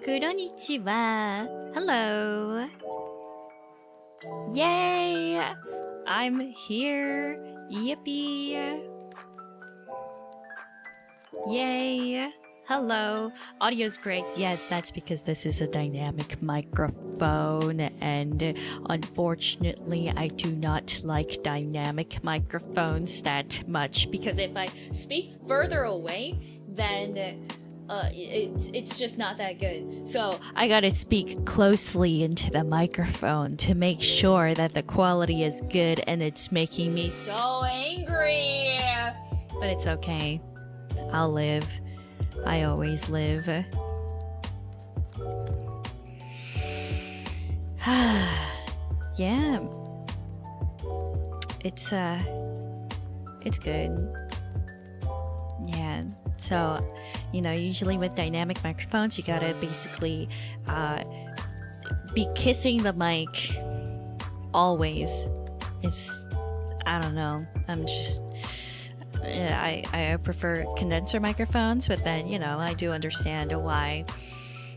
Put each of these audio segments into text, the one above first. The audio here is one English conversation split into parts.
Konnichiwa. Hello. Yay! I'm here. Yippee. Yay. Hello. Audio's great. Yes, that's because this is a dynamic microphone, and unfortunately I do not like dynamic microphones that much, because if I speak further away, then it's just not that good. So I gotta speak closely into the microphone to make sure that the quality is good, and it's making me so angry. But it's okay. I'll live. I always live. Yeah. It's good. Yeah. So, you know, usually with dynamic microphones, you gotta basically be kissing the mic always. It's, I don't know. I prefer condenser microphones, but then, you know, I do understand why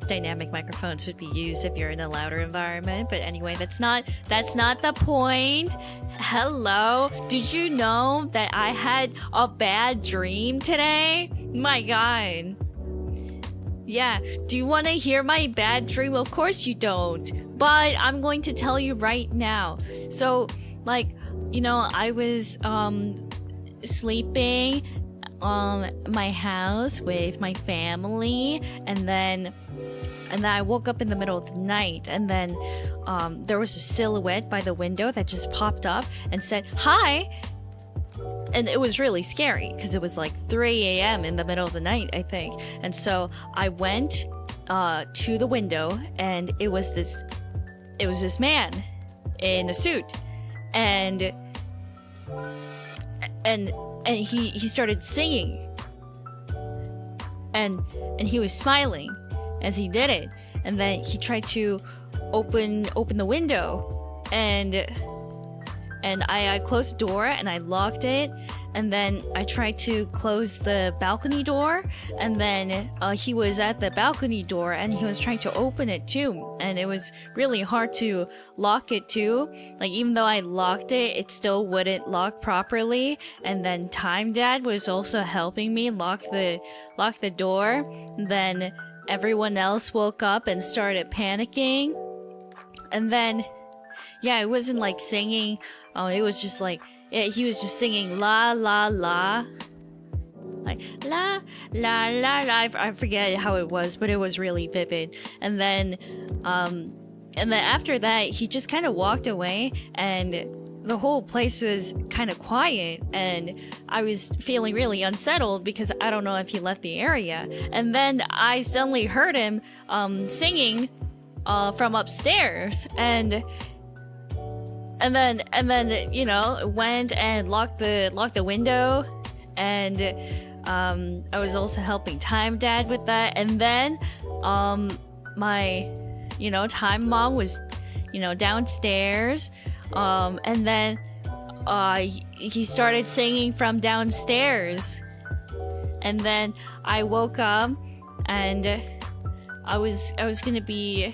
dynamic microphones would be used if you're in a louder environment. But anyway, that's not the point. Hello, did you know that I had a bad dream today? My god. Yeah, do you want to hear my bad dream? Of course you don't, but I'm going to tell you right now. So, like, you know, I was sleeping my house with my family, and then I woke up in the middle of the night, and then there was a silhouette by the window that just popped up and said hi, and it was really scary because it was like 3 a.m. in the middle of the night, I think. And so I went to the window, and it was this man in a suit, and he started singing, and he was smiling as he did it, and then he tried to open the window, and I closed the door and I locked it, and then I tried to close the balcony door, and then he was at the balcony door and he was trying to open it too, and it was really hard to lock it too. Like, even though I locked it, it still wouldn't lock properly. And then Time Dad was also helping me lock the door. And then everyone else woke up and started panicking, and then yeah, it wasn't like singing. It was just like, he was just singing la la la, like la la la la. I forget how it was, but it was really vivid. And then after that, he just kind of walked away, and the whole place was kind of quiet, and I was feeling really unsettled because I don't know if he left the area. And then I suddenly heard him singing from upstairs, and then you know, went and locked the window, and I was also helping Time Dad with that. And then my, you know, Time Mom was, you know, downstairs, and then he started singing from downstairs, and then I woke up, and I was gonna be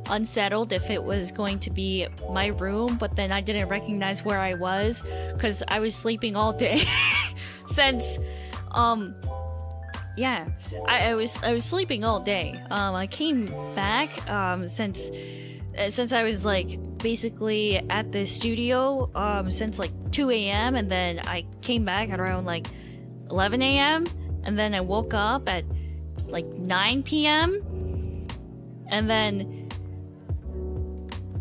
unsettled if it was going to be my room, but then I didn't recognize where I was because I was sleeping all day since yeah, I was sleeping all day. I came back since I was like basically at the studio since like 2 a.m. and then I came back at around like 11 a.m. and then I woke up at like 9 p.m. and then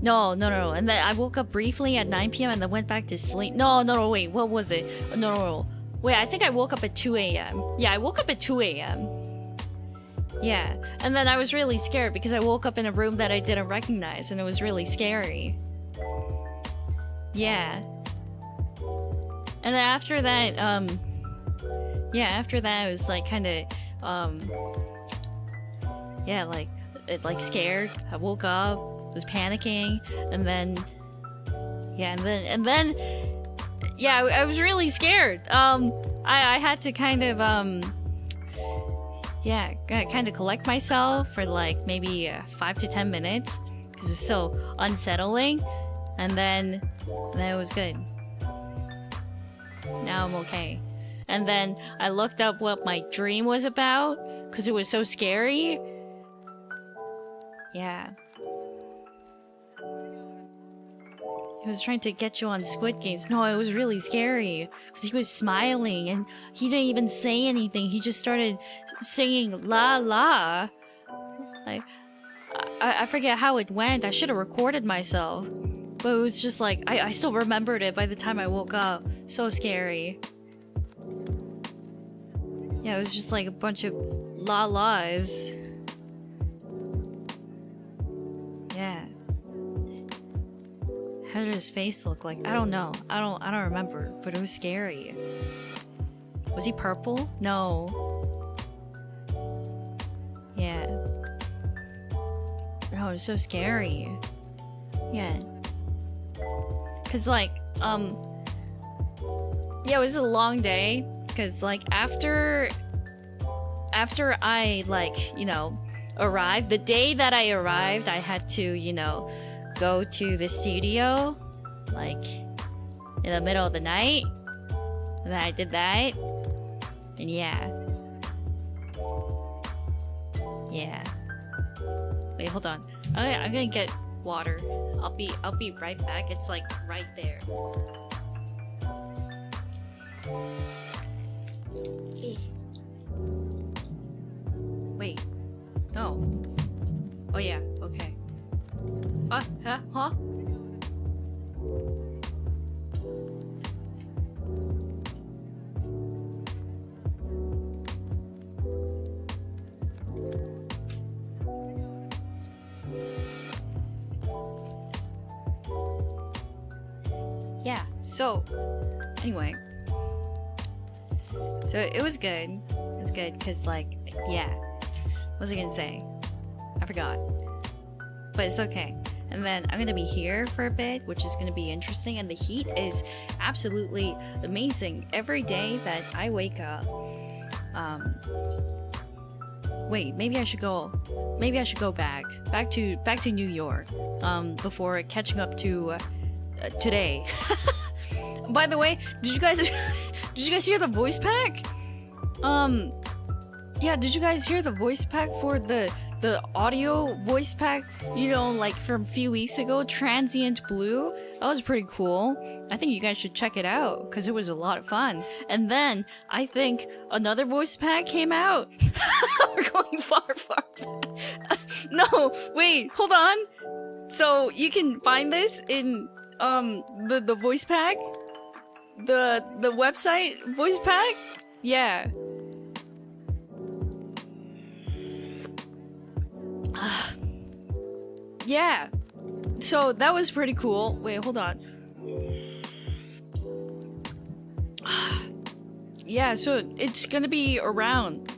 No. And then I woke up briefly at 9 p.m. and then went back to sleep. No, wait, what was it? No. Wait, I think I woke up at 2 a.m. Yeah, I woke up at 2 a.m. Yeah, and then I was really scared because I woke up in a room that I didn't recognize, and it was really scary. Yeah. And then after that, yeah, after that, I was like kind of, yeah, like scared. I woke up, was panicking, and then, yeah, and then, yeah, I was really scared. I had to kind of, yeah, kind of collect myself for like maybe 5 to 10 minutes because it was so unsettling, and then it was good. Now I'm okay. And then I looked up what my dream was about because it was so scary. Yeah. He was trying to get you on Squid Games. No, it was really scary because he was smiling and he didn't even say anything. He just started singing la la. Like, I forget how it went. I should have recorded myself. But it was just like, I still remembered it by the time I woke up. So scary. Yeah, it was just like a bunch of la la's. Yeah. How did his face look like? I don't know. I don't remember, but it was scary. Was he purple? No. Yeah. Oh, it was so scary. Yeah. Cause like, yeah, it was a long day. Cause like after I like, you know, arrived, the day that I arrived, I had to, you know, go to the studio like in the middle of the night, and then I did that, and yeah. Wait, hold on. I'm gonna get water. I'll be right back. It's like right there. Okay. Wait. No. Oh yeah. Okay. Huh? Yeah, so anyway, so it was good. It was good because, like, yeah, what was I gonna say? I forgot, but it's okay. And then I'm gonna be here for a bit, which is gonna be interesting, and the heat is absolutely amazing every day that I wake up. Wait, maybe I should go back to New York before catching up to today. By the way, did you guys hear the voice pack? Yeah, did you guys hear the voice pack for the audio voice pack, you know, like from a few weeks ago, Transient Blue? That was pretty cool. I think you guys should check it out because it was a lot of fun. And then I think another voice pack came out. We're going far back. No, wait, hold on. So you can find this in the voice pack, the website voice pack. Yeah. Yeah, so that was pretty cool. Wait, hold on. Yeah, so it's gonna be around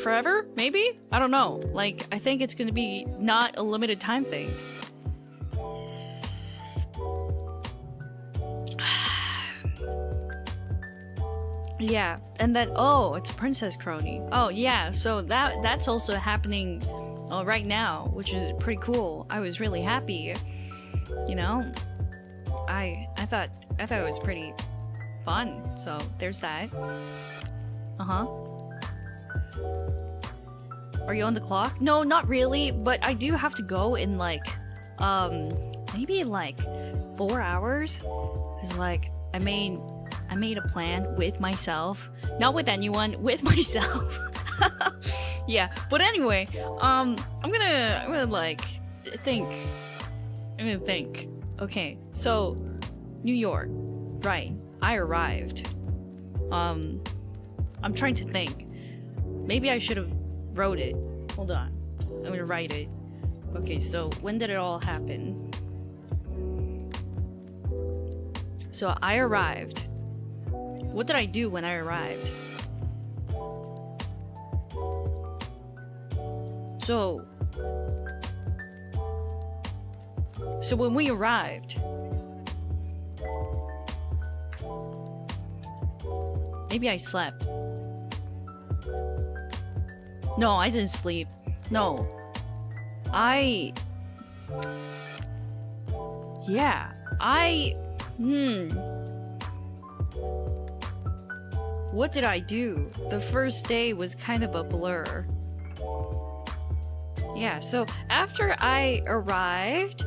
forever, maybe? I don't know. Like, I think it's gonna be not a limited time thing. Yeah, and then, oh, it's Princess Kronii. Oh, yeah, so that's also happening right now, which is pretty cool. I was really happy. You know, I thought it was pretty fun. So there's that. Are you on the clock? No, not really, but I do have to go in like maybe like 4 hours. Cause like I made a plan with myself, not with anyone, with myself. Yeah, but anyway, I'm gonna like think. Okay, so New York, right? I arrived. I'm trying to think. Maybe I should have wrote it. Hold on, I'm gonna write it. Okay, so when did it all happen? So I arrived. What did I do when I arrived? So when we arrived, maybe I slept. No, I didn't sleep. No. What did I do? The first day was kind of a blur. Yeah, so after I arrived,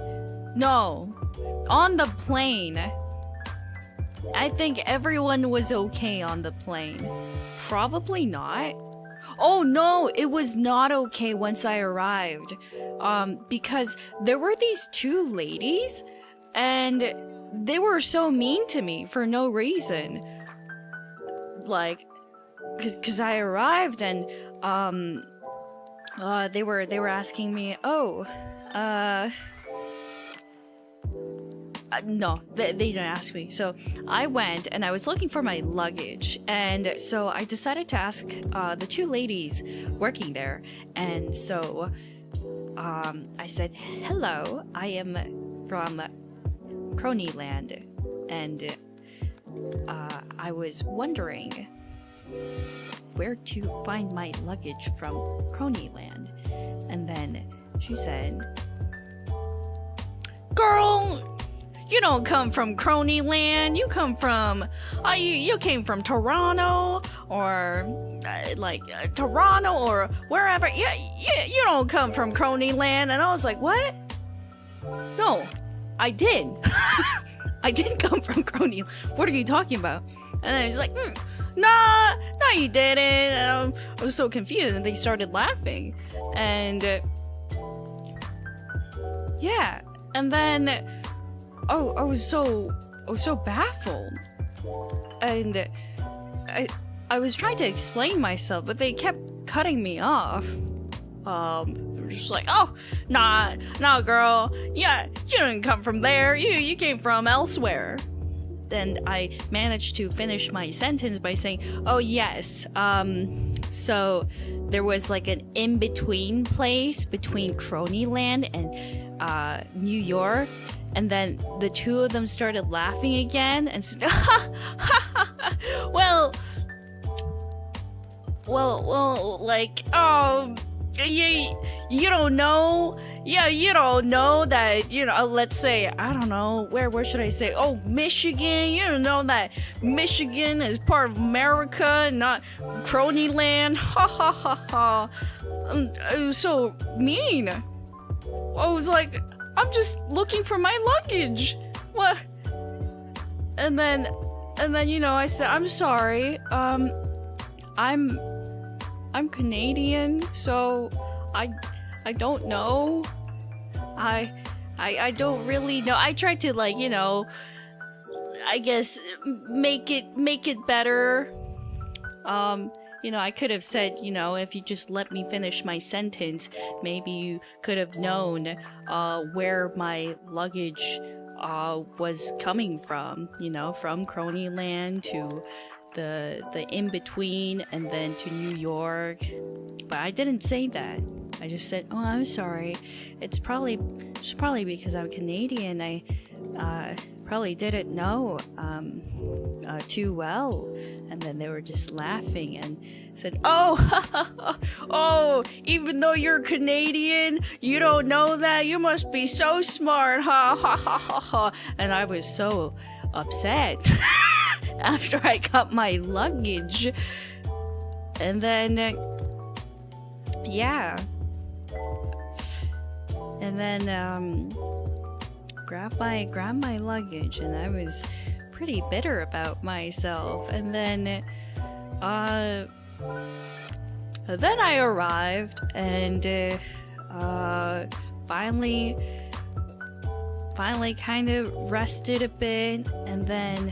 no, on the plane, I think everyone was okay on the plane. Probably not. Oh no, it was not okay once I arrived. Because there were these two ladies, and they were so mean to me for no reason. Like, cause I arrived and, they were asking me, no, they didn't ask me. So I went and I was looking for my luggage, and so I decided to ask the two ladies working there. And so I said, hello, I am from Kronii land, and I was wondering where to find my luggage from Kronii land. And then she said, girl, you don't come from Kronii land. You come from, you came from Toronto, or Toronto, or wherever. You don't come from Kronii land. And I was like, what? No, I did. I did come from Kronii. What are you talking about? And then he's like, nah, no, you didn't. And I was so confused, and they started laughing. And yeah, and then I was so baffled, and I was trying to explain myself, but they kept cutting me off. Just like, oh, nah, girl, yeah, you didn't come from there. You came from elsewhere. Then I managed to finish my sentence by saying, oh yes, so there was like an in-between place between Kronii land and New York, and then the two of them started laughing again and said, well, like, you don't know. Yeah, you don't know that, let's say, I don't know, where should I say? Oh, Michigan. You don't know that Michigan is part of America and not Kronii land. Ha ha ha ha. It was so mean. I was like, I'm just looking for my luggage. What? And then, I said, I'm sorry. I'm Canadian, so I don't know. I don't really know. I tried to, like, I guess make it better. I could have said, if you just let me finish my sentence, maybe you could have known where my luggage was coming from, from Kronii land to the in-between and then to New York. But I didn't say that. I just said, oh, I'm sorry. It's probably because I'm Canadian. I probably didn't know too well. And then they were just laughing and said, oh, even though you're Canadian, you don't know that? You must be so smart, ha ha ha ha ha. And I was so upset after I got my luggage. And then, yeah. And then, grab my luggage, and I was pretty bitter about myself. And then I arrived, and finally kind of rested a bit, and then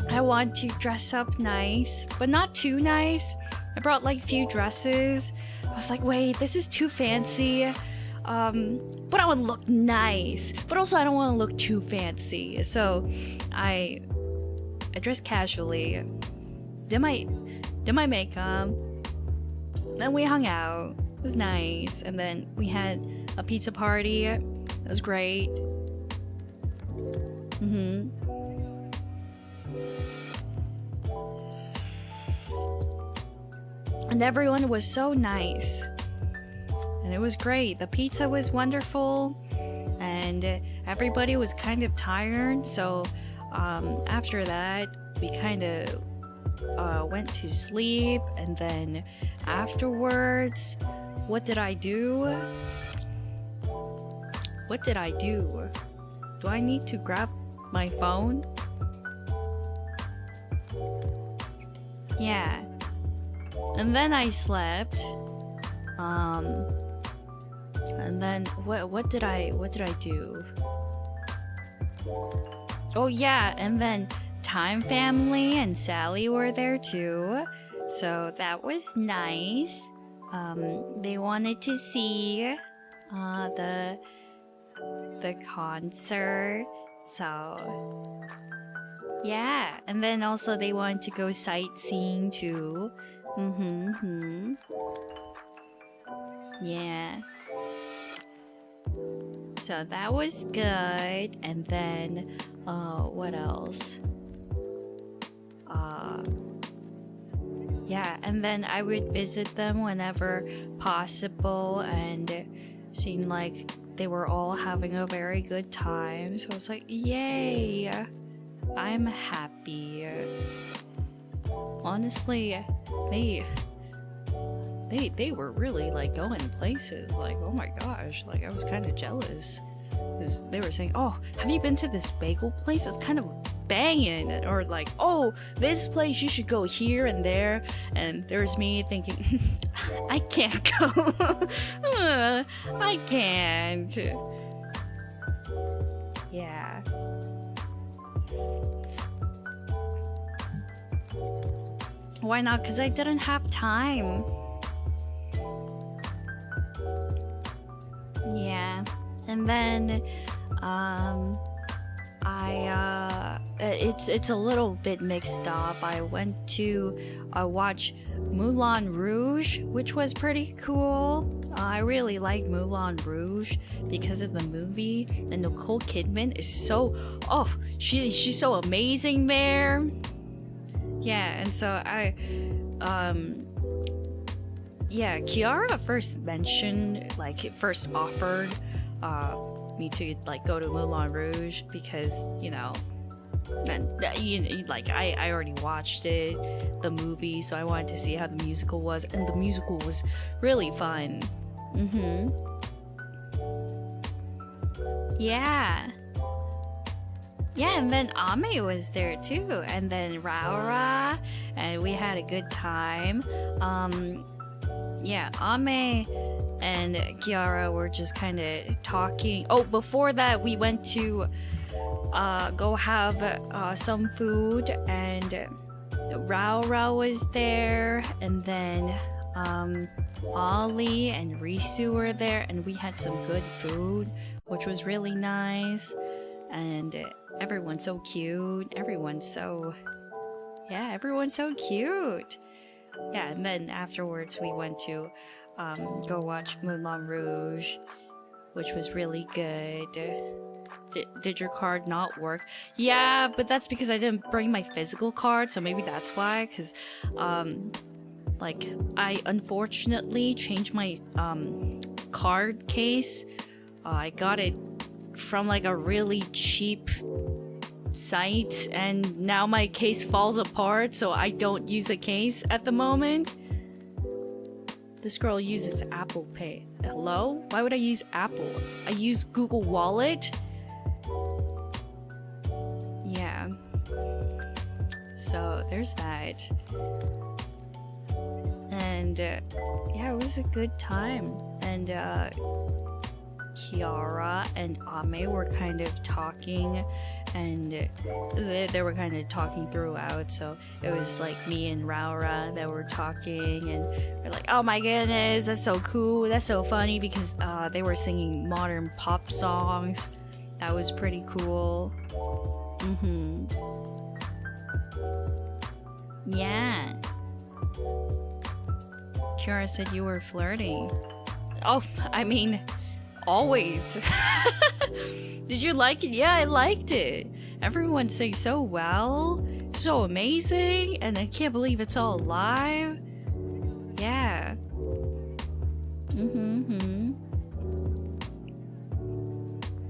I want to dress up nice, but not too nice. I brought like a few dresses. I was like, wait, this is too fancy. But I want to look nice, but also I don't want to look too fancy. So I dressed casually. Did did my makeup. Then we hung out. It was nice. And then we had a pizza party. It was great. And everyone was so nice. And it was great. The pizza was wonderful. And everybody was kind of tired. So after that, we kind of went to sleep. And then afterwards, what did I do? What did I do? Do I need to grab my phone? Yeah. And then I slept. And then what did I do? Oh yeah, and then Time Family and Sally were there too. So that was nice. They wanted to see the concert. So yeah, and then also they wanted to go sightseeing too. Yeah. So that was good. And then what else? Yeah, and then I would visit them whenever possible, and it seemed like they were all having a very good time. So I was like, yay! I'm happy. Honestly, they were really like going places. Like, oh my gosh, like I was kind of jealous because they were saying, oh, have you been to this bagel place? It's kind of banging. Or like, oh, this place, you should go here and there. And there's me thinking, I can't go. I can't. Yeah. Why not? Because I didn't have time. Yeah. And then it's a little bit mixed up. I went to watch Moulin Rouge, which was pretty cool. I really liked Moulin Rouge because of the movie, and Nicole Kidman is so she's so amazing there. Yeah, and so Kiara first mentioned, like, first offered me to like go to Moulin Rouge because, you know, like I already watched it, the movie, so I wanted to see how the musical was, and the musical was really fun. Yeah. Yeah, and then Ame was there too, and then Raura, and we had a good time. Yeah, Ame and Kiara were just kind of talking. Oh, before that, we went to go have some food, and Raura was there, and then Ollie and Risu were there, and we had some good food, which was really nice. And everyone's so cute. Everyone's so cute. Yeah, and then afterwards we went to go watch Moulin Rouge, which was really good. Did your card not work? Yeah, but that's because I didn't bring my physical card, so maybe that's why. Because like, I unfortunately changed my card case. I got it from like a really cheap site, and now my case falls apart, so I don't use a case at the moment. This girl uses Apple Pay. Hello? Why would I use Apple? I use Google Wallet. Yeah. So there's that. And yeah, it was a good time. And Kiara and Ame were kind of talking, and they were kind of talking throughout, so it was like me and Raura that were talking, and we're like, oh my goodness, that's so cool, that's so funny, because they were singing modern pop songs. That was pretty cool. Yeah. Kiara said you were flirting. Oh, I mean, always. Did you like it? Yeah, I liked it. Everyone sang so well, so amazing, and I can't believe it's all live. Yeah.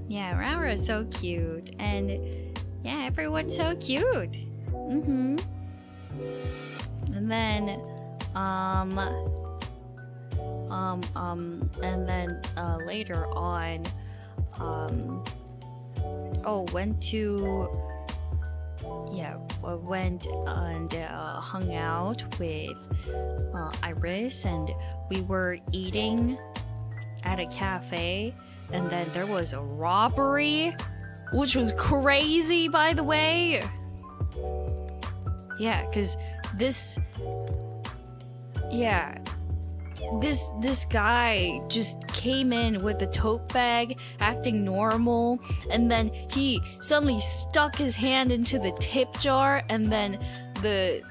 Yeah, Rara is so cute, and yeah, everyone's so cute. And then, and then later on, went and hung out with Iris, and we were eating at a cafe, and then there was a robbery, which was crazy, by the way. Yeah, because this guy just came in with a tote bag, acting normal, and then he suddenly stuck his hand into the tip jar, and then the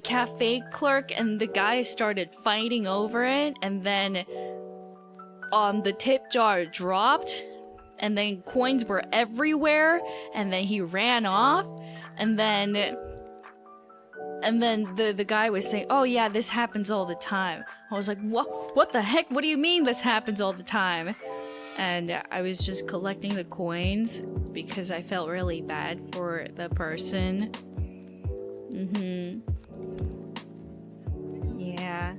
cafe clerk and the guy started fighting over it, and then the tip jar dropped, and then coins were everywhere, and then he ran off, and then the guy was saying, oh yeah, this happens all the time. I was like, what the heck? What do you mean this happens all the time? And I was just collecting the coins because I felt really bad for the person. Yeah.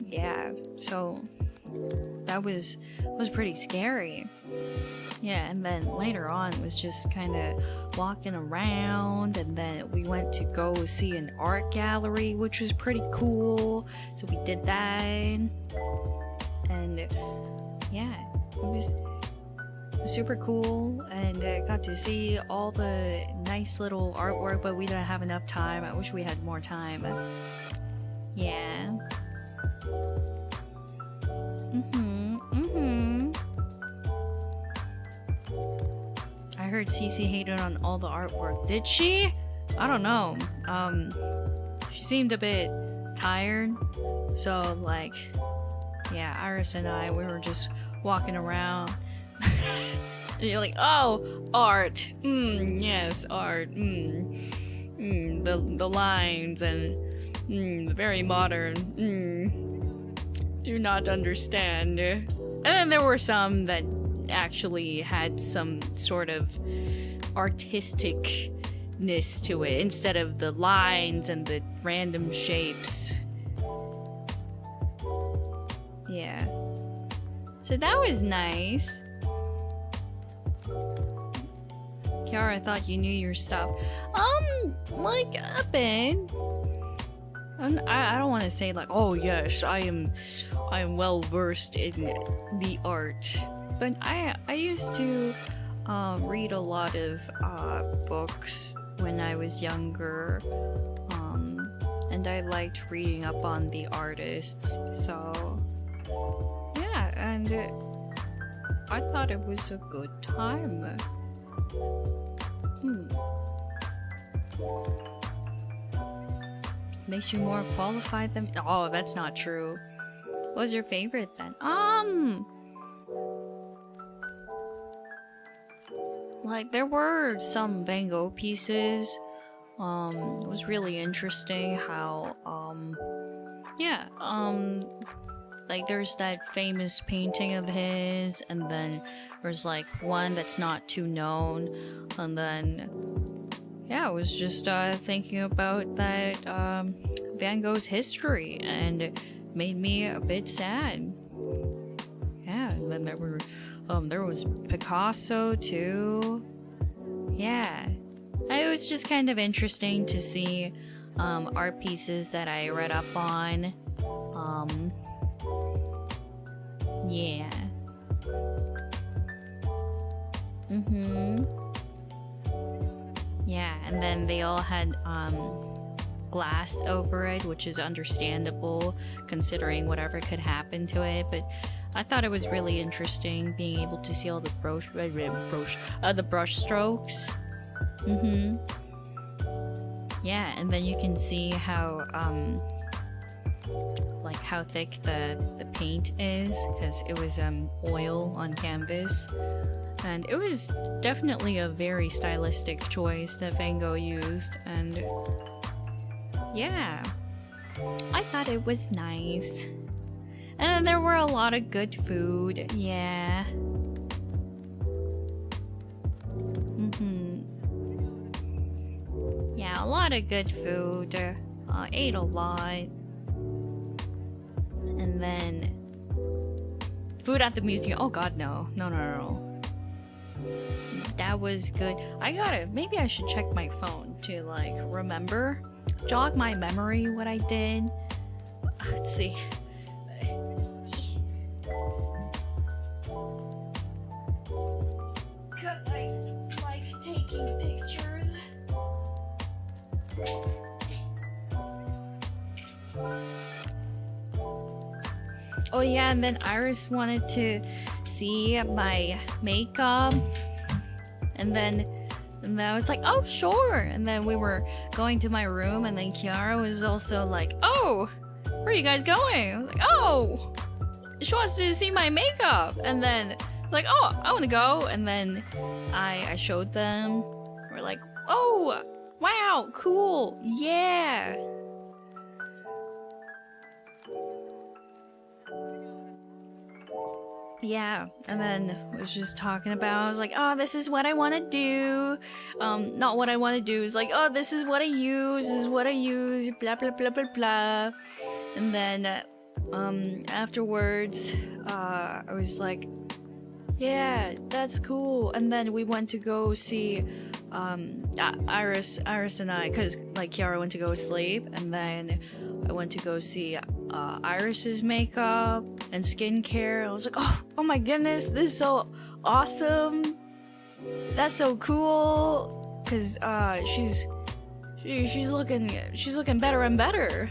Yeah, so that was pretty scary. Yeah, and then later on was just kind of walking around, and then we went to go see an art gallery, which was pretty cool. So we did that, and yeah, it was super cool, and got to see all the nice little artwork, but we didn't have enough time. I wish we had more time. Yeah. I heard Cece hated on all the artwork. Did she? I don't know. She seemed a bit tired. So, like, yeah, Iris and I, we were just walking around. And you're like, oh, art. Yes, art. The lines and very modern. Do not understand. And then there were some that actually had some sort of artisticness to it instead of the lines and the random shapes. Yeah. So that was nice. Kiara, I thought you knew your stuff. Like a bit. I don't want to say like, oh yes, I am well versed in the art, but I used to read a lot of books when I was younger, and I liked reading up on the artists. So yeah, and I thought it was a good time. Makes you more qualified than— oh, that's not true. What was your favorite then? Like, there were some Van Gogh pieces. It was really interesting how, like, there's that famous painting of his, and then there's like one that's not too known, and then yeah, I was just thinking about that Van Gogh's history, and it made me a bit sad. Yeah, and then there was Picasso too. Yeah, it was just kind of interesting to see art pieces that I read up on. Yeah. Yeah, and then they all had glass over it, which is understandable considering whatever could happen to it, but I thought it was really interesting being able to see all the the brush strokes. Yeah, and then you can see how like how thick the paint is, because it was oil on canvas, and it was definitely a very stylistic choice that Van Gogh used, and yeah, I thought it was nice. And then there were a lot of good food, yeah. Yeah, a lot of good food. Ate a lot. And then food at the museum. Oh god, no. No. That was good. Maybe I should check my phone to like remember, jog my memory what I did. Let's see. Cause I like taking pictures. Oh yeah, and then Iris wanted to see my makeup, and then I was like, oh sure, and then we were going to my room, and then Kiara was also like, oh, where are you guys going? I was like, oh, she wants to see my makeup, and then like, oh, I want to go, and then I showed them. We're like, oh, wow, cool, yeah. Yeah, and then was just talking about, I was like, oh, this is what I want to do. Not what I want to do. It's like, oh, this is what I use, blah, blah, blah, blah, blah. And then, afterwards, I was like, yeah, that's cool. And then we went to go see, Iris and I, cause, like, Kiara went to go sleep, and then I went to go see, Iris's makeup and skincare. I was like, oh my goodness, this is so awesome. That's so cool. Cause she's looking better and better.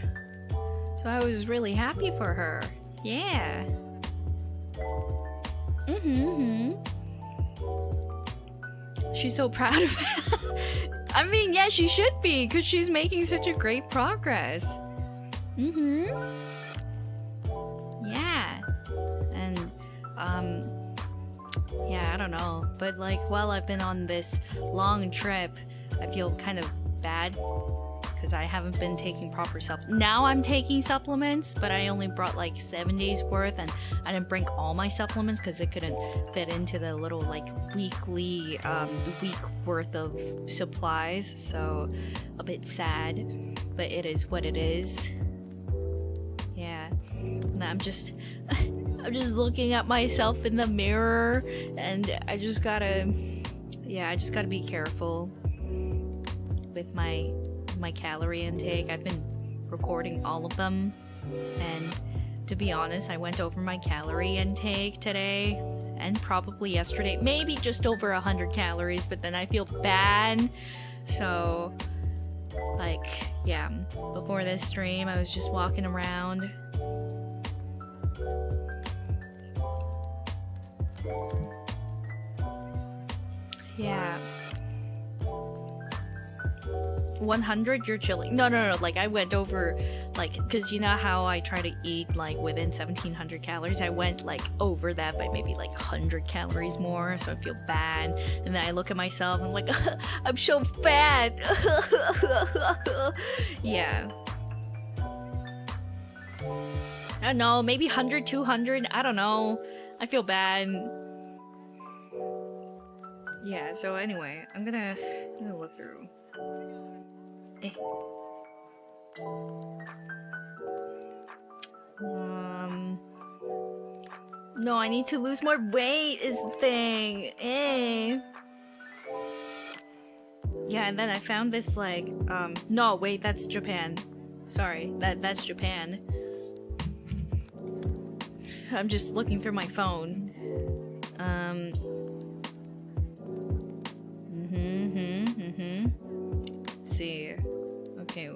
So I was really happy for her. Yeah. She's so proud of it. I mean, yeah, she should be, cause she's making such a great progress. Yeah. And, yeah, I don't know. But, like, while I've been on this long trip, I feel kind of bad because I haven't been taking proper supplements. Now I'm taking supplements, but I only brought, like, 7 days worth, and I didn't bring all my supplements because it couldn't fit into the little, like, weekly, week worth of supplies. So, a bit sad, but it is what it is. Yeah, and I'm just looking at myself in the mirror, and I just gotta be careful with my calorie intake. I've been recording all of them, and to be honest, I went over my calorie intake today, and probably yesterday, maybe just over 100 calories, but then I feel bad, so... Like, yeah, before this stream, I was just walking around. Yeah. 100, you're chilling. No, like, I went over, like, because you know how I try to eat, like, within 1700 calories? I went, like, over that by maybe, like, 100 calories more, so I feel bad. And then I look at myself, and I'm like, I'm so fat! Yeah. I don't know, maybe 100, 200, I don't know. I feel bad. Yeah, so anyway, I'm gonna look through. No, I need to lose more weight is the thing. Yeah, and then I found this, like, no, wait, that's Japan. Sorry, that's Japan. I'm just looking through my phone. Let's see. Okay,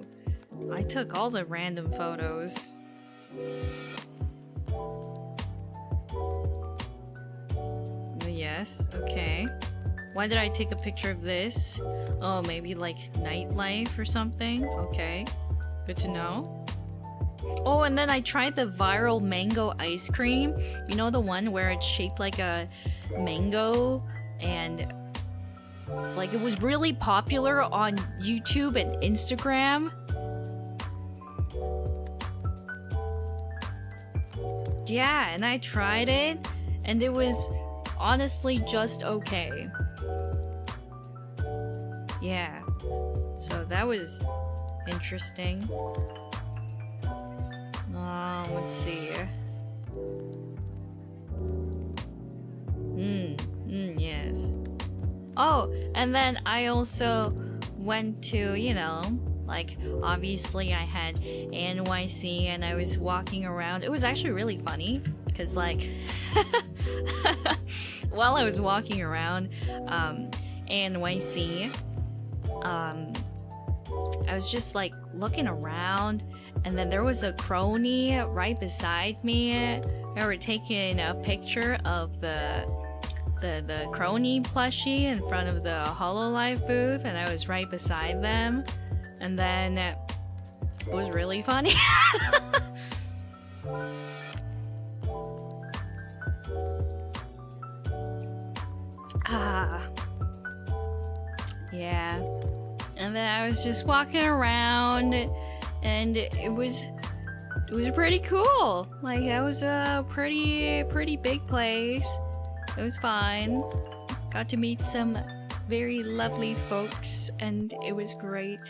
I took all the random photos. yes, okay. Why did I take a picture of this? Oh, maybe like nightlife or something? Okay, good to know. Oh, and then I tried the viral mango ice cream. You know, the one where it's shaped like a mango, and like it was really popular on YouTube and Instagram. Yeah, and I tried it, and it was honestly just okay. Yeah, so that was interesting. Let's see. Yes. Oh, and then I also went to, you know, like, obviously I had NYC and I was walking around. It was actually really funny, because, like, while I was walking around NYC, I was just, like, looking around, and then there was a Kronii right beside me. They were taking a picture of the Kronii plushie in front of the hololive booth, and I was right beside them. And then it was really funny. Yeah. And then I was just walking around, and it was pretty cool. Like, that was a pretty big place. It was fine. Got to meet some very lovely folks, and it was great.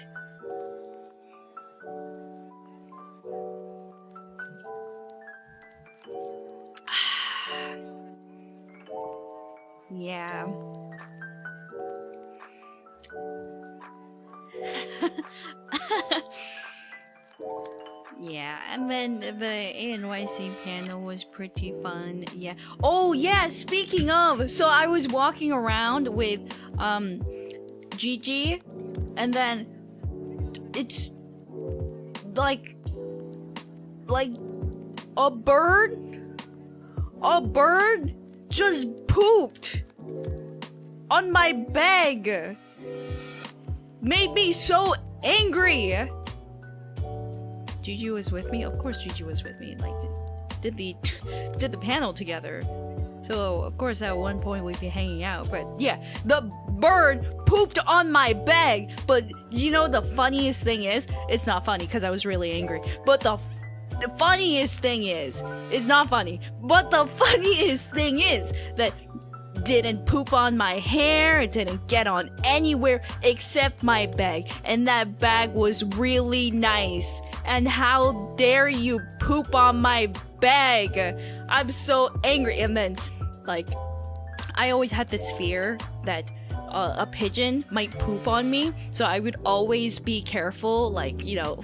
Yeah. Yeah, and then the NYC panel was pretty fun. Yeah. Oh yeah, speaking of, so I was walking around with Gigi, and then it's like a bird just pooped on my bag. Made me so angry. Gigi was with me? Of course Gigi was with me. Like, did the panel together. So, of course, at one point we'd be hanging out. But, yeah, the bird pooped on my bag. But, you know, the funniest thing is, it's not funny because I was really angry. But the funniest thing is, it's not funny. But the funniest thing is that didn't poop on my hair, it didn't get on anywhere except my bag, and that bag was really nice. And how dare you poop on my bag? I'm so angry. And then, like, I always had this fear that a pigeon might poop on me, so I would always be careful, like, you know,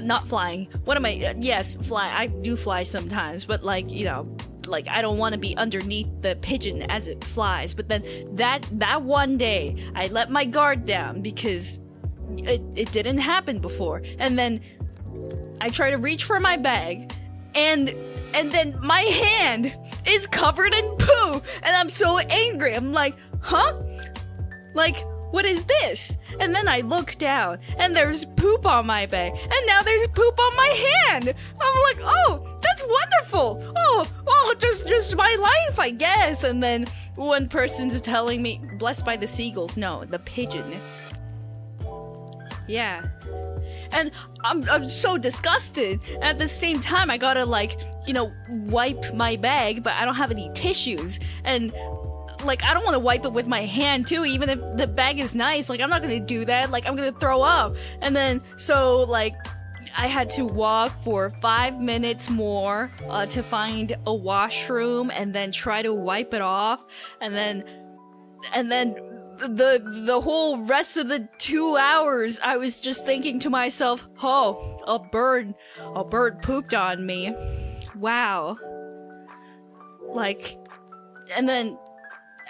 not flying, what am I, yes, fly, I do fly sometimes, but, like, you know, like, I don't want to be underneath the pigeon as it flies. But then that one day I let my guard down because it didn't happen before, and then I try to reach for my bag, and then my hand is covered in poo, and I'm so angry. I'm like, huh? Like, what is this? And then I look down, and there's poop on my bag, and now there's poop on my hand. I'm like, oh, that's wonderful. Oh, well, just my life, I guess. And then one person's telling me, blessed by the seagulls. No, the pigeon. Yeah. And I'm so disgusted. At the same time, I gotta, like, you know, wipe my bag, but I don't have any tissues. And, like, I don't want to wipe it with my hand, too, even if the bag is nice. Like, I'm not gonna do that. Like, I'm gonna throw up. And then, so, like, I had to walk for 5 minutes more to find a washroom, and then try to wipe it off. And then the whole rest of the 2 hours, I was just thinking to myself, oh, a bird pooped on me. Wow. Like, and then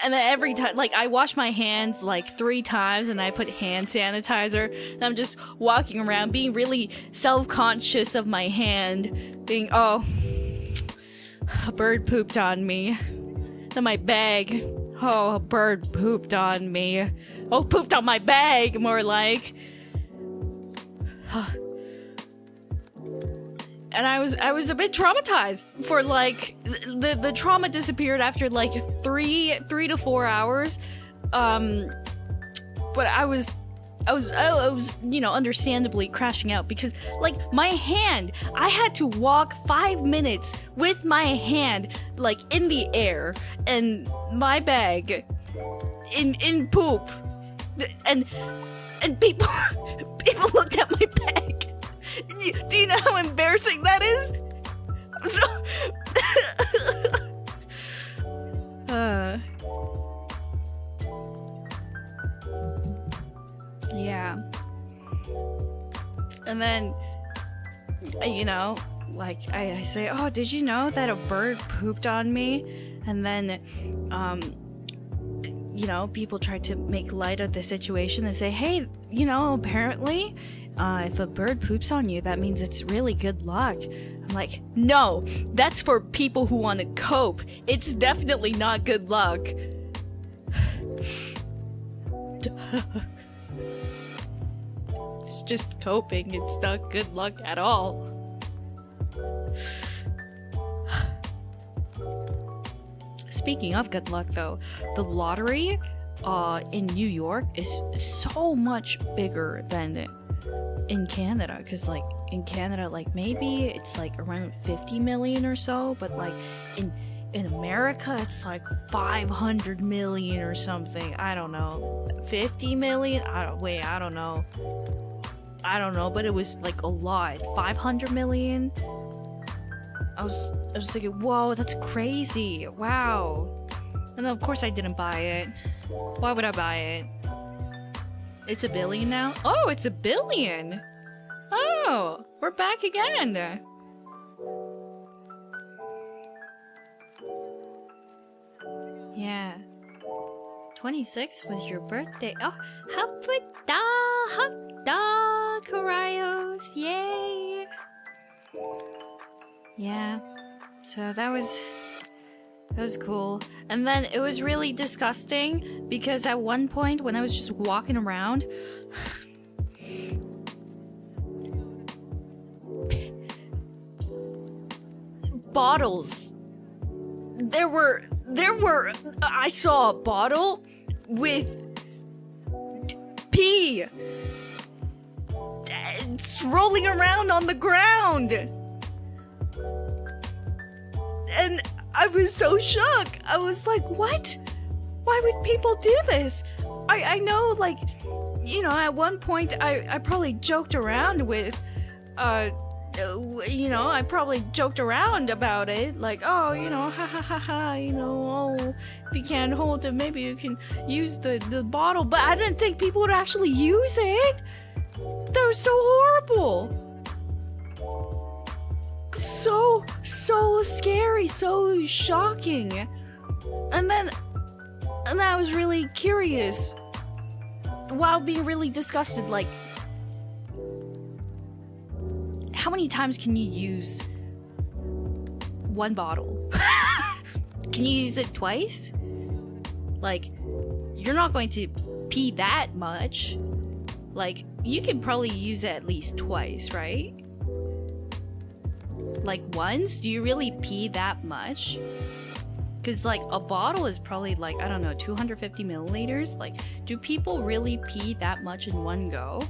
every time, like, I wash my hands like 3 times, and I put hand sanitizer, and I'm just walking around being really self-conscious of my hand, being, oh, a bird pooped on me. Then my bag. Oh, a bird pooped on me. Oh, pooped on my bag, more like. And I was a bit traumatized for like the trauma disappeared after like 3 to 4 hours. But I was, you know, understandably crashing out because, like, my hand, I had to walk 5 minutes with my hand, like, in the air, and my bag in poop, and people looked at my bag. Do you know how embarrassing that is? So, yeah. And then, you know, like, I say, oh, did you know that a bird pooped on me? And then, you know, people try to make light of the situation and say, hey, you know, apparently, if a bird poops on you, that means it's really good luck. I'm like, no, that's for people who want to cope. It's definitely not good luck. It's just coping. It's not good luck at all. Speaking of good luck, though, the lottery in New York is so much bigger than in Canada, because like in Canada, like maybe it's like around 50 million or so, but like in America it's like 500 million or something. I don't know, 50 million. I don't know, but it was like a lot. 500 million. I was thinking, whoa, that's crazy. Wow. And then of course I didn't buy it. Why would I buy it? It's $1 billion now? Oh, it's $1 billion! Oh, we're back again! Yeah. 26 was your birthday. Oh, hapda, Karayos! Yay! Yeah. So that was cool. And then it was really disgusting because at one point when I was just walking around, bottles. There were I saw a bottle with pee. It's rolling around on the ground. And I was so shook. I was like, what? Why would people do this? I know, like, you know, at one point I probably joked around with, you know, I probably joked around about it. Like, oh, you know, ha ha ha ha, you know, oh, if you can't hold it, maybe you can use the bottle. But I didn't think people would actually use it. That was so horrible. So scary, so shocking. And then I was really curious while being really disgusted, like, how many times can you use one bottle? Can you use it twice? Like, you're not going to pee that much. Like, you can probably use it at least twice, right? Like once? Do you really pee that much? Because like a bottle is probably like, I don't know, 250 milliliters. Like, do people really pee that much in one go?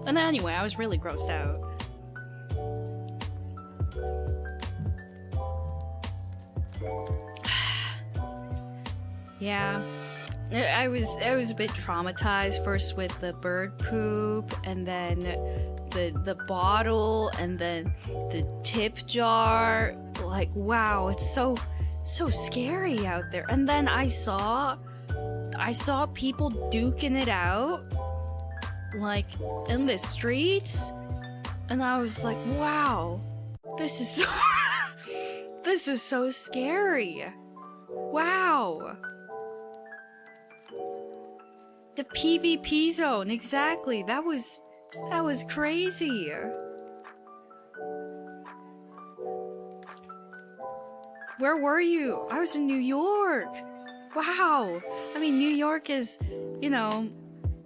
And then anyway, I was really grossed out. Yeah. I was a bit traumatized first with the bird poop, and then the bottle, and then the tip jar. Like, wow, it's so scary out there. And then I saw people duking it out, like, in the streets, and I was like, wow, this is so this is so scary. Wow. The PvP zone, exactly. That was crazy. Where were you? I was in New York. Wow. I mean, New York is, you know,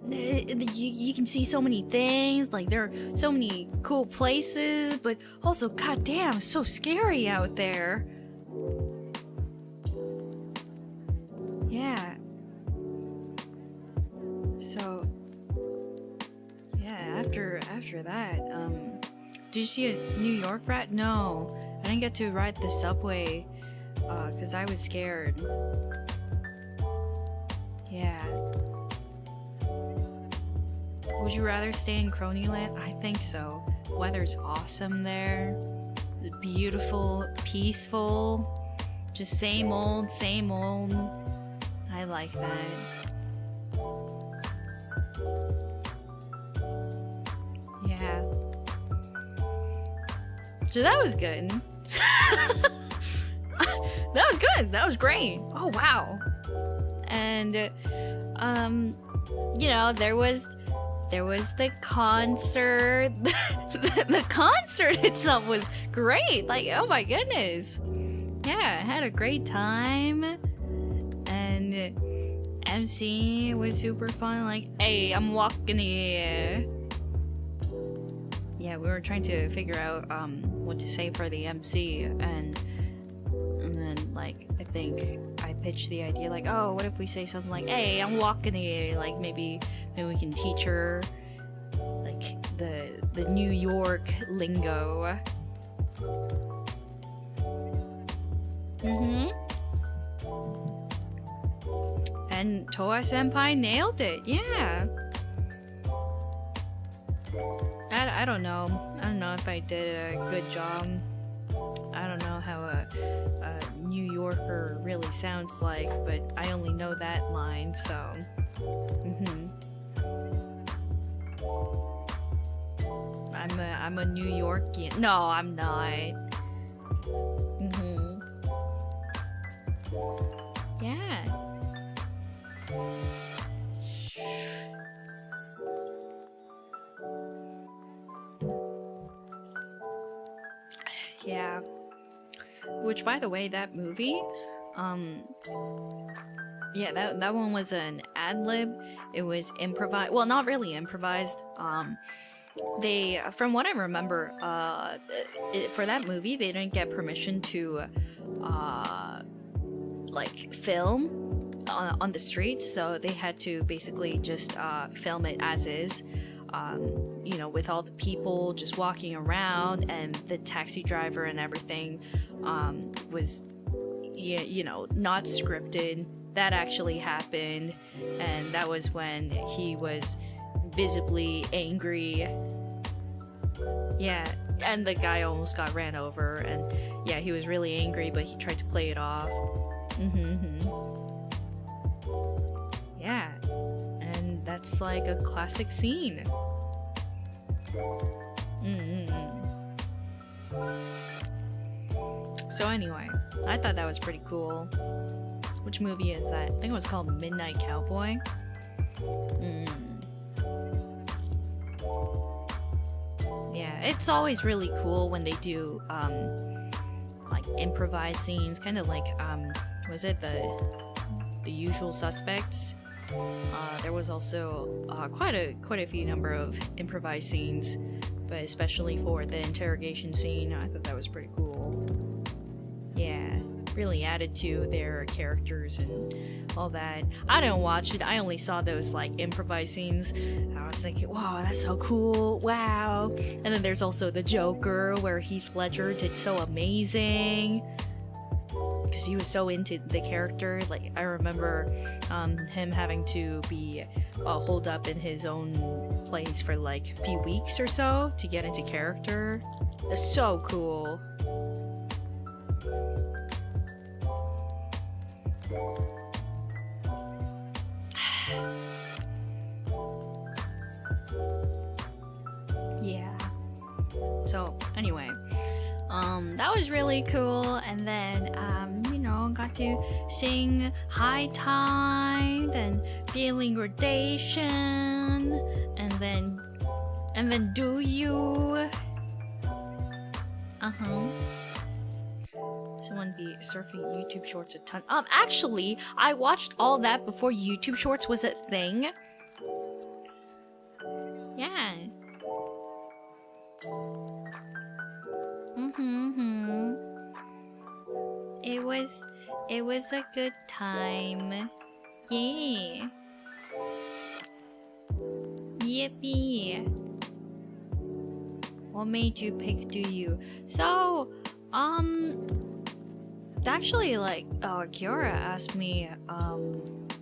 you can see so many things. Like, there are so many cool places, but also, goddamn, it's so scary out there. Yeah. So, yeah, after that, did you see a New York rat? No, I didn't get to ride the subway, cause I was scared. Yeah. Would you rather stay in Kronii land? I think so. Weather's awesome there. Beautiful, peaceful. Just same old, same old. I like that. Yeah. So that was good. That was good. That was great. Oh wow. And you know, there was the concert. The concert itself was great. Like, oh my goodness. Yeah, I had a great time. And MC was super fun. Like, hey, I'm walking here. Yeah, we were trying to figure out what to say for the MC, and then like I think I pitched the idea like, oh, what if we say something like, hey, I'm walking here, like maybe we can teach her like the New York lingo. And Toa Senpai nailed it. Yeah. I don't know. I don't know if I did a good job. I don't know how a New Yorker really sounds like, but I only know that line, so. I'm a New Yorkian. No, I'm not. Yeah. Yeah. Which, by the way, that movie, yeah, that one was an ad-lib. It was improvised. Well, not really improvised. They, from what I remember, for that movie, they didn't get permission to, like, film on the streets, so they had to basically just film it as is. You know, with all the people just walking around, and the taxi driver and everything was, you know, not scripted. That actually happened, and that was when he was visibly angry. Yeah, and the guy almost got ran over, and yeah, he was really angry, but he tried to play it off. Yeah, and that's like a classic scene. So anyway, I thought that was pretty cool. Which movie is that? I think it was called Midnight Cowboy. Yeah, it's always really cool when they do like improvised scenes, kind of like was it the Usual Suspects? There was also quite a few number of improvised scenes, but especially for the interrogation scene, I thought that was pretty cool. Yeah, really added to their characters and all that. I didn't watch it. I only saw those like improvised scenes. I was thinking, wow, that's so cool. Wow. And then there's also the Joker, where Heath Ledger did so amazing. Because he was so into the character. Like, I remember him having to be holed up in his own place for like a few weeks or so to get into character. That's so cool. Yeah. So, anyway. That was really cool, and then, you know, got to sing High Tide and Feeling Gradation, and then Do You. Someone be surfing YouTube Shorts a ton. Actually, I watched all that before YouTube Shorts was a thing. Yeah. It was a good time. Yeah. Yippee. What made you pick Do You? So, actually, like, Kiara asked me,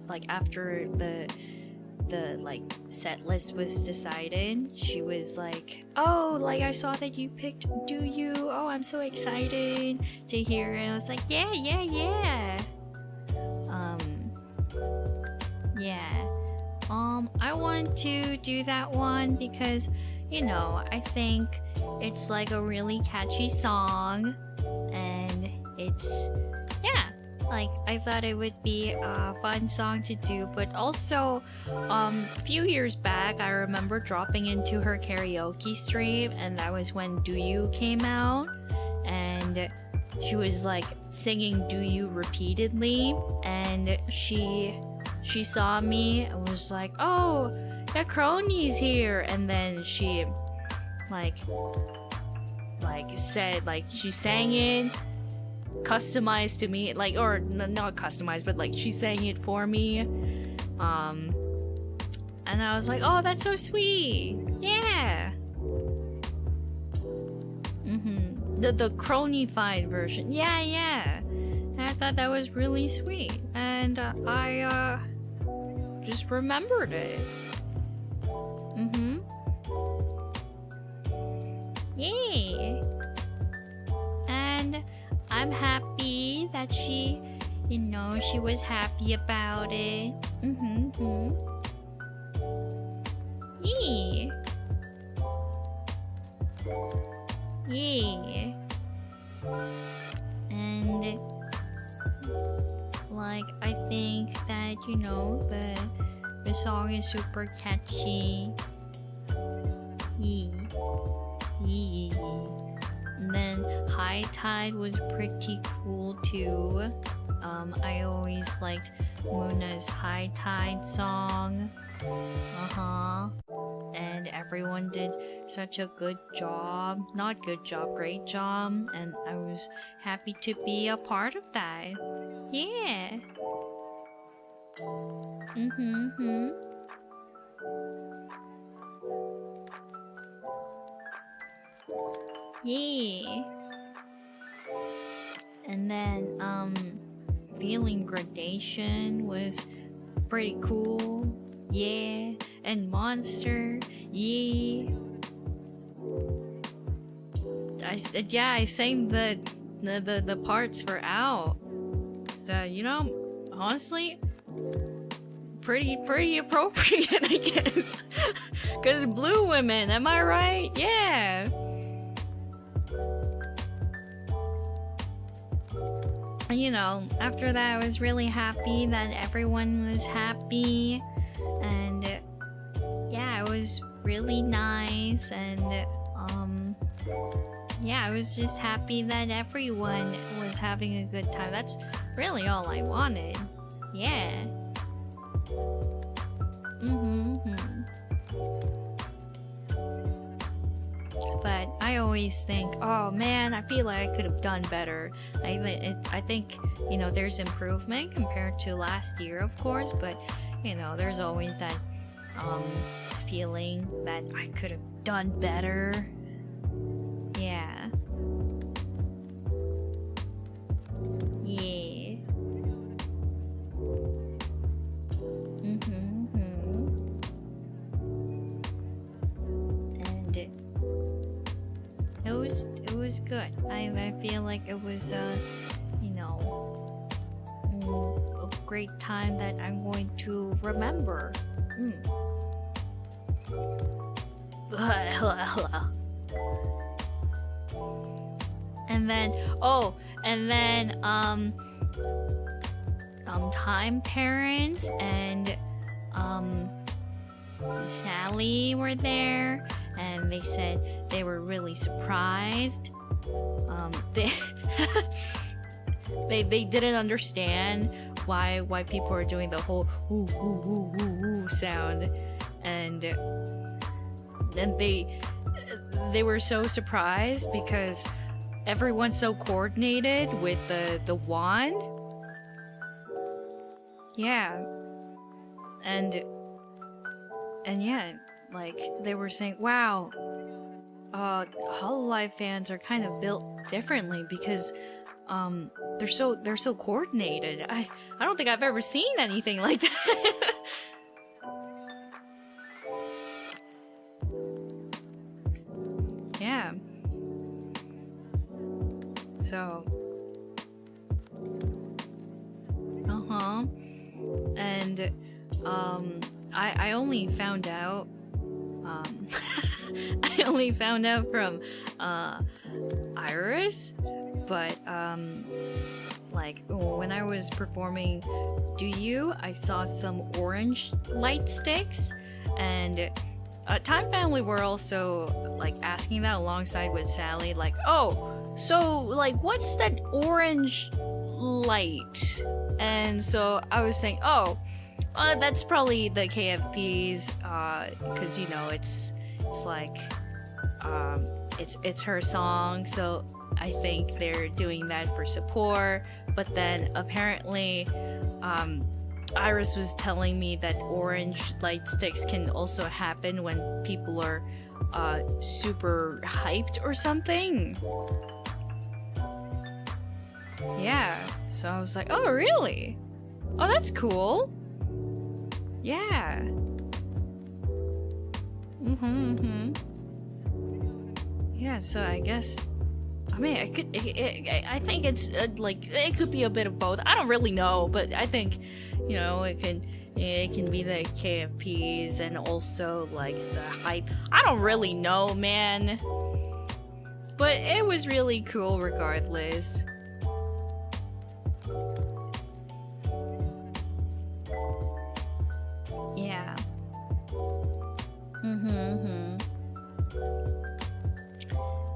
like, after the like set list was decided, she was like, oh, like, I saw that you picked Do You. Oh, I'm so excited to hear it. And I was like, yeah. I want to do that one because, you know, I think it's like a really catchy song, and it's, yeah, like, I thought it would be a fun song to do. But also, a few years back, I remember dropping into her karaoke stream, and that was when Do You came out, and she was like singing Do You repeatedly, and she saw me and was like, oh, yeah, Kronii's here. And then she like said, like, she sang it customized to me, like, or not customized, but like she sang it for me, and I was like, oh, that's so sweet. Yeah. The Kronii version. Yeah. I thought that was really sweet, and I just remembered it. Yay. And I'm happy that she, you know, she was happy about it. Yay. And like, I think that, you know, the song is super catchy. And then High Tide was pretty cool too. I always liked Muna's High Tide song. And everyone did such a good job. Not good job, great job. And I was happy to be a part of that. Yeah. Yeah. And then feeling gradation was pretty cool. Yeah. And Monster. Yeah. I sang the parts for Out. So, you know, honestly, pretty appropriate, I guess. Cause Blue Women, am I right? Yeah. You know, after that, I was really happy that everyone was happy, and yeah, it was really nice, and yeah, I was just happy that everyone was having a good time. That's really all I wanted. Yeah. But I always think, oh man, I feel like I could have done better. I think, you know, there's improvement compared to last year, of course, but, you know, there's always that feeling that I could have done better. Yeah. It was good. I feel like it was you know, a great time that I'm going to remember. And then Time Parents and Sally were there, and they said they were really surprised they they didn't understand why people are doing the whole woo woo woo woo woo sound, and then they were so surprised because everyone's so coordinated with the wand. Yeah. And yeah, like they were saying, wow, hololive fans are kind of built differently because they're so coordinated. I don't think I've ever seen anything like that. Yeah. So and I only found out I only found out from Iris, but like when I was performing Do You, I saw some orange light sticks, and Time Family were also like asking that alongside with Sally, like, oh, so like what's that orange light? And so I was saying, oh, that's probably the KFPs, because you know it's like it's her song, so I think they're doing that for support. But then apparently Iris was telling me that orange light sticks can also happen when people are super hyped or something. Yeah, so I was like, oh really? Oh, that's cool. Yeah. Yeah, so I guess, I mean, I think it's like it could be a bit of both. I don't really know, but I think, you know, it can be the KFPs and also like the hype. I don't really know, man. But it was really cool regardless. Yeah.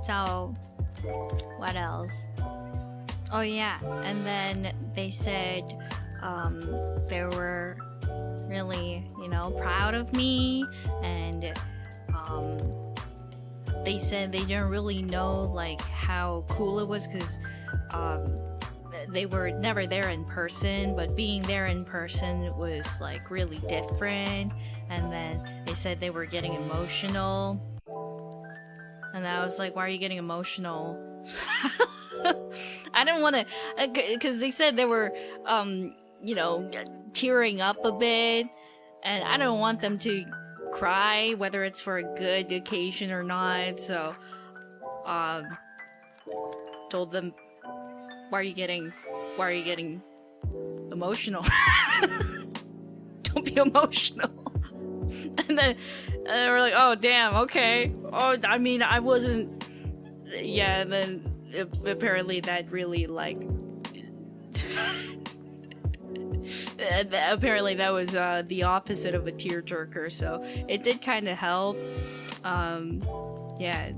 So, what else? Oh yeah, and then they said they were really, you know, proud of me, and they said they didn't really know like how cool it was because they were never there in person, but being there in person was like really different. And then they said they were getting emotional, and I was like, why are you getting emotional? I didn't want to, because they said they were you know, tearing up a bit, and I don't want them to cry, whether it's for a good occasion or not. So told them, why are you getting emotional? Don't be emotional. And then we're like, oh damn, okay. Oh, I mean, I wasn't. Yeah, and then apparently that really like apparently that was the opposite of a tearjerker, so it did kind of help. Yeah,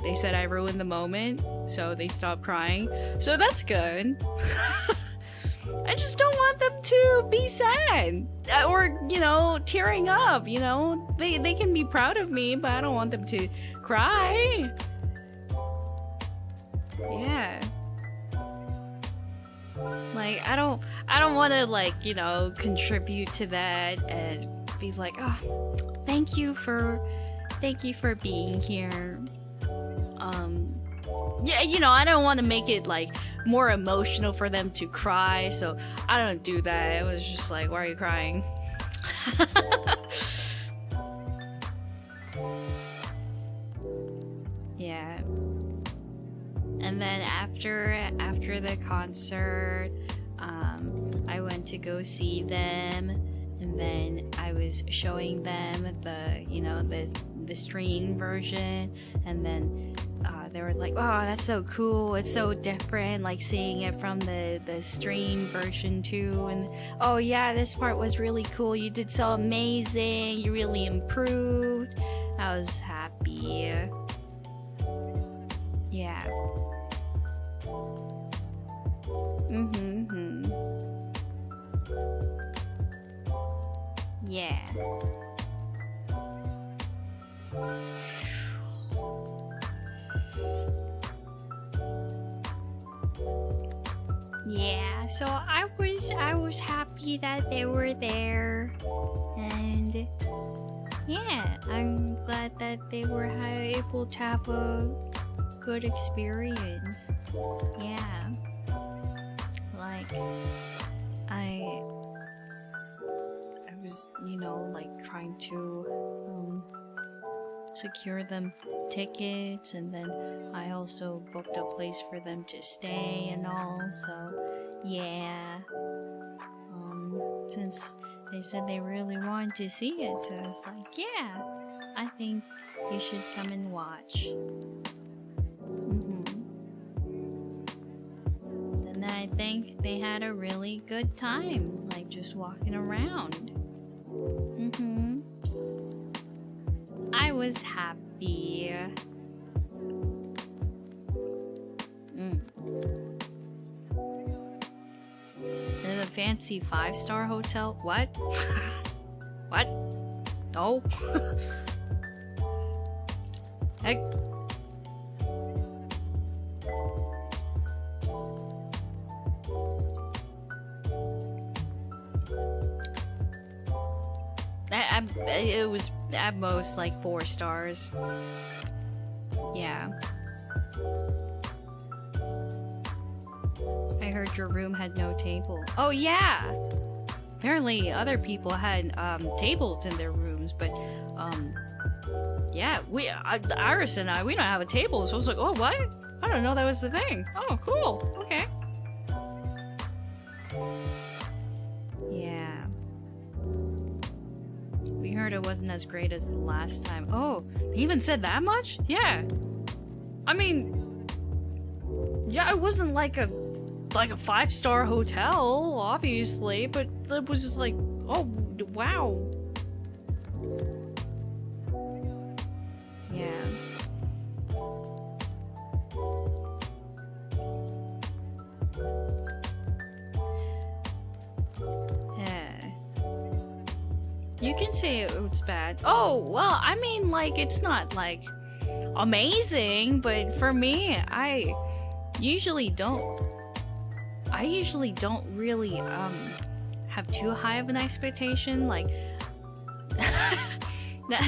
they said I ruined the moment, so they stopped crying, so that's good. I just don't want them to be sad or, you know, tearing up. You know, they can be proud of me, but I don't want them to cry. Yeah. Like, I don't want to, like, you know, contribute to that and be like, oh, thank you for being here. Yeah, you know, I don't want to make it like more emotional for them to cry, so I don't do that. It was just like, why are you crying? Yeah. And then after the concert, I went to go see them, and then I was showing them the, you know, the stream version, and then they were like, "Wow, that's so cool! It's so different, like seeing it from the stream version too." And oh yeah, this part was really cool. You did so amazing. You really improved. I was happy. Yeah. Yeah. Yeah, so I was happy that they were there, and yeah, I'm glad that they were able to have a good experience. Yeah, like I was, you know, like trying to secure them tickets, and then I also booked a place for them to stay and all, so yeah. Since they said they really wanted to see it, so I was like, yeah, I think you should come and watch. And I think they had a really good time, like just walking around. I was happy. In a fancy 5-star hotel? What? What? No. Heck. It was at most like 4 stars. Yeah. I heard your room had no table. Oh yeah! Apparently other people had tables in their rooms, but yeah, Iris and I, we don't have a table, so I was like, oh, what? I don't know that was the thing. Oh, cool. Okay. Yeah. We heard it wasn't as great as the last time. Oh, they even said that much? Yeah. I mean, yeah, it wasn't like a 5-star hotel, obviously, but it was just like, oh, wow. Yeah. Yeah. You can say it's bad. Oh, well, I mean, like, it's not, like, amazing, but for me, I usually don't really have too high of an expectation. Like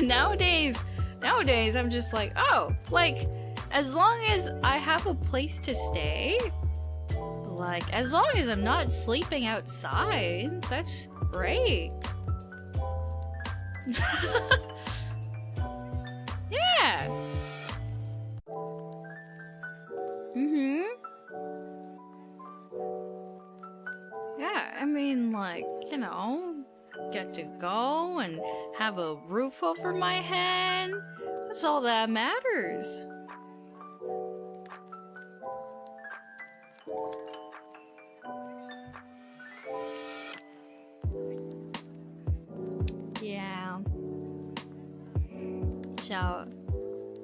nowadays I'm just like, oh, like as long as I have a place to stay, like as long as I'm not sleeping outside, that's great. Yeah. Yeah, I mean, like, you know, get to go and have a roof over my head. That's all that matters. Yeah. So,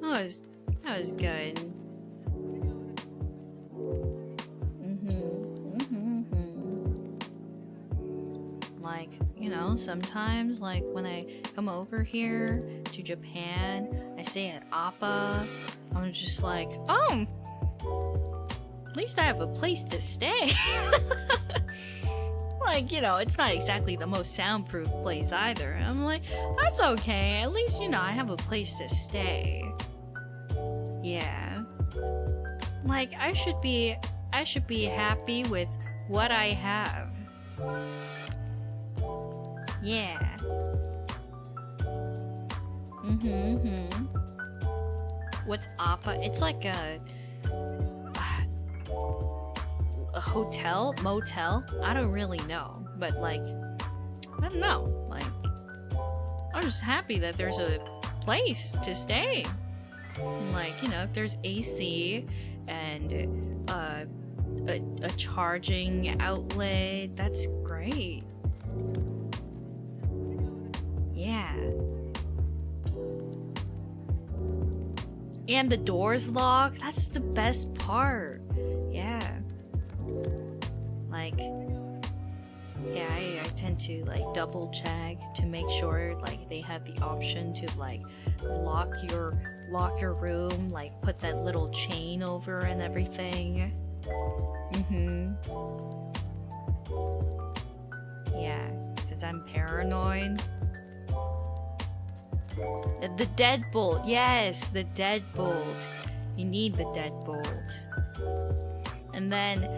that was good. Like, you know, sometimes, like, when I come over here to Japan, I stay at Appa, I'm just like, oh, at least I have a place to stay. Like, you know, it's not exactly the most soundproof place either. I'm like, that's okay, at least, you know, I have a place to stay. Yeah. Like, I should be happy with what I have. Yeah. What's Appa? It's like a hotel, motel. I don't really know, but like, I don't know. Like, I'm just happy that there's a place to stay. Like, you know, if there's AC and a charging outlet, that's great. Yeah. And the door's locked. That's the best part. Yeah. Like, Yeah, I tend to like double check to make sure like they have the option to like lock your room, like put that little chain over and everything. Yeah, because I'm paranoid. The deadbolt, yes, the deadbolt. You need the deadbolt. And then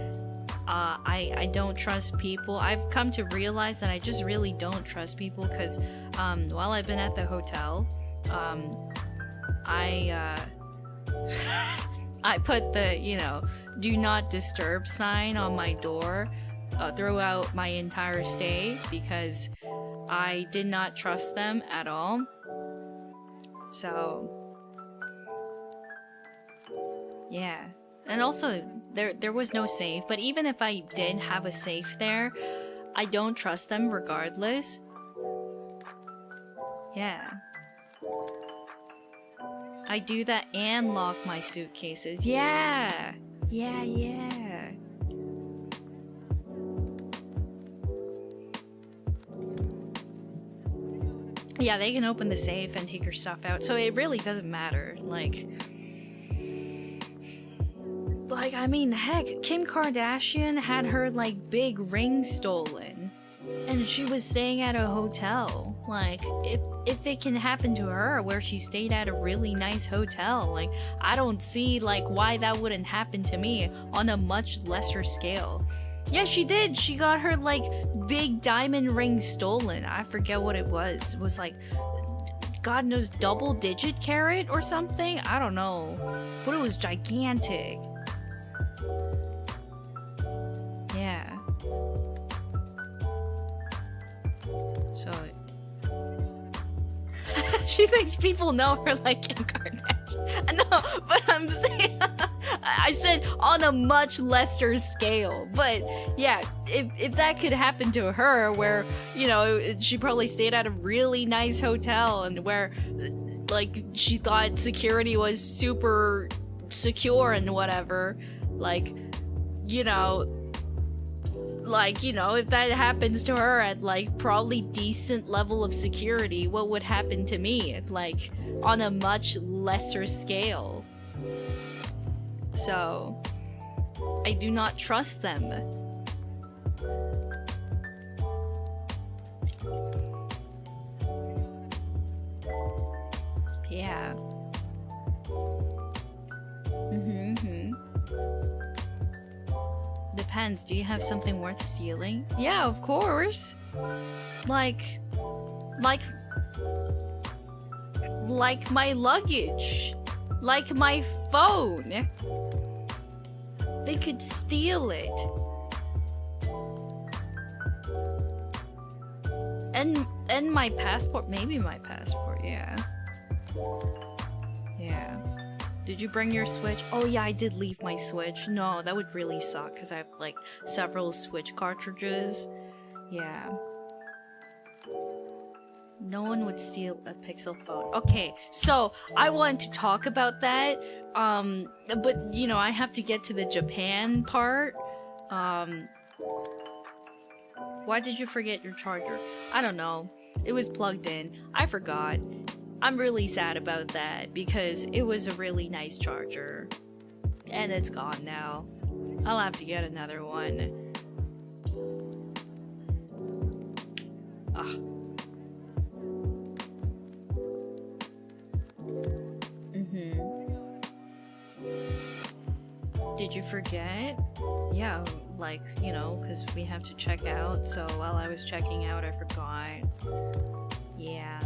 I don't trust people. I've come to realize that I just really don't trust people because while I've been at the hotel, I put the, you know, do not disturb sign on my door throughout my entire stay because I did not trust them at all. So yeah. And also, there was no safe, but even if I did have a safe there, I don't trust them regardless. Yeah. I do that and lock my suitcases. Yeah! Yeah. Yeah, they can open the safe and take your stuff out, so it really doesn't matter. Like, I mean, heck, Kim Kardashian had her, like, big ring stolen. And she was staying at a hotel. Like, if it can happen to her where she stayed at a really nice hotel, like, I don't see, like, why that wouldn't happen to me on a much lesser scale. Yeah, she did. She got her, like, big diamond ring stolen. I forget what it was. It was, like, God knows, double-digit carat or something? I don't know. But it was gigantic. Yeah. So she thinks people know her like Kim Kardashian. No, but I'm saying I said on a much lesser scale. But yeah, if that could happen to her, where, you know, she probably stayed at a really nice hotel and where, like, she thought security was super secure and whatever, like, you know, if that happens to her at, like, probably decent level of security, what would happen to me? Like, on a much lesser scale. So, I do not trust them. Yeah. Depends. Do you have something worth stealing? Yeah, of course. Like my luggage. Like my phone. They could steal it. And my passport. Maybe my passport, yeah. Yeah. Did you bring your Switch? Oh yeah, I did leave my Switch. No, that would really suck because I have, like, several Switch cartridges. Yeah. No one would steal a Pixel phone. Okay, so I want to talk about that. But, you know, I have to get to the Japan part. Why did you forget your charger? I don't know. It was plugged in. I forgot. I'm really sad about that because it was a really nice charger. And it's gone now. I'll have to get another one. Ugh. Did you forget? Yeah, like, you know, because we have to check out, so while I was checking out, I forgot. Yeah.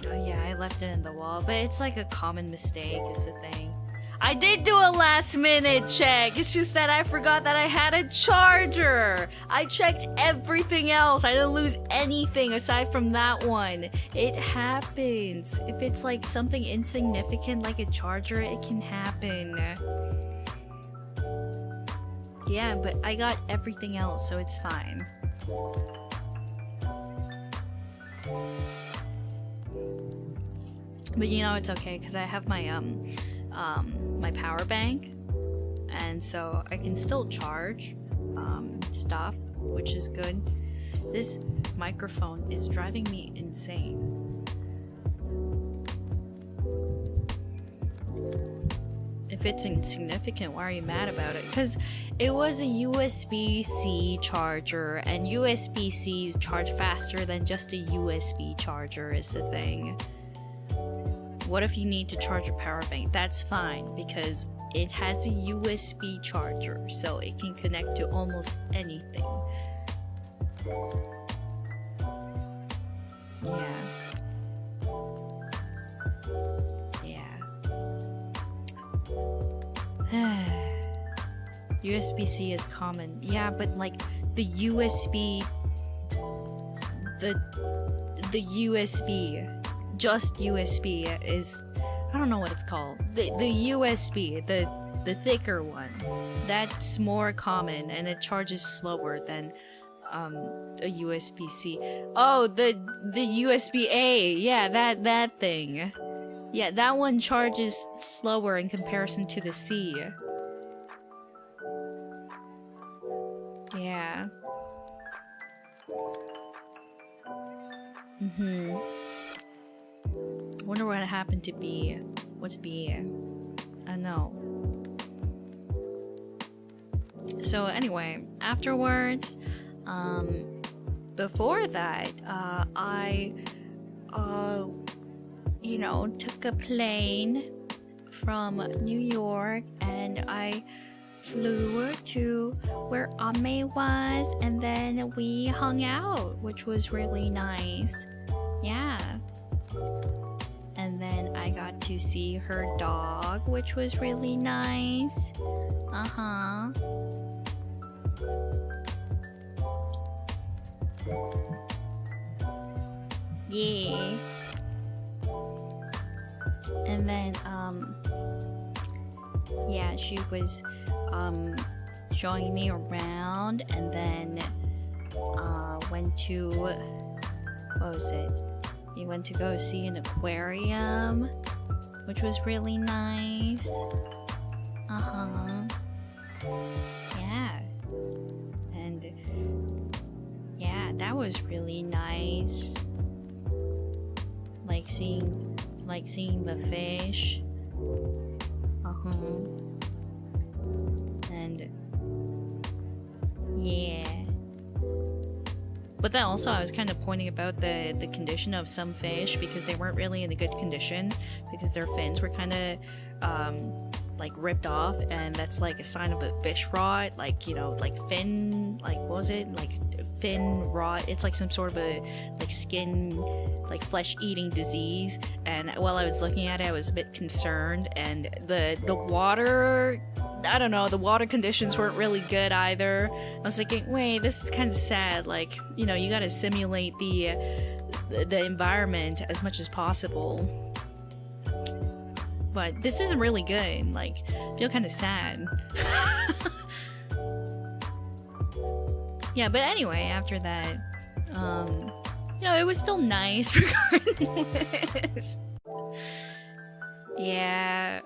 Oh yeah, I left it in the wall, but it's like a common mistake is the thing. I did do a last minute check, it's just that I forgot that I had a charger! I checked everything else, I didn't lose anything aside from that one. It happens. If it's like something insignificant like a charger, it can happen. Yeah, but I got everything else, so it's fine. But you know, it's okay, because I have my, my power bank, and so I can still charge stuff, which is good. This microphone is driving me insane. If it's insignificant, why are you mad about it? Because it was a USB-C charger, and USB-Cs charge faster than just a USB charger is the thing. What if you need to charge your power bank? That's fine, because it has a USB charger, so it can connect to almost anything. Yeah. USB-C is common. Yeah, but like the USB, the USB, just USB is, I don't know what it's called. The USB, the thicker one, that's more common and it charges slower than a USB-C. Oh, the USB-A, yeah, that thing. Yeah, that one charges slower in comparison to the C. Yeah. Wonder what happened to B. What's B? I know. So anyway, afterwards, before that, I you know, took a plane from New York and I flew to where Ame was, and then we hung out, which was really nice. Yeah. And then I got to see her dog, which was really nice. Uh-huh. Yeah. And then, yeah, she was, showing me around, and then, went to, what was it? We went to go see an aquarium, which was really nice. Uh-huh. Yeah. And, yeah, that was really nice. Like seeing the fish. Uh-huh. And yeah. But then also I was kind of pointing about the condition of some fish, because they weren't really in a good condition, because their fins were kind of like ripped off, and that's like a sign of a fish rot, like, you know, like fin, like what was it, like fin rot. It's like some sort of a like skin, like flesh eating disease. And while I was looking at it, I was a bit concerned, and the water, I don't know, the water conditions weren't really good either. I was thinking, wait, this is kind of sad. Like, you know, you gotta simulate the environment as much as possible. But this isn't really good. Like, I feel kind of sad. Yeah, but anyway, after that, you know, it was still nice regardless. Yeah.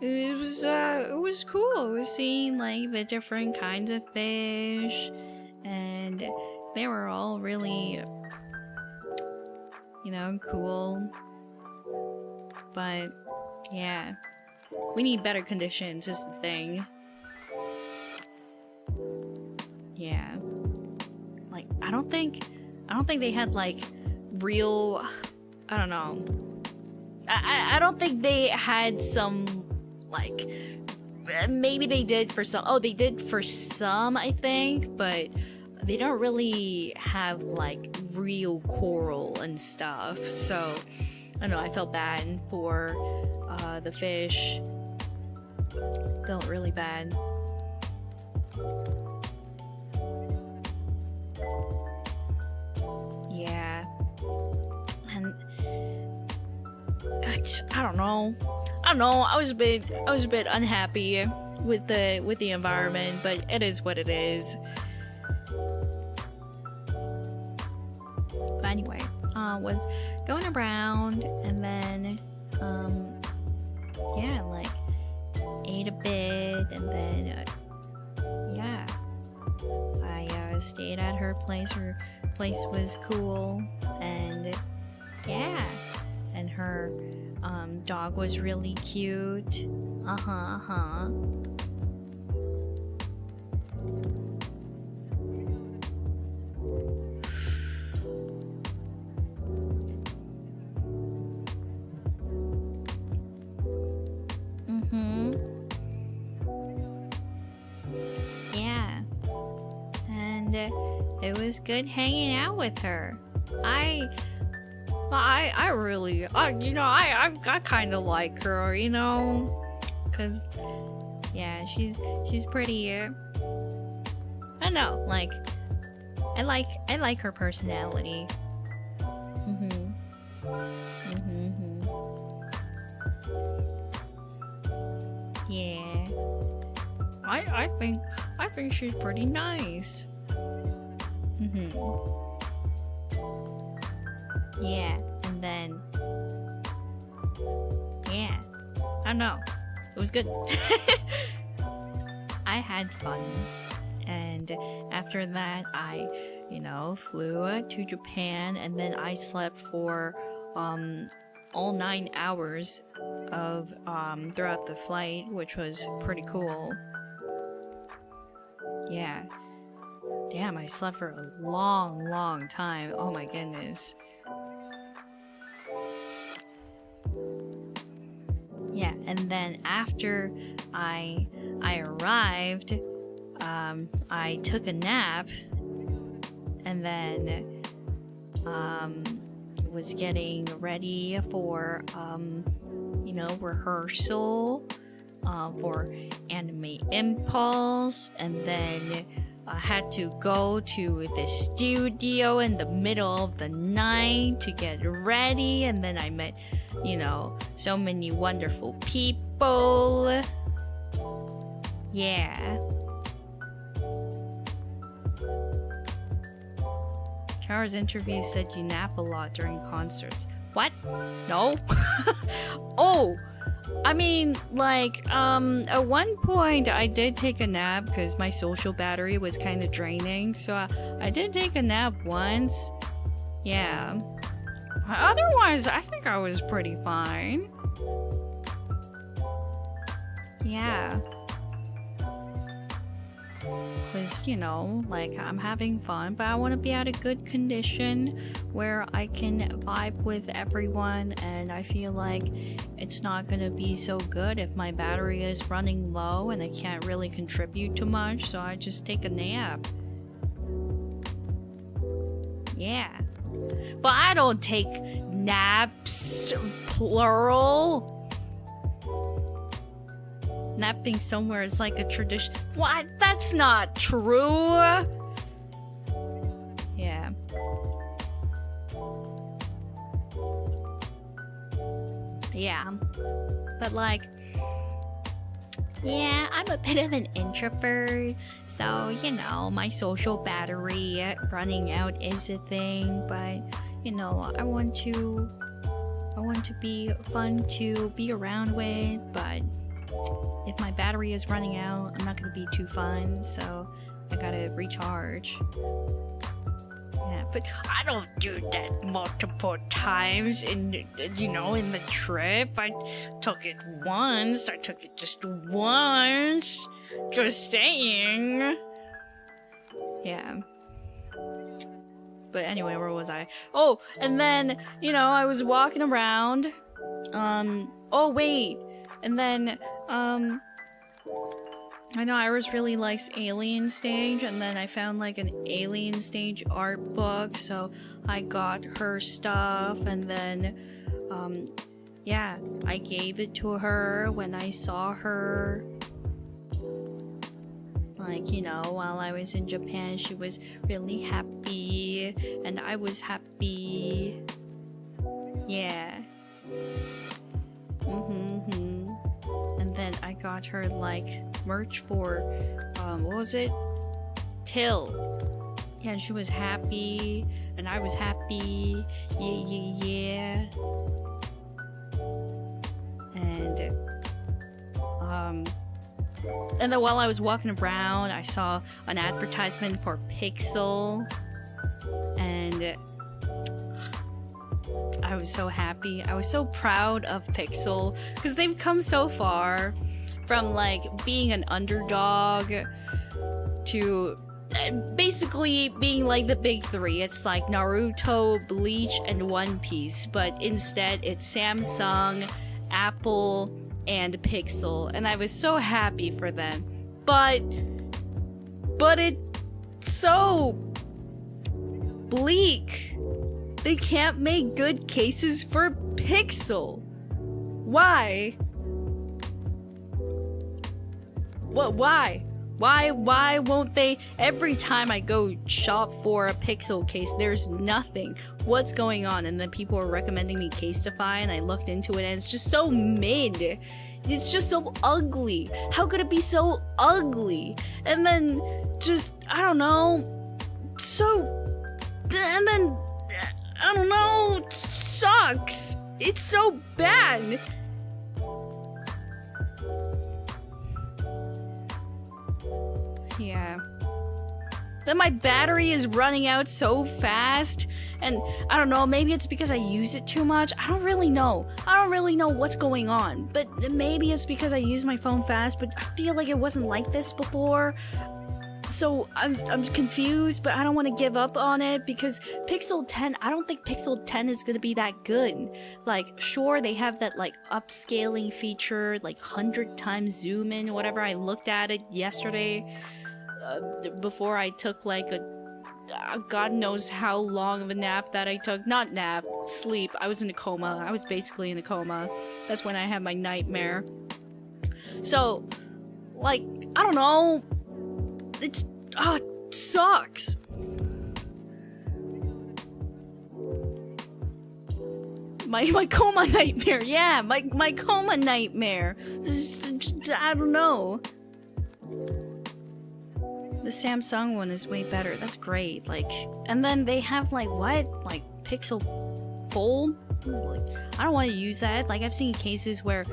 It was cool. It was seeing like the different kinds of fish, and they were all really, you know, cool. But yeah, we need better conditions is the thing. Yeah, like I don't think they had like real, I don't know. I don't think they had some, like, maybe they did for some. Oh, they did for some, I think, but they don't really have like real coral and stuff. So I don't know, I felt bad for the fish. Felt really bad. Yeah. And I don't know. I was a bit unhappy with the environment, but it is what it is. But anyway, was going around, and then yeah, like ate a bit, and then yeah, I stayed at her place. Her place was cool, and yeah, and her dog was really cute. Yeah. And it was good hanging out with her. I really, I kind of like her, you know, cause yeah, she's pretty. I don't know, like, I like her personality. Yeah, I think she's pretty nice. Yeah, and then yeah, I don't know. It was good. I had fun. And after that, I, flew to Japan, and then I slept for all 9 hours of throughout the flight, which was pretty cool. Yeah. Damn, I slept for a long time. Oh my goodness. Yeah, and then after I arrived, I took a nap, and then was getting ready for rehearsal for Anime Impulse, and then I had to go to the studio in the middle of the night to get ready, and then I met, so many wonderful people. Yeah. Kara's interview said you nap a lot during concerts. What? No? Oh! I mean, like, at one point I did take a nap because my social battery was kind of draining, so I did take a nap once. Yeah. Otherwise, I think I was pretty fine. Yeah. Because, like, I'm having fun, but I want to be at a good condition where I can vibe with everyone, and I feel like it's not going to be so good if my battery is running low and I can't really contribute too much, so I just take a nap. Yeah. But I don't take naps, plural. Napping somewhere is like a tradition. What? That's not true. Yeah. Yeah. But like, yeah, I'm a bit of an introvert, so my social battery running out is a thing, but I want to be fun to be around with, but if my battery is running out, I'm not going to be too fun, so I gotta recharge. Yeah, but I don't do that multiple times in the trip. I took it once. I took it just once. Just saying. Yeah. But anyway, where was I? Oh, and then, I was walking around. Oh, wait. And then, I know Iris really likes Alien Stage, and then I found like an Alien Stage art book, so I got her stuff, and then, yeah, I gave it to her when I saw her. Like, while I was in Japan, she was really happy, and I was happy. Yeah. And then I got her like merch for what was it? Till. Yeah, and she was happy, and I was happy. Yeah. And And then while I was walking around, I saw an advertisement for Pixel, and I was so happy. I was so proud of Pixel because they've come so far from like being an underdog to basically being like the big three. It's like Naruto, Bleach, and One Piece, but instead it's Samsung, Apple, and Pixel, and I was so happy for them. But it's so bleak. They can't make good cases for Pixel. Why? What? Why? Why won't they? Every time I go shop for a Pixel case, there's nothing. What's going on? And then people are recommending me Casetify, and I looked into it, and it's just so mid. It's just so ugly. How could it be so ugly? And then just, I don't know, and then, I don't know, it sucks. It's so bad. Yeah. Then my battery is running out so fast, and I don't know, maybe it's because I use it too much. I don't really know. I don't really know what's going on, but maybe it's because I use my phone fast, but I feel like it wasn't like this before. So I'm confused, but I don't want to give up on it because Pixel 10, I don't think Pixel 10 is going to be that good. Like, sure, they have that like upscaling feature, like 100 times zoom in, whatever. I looked at it yesterday. Before I took like a God knows how long of a nap that I took. Not nap, sleep. I was in a coma. I was basically in a coma. That's when I had my nightmare. So, like, I don't know. It sucks. My coma nightmare. Yeah, my coma nightmare. I don't know. The Samsung one is way better. That's great. Like, and then they have like what? Like Pixel Fold? Like, I don't want to use that. Like, I've seen cases where,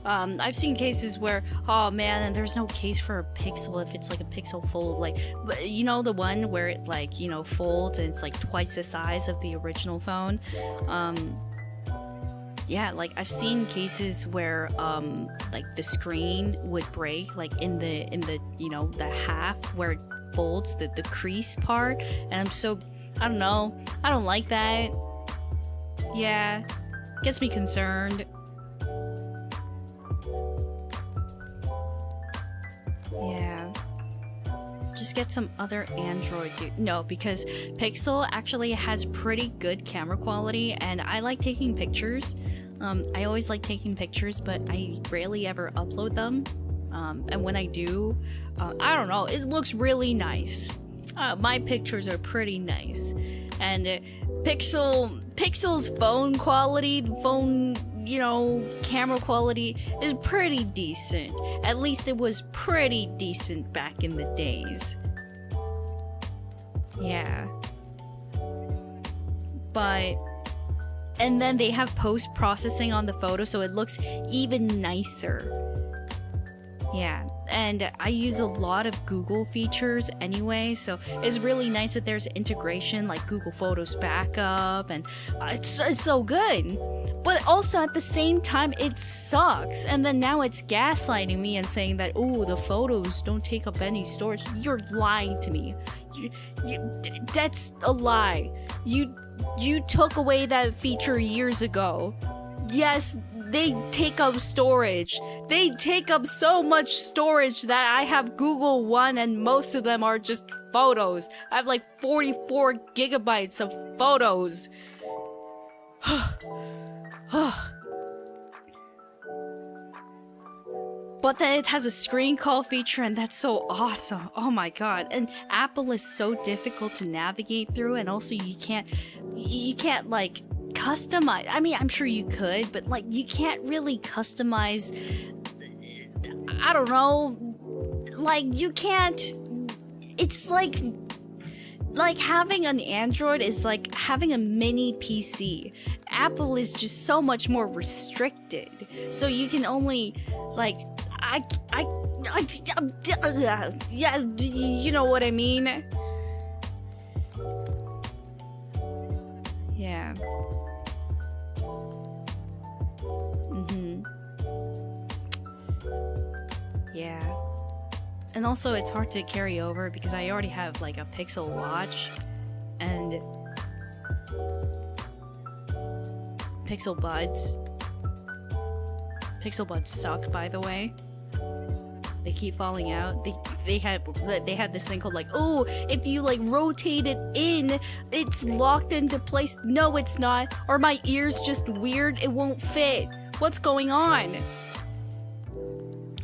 I've seen cases where, oh man, and there's no case for a Pixel if it's like a Pixel Fold. Like, you know, the one where it like, you know, folds and it's like twice the size of the original phone. Yeah, like I've seen cases where like the screen would break like in the you know, the half where it folds, the crease part, and I'm so, I don't know, I don't like that. Yeah, gets me concerned. Yeah. Just get some other Android, dude. No, because Pixel actually has pretty good camera quality, and I like taking pictures. I always like taking pictures, but I rarely ever upload them. And when I do, I don't know, it looks really nice. My pictures are pretty nice. And Pixel's phone quality, you know, camera quality is pretty decent. At least it was pretty decent back in the days. Yeah. But, and then they have post-processing on the photo, so it looks even nicer. Yeah, and I use a lot of Google features anyway, so it's really nice that there's integration like Google Photos backup, and it's so good. But also at the same time, it sucks. And then now it's gaslighting me and saying that, oh, the photos don't take up any storage. You're lying to me. That's a lie. You took away that feature years ago. Yes, they take up storage. They take up so much storage that I have Google One and most of them are just photos. I have like 44 gigabytes of photos. But then it has a screen call feature, and that's so awesome. Oh my god. And Apple is so difficult to navigate through, and also you can't like customize. I mean, I'm sure you could, but like you can't really customize. I don't know. Like you can't. It's like having an Android is like having a mini PC. Apple is just so much more restricted. So you can only like, yeah, you know what I mean? Yeah. Yeah. And also it's hard to carry over because I already have like a Pixel watch and Pixel buds. Pixel buds suck, by the way. They keep falling out. They had this thing called like, oh, if you like rotate it in, it's locked into place. No, it's not. Or my ear's just weird. It won't fit. What's going on?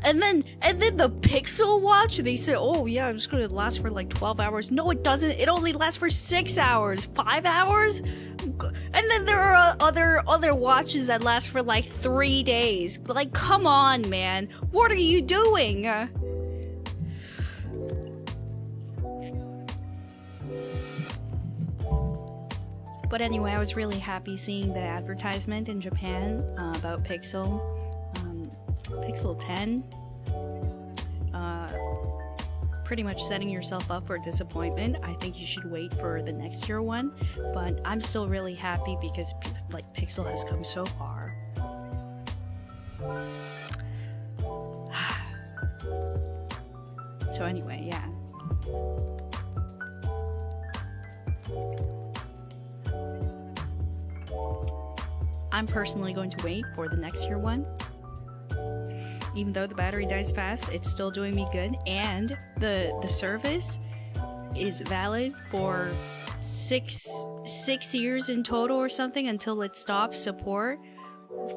And then the Pixel watch, they said, oh yeah, it's gonna last for like 12 hours. No, it doesn't. It only lasts for 6 hours, 5 hours. And then there are other watches that last for like 3 days. Like, come on, man. What are you doing? But anyway, I was really happy seeing the advertisement in Japan about Pixel 10. Pretty much setting yourself up for disappointment. I think you should wait for the next year one, but I'm still really happy because like Pixel has come so far. So anyway, yeah. I'm personally going to wait for the next year one. Even though the battery dies fast, it's still doing me good, and the service is valid for six years in total or something until it stops support.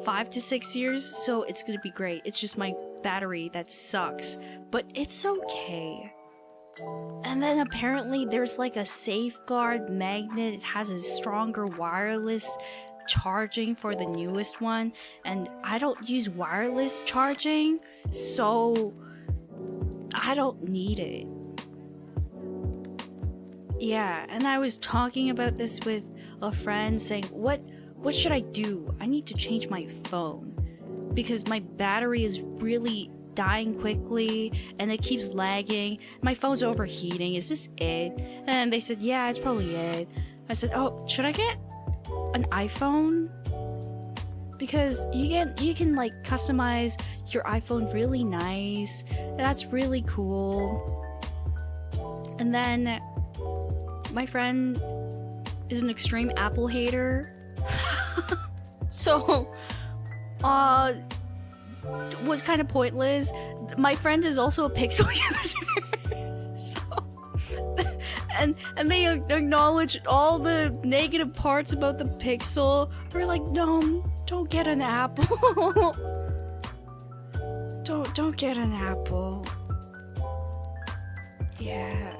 5 to 6 years, so it's gonna be great. It's just my battery that sucks, but it's okay. And then apparently there's like a safeguard magnet. It has a stronger wireless charging for the newest one, and I don't use wireless charging, so I don't need it. Yeah, and I was talking about this with a friend saying, what should I do? I need to change my phone because my battery is really dying quickly and it keeps lagging. My phone's overheating. Is this it? And they said, yeah, it's probably it. I said, oh, should I get an iPhone? Because you can like customize your iPhone really nice. That's really cool. And then my friend is an extreme Apple hater. So was kind of pointless. My friend is also a Pixel user. So and they acknowledge all the negative parts about the Pixel. We're like, no, don't get an Apple. don't get an Apple. Yeah.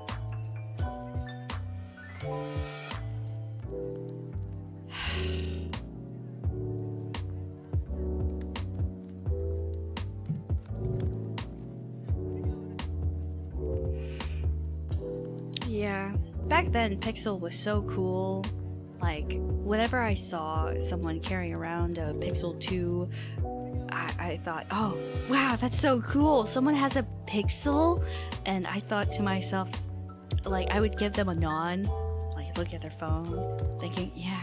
Yeah, back then Pixel was so cool. Like, whenever I saw someone carrying around a Pixel 2, I thought, oh, wow, that's so cool. Someone has a Pixel? And I thought to myself, like, I would give them a nod, like, look at their phone, thinking, yeah,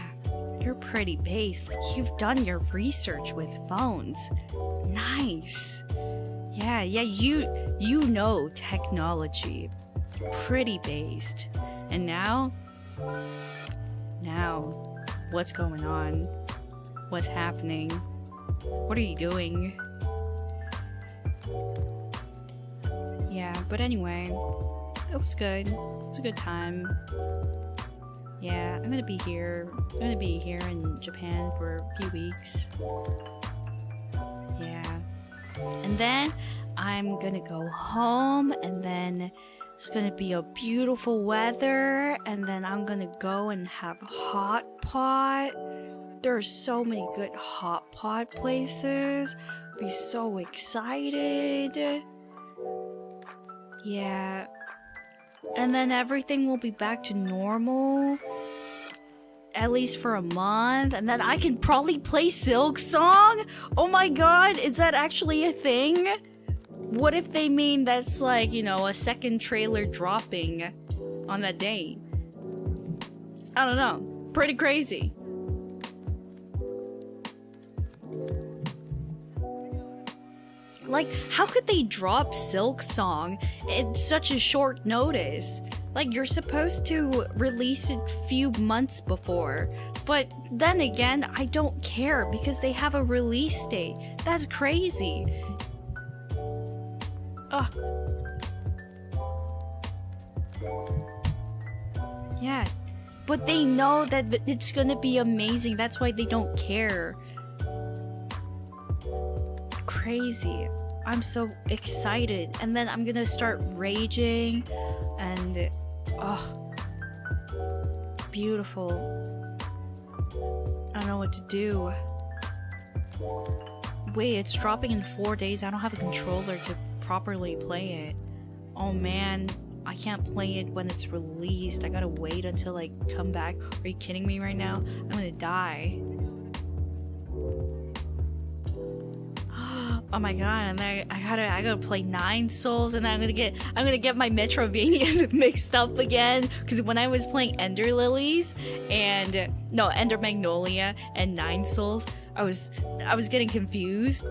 you're pretty base. Like, you've done your research with phones. Nice. Yeah, you know technology. Pretty based. And now, what's going on? What's happening? What are you doing? Yeah, but anyway, it was good. It was a good time. Yeah, I'm gonna be here. I'm gonna be here in Japan for a few weeks. Yeah. And then I'm gonna go home, and then it's gonna be a beautiful weather, and then I'm gonna go and have hot pot. There are so many good hot pot places. I'll be so excited. Yeah. And then everything will be back to normal. At least for a month. And then I can probably play Silk Song? Oh my god, is that actually a thing? What if they mean that's like, you know, a second trailer dropping on that day? I don't know. Pretty crazy. Like, how could they drop Silk Song in such a short notice? Like, you're supposed to release it few months before. But then again, I don't care because they have a release date. That's crazy. Ugh. Yeah. But they know that it's gonna be amazing. That's why they don't care. Crazy. I'm so excited. And then I'm gonna start raging. And... oh. Beautiful. I don't know what to do. Wait, it's dropping in 4 days. I don't have a controller to properly play it. Oh man. I can't play it when it's released. I gotta wait until I come back. Are you kidding me right now? I'm gonna die. Oh my god! And then I gotta play 9 Souls, and then I'm gonna get my Metrovanias mixed up again. Because when I was playing Ender Lilies and no Ender Magnolia and 9 Souls, I was getting confused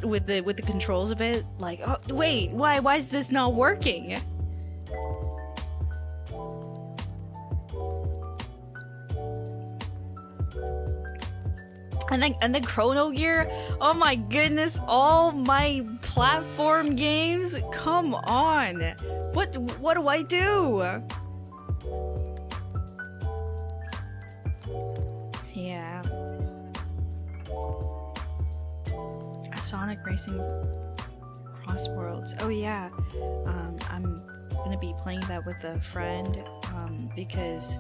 with the controls of it. Like, oh wait, why is this not working? And then Chrono Gear, oh my goodness, all my platform games, come on, what do I do? Yeah, a Sonic Racing Cross Worlds. Oh yeah, I'm gonna be playing that with a friend, because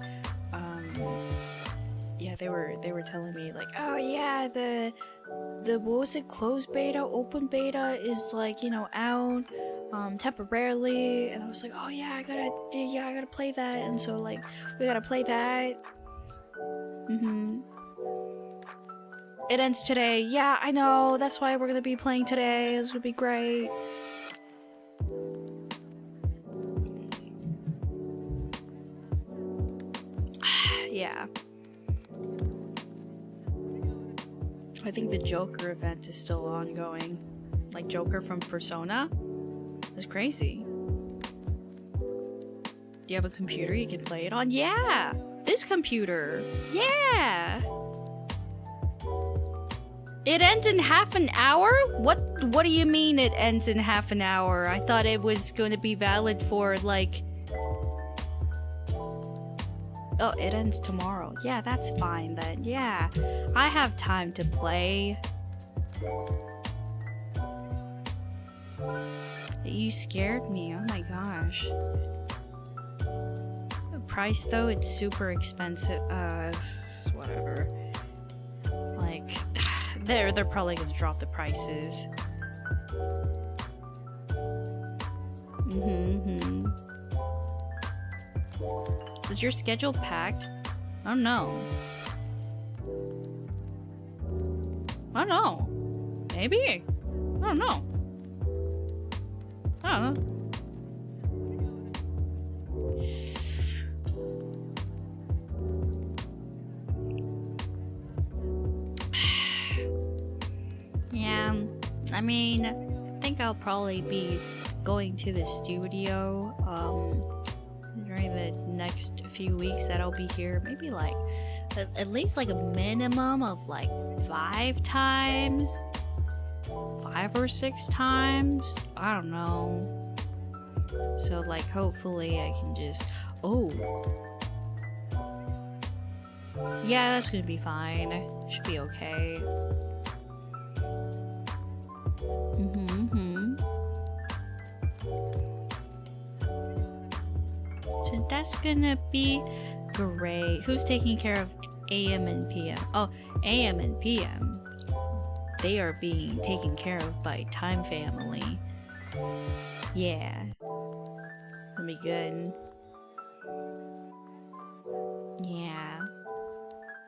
yeah, they were telling me like, oh yeah, the what was it, closed beta, open beta is like, you know, out temporarily, and I was like, oh yeah, I gotta play that, and so like we gotta play that. It ends today. Yeah, I know, that's why we're gonna be playing today. It's gonna be great. Yeah. I think the Joker event is still ongoing. Like Joker from Persona? That's crazy. Do you have a computer you can play it on? Yeah! This computer! Yeah! It ends in half an hour? What do you mean it ends in half an hour? I thought it was going to be valid for like... Oh, it ends tomorrow. Yeah, that's fine then. Yeah, I have time to play. You scared me. Oh my gosh. The price though, it's super expensive. Whatever. Like, they're probably gonna drop the prices. Is your schedule packed? I don't know. I don't know. Maybe? I don't know. I don't know. Yeah, I mean, I think I'll probably be going to the studio, during the next few weeks that I'll be here. Maybe like at least like a minimum of like 5 times, 5 or 6 times, I don't know. So like hopefully I can just, oh yeah, that's gonna be fine. Should be okay. So that's gonna be great. Who's taking care of AM and PM? Oh, AM and PM. They are being taken care of by Time Family. Yeah. That'll be good. Yeah.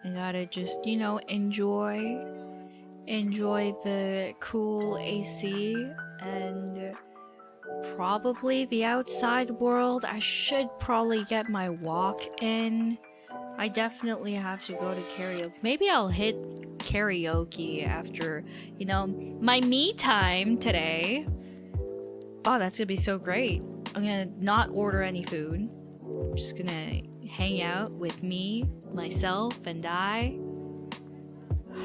I gotta just, you know, enjoy the cool AC and probably the outside world. I should probably get my walk in. I definitely have to go to karaoke. Maybe I'll hit karaoke after, you know, my me time today. Oh, that's gonna be so great. I'm gonna not order any food. I'm just gonna hang out with me, myself, and I.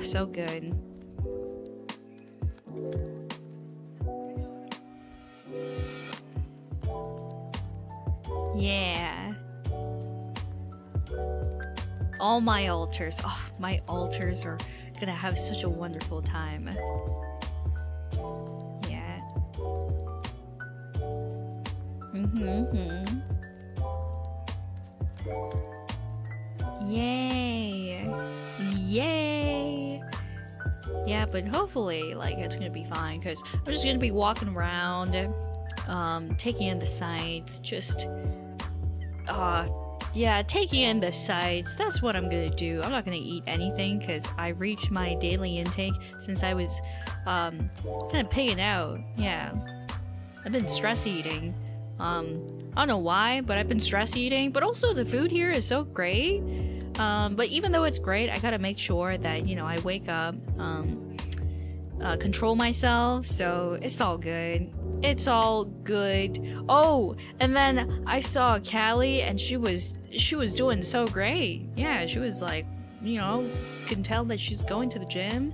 So good. Yeah. All my altars. Oh, my altars are gonna have such a wonderful time. Yeah. Yay. Yay. Yeah, but hopefully, like, it's gonna be fine, because I'm just gonna be walking around, taking in the sights, just, yeah, taking in the sights. That's what I'm gonna do. I'm not gonna eat anything, because I reached my daily intake since I was, kind of pigging out. Yeah. I've been stress eating. I don't know why, but I've been stress eating, but also the food here is so great. But even though it's great, I gotta make sure that, you know, I wake up, control myself, so it's all good. It's all good. Oh, and then I saw Callie, and she was doing so great. Yeah, she was like, you know, can tell that she's going to the gym.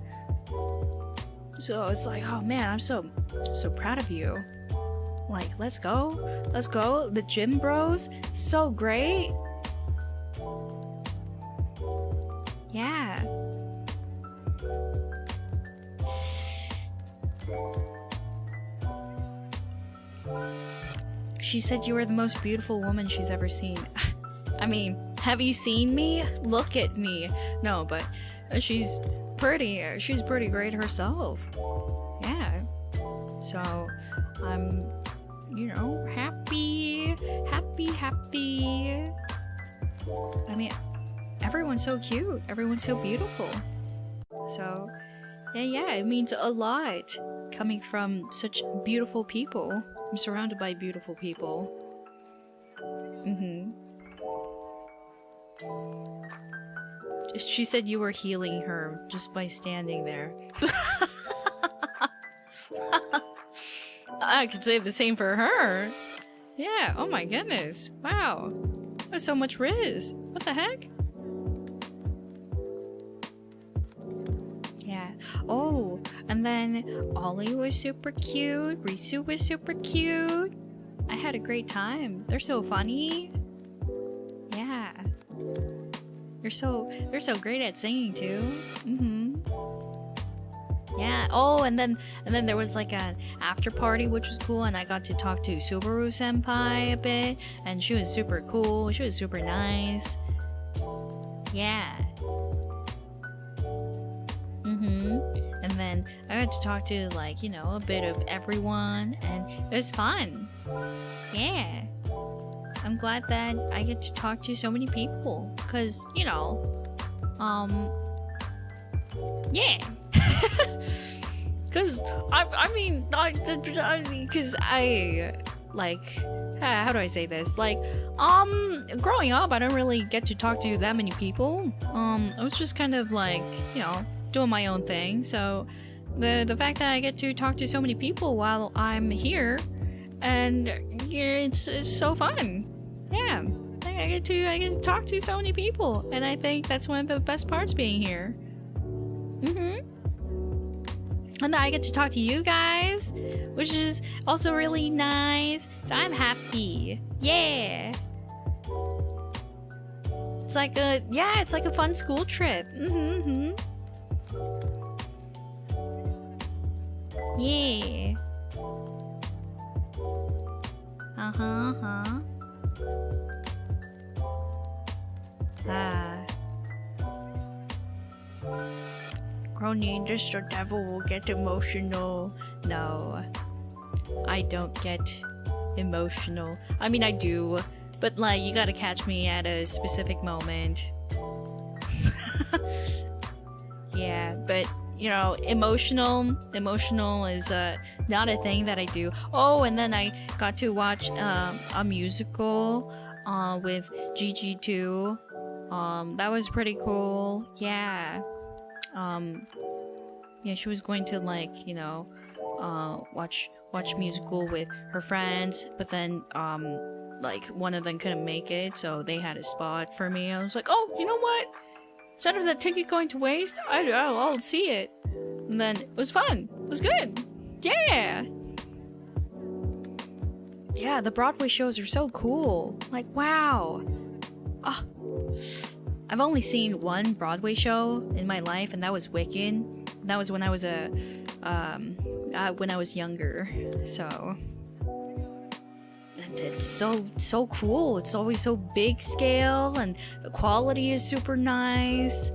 So it's like, oh man, I'm so proud of you. Like, let's go. The gym bros, so great. Yeah. She said you were the most beautiful woman she's ever seen. I mean, have you seen me? Look at me. No, but she's pretty great herself. Yeah. So, I'm, you know, happy. I mean, everyone's so cute. Everyone's so beautiful. So, yeah, it means a lot coming from such beautiful people. I'm surrounded by beautiful people. She said you were healing her just by standing there. I could say the same for her. Yeah, oh my goodness. Wow. There's so much Riz. What the heck? Yeah. Oh, and then Ollie was super cute. Risu was super cute. I had a great time. They're so funny. Yeah. They're so great at singing too. Yeah. Oh, and then there was like an after party, which was cool, and I got to talk to Subaru senpai a bit, and she was super cool. She was super nice. Yeah. And then I got to talk to, like, you know, a bit of everyone, and it was fun. Yeah. I'm glad that I get to talk to so many people, cause, you know, yeah. Cause I mean, cause I like, how do I say this? Like, growing up, I don't really get to talk to that many people. I was just kind of like, you know, doing my own thing. So the fact that I get to talk to so many people while I'm here, and it's so fun. Yeah, I get to talk to so many people, and I think that's one of the best parts being here. And then I get to talk to you guys, which is also really nice. So I'm happy. Yeah. It's like a fun school trip. Yeah. Kronii, just the devil will get emotional. No, I don't get emotional. I mean, I do, but like, you gotta catch me at a specific moment. Yeah, but you know, emotional is not a thing that I do. Oh, and then I got to watch a musical with Gigi too. That was pretty cool. Yeah. Yeah, she was going to, like, you know, watch musical with her friends, but then like one of them couldn't make it, so they had a spot for me. I was like, oh, you know what? Instead of the ticket going to waste, I'll see it. And then it was fun. It was good. Yeah. Yeah, the Broadway shows are so cool. Like, wow. Oh. I've only seen one Broadway show in my life, and that was Wicked. That was when I was when I was younger. So it's so cool. It's always so big scale, and the quality is super nice.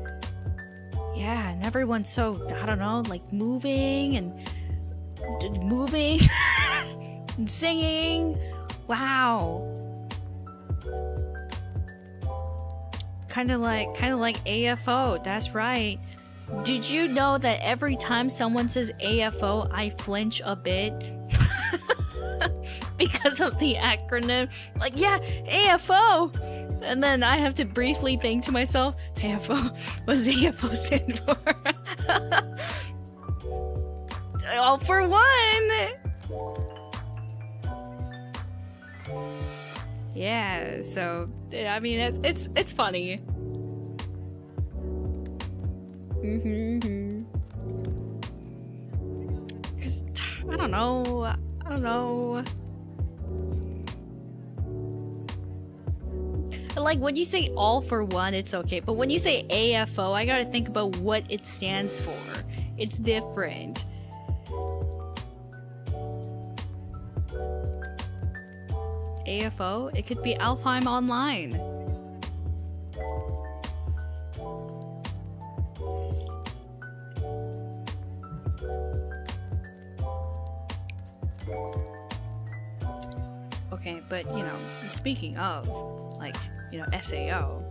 Yeah, and everyone's so, I don't know, like moving and and singing. Wow. Kind of like AFO. That's right. Did you know that every time someone says AFO, I flinch a bit? Because of the acronym. Like, yeah, AFO! And then I have to briefly think to myself, AFO? What does AFO stand for? All for one! Yeah, so, I mean, it's funny. Cause I don't know. Like, when you say all for one, it's okay, but when you say AFO, I gotta think about what it stands for. It's different. AFO, it could be Alfheim Online. Okay, but, you know, speaking of, like, you know, SAO,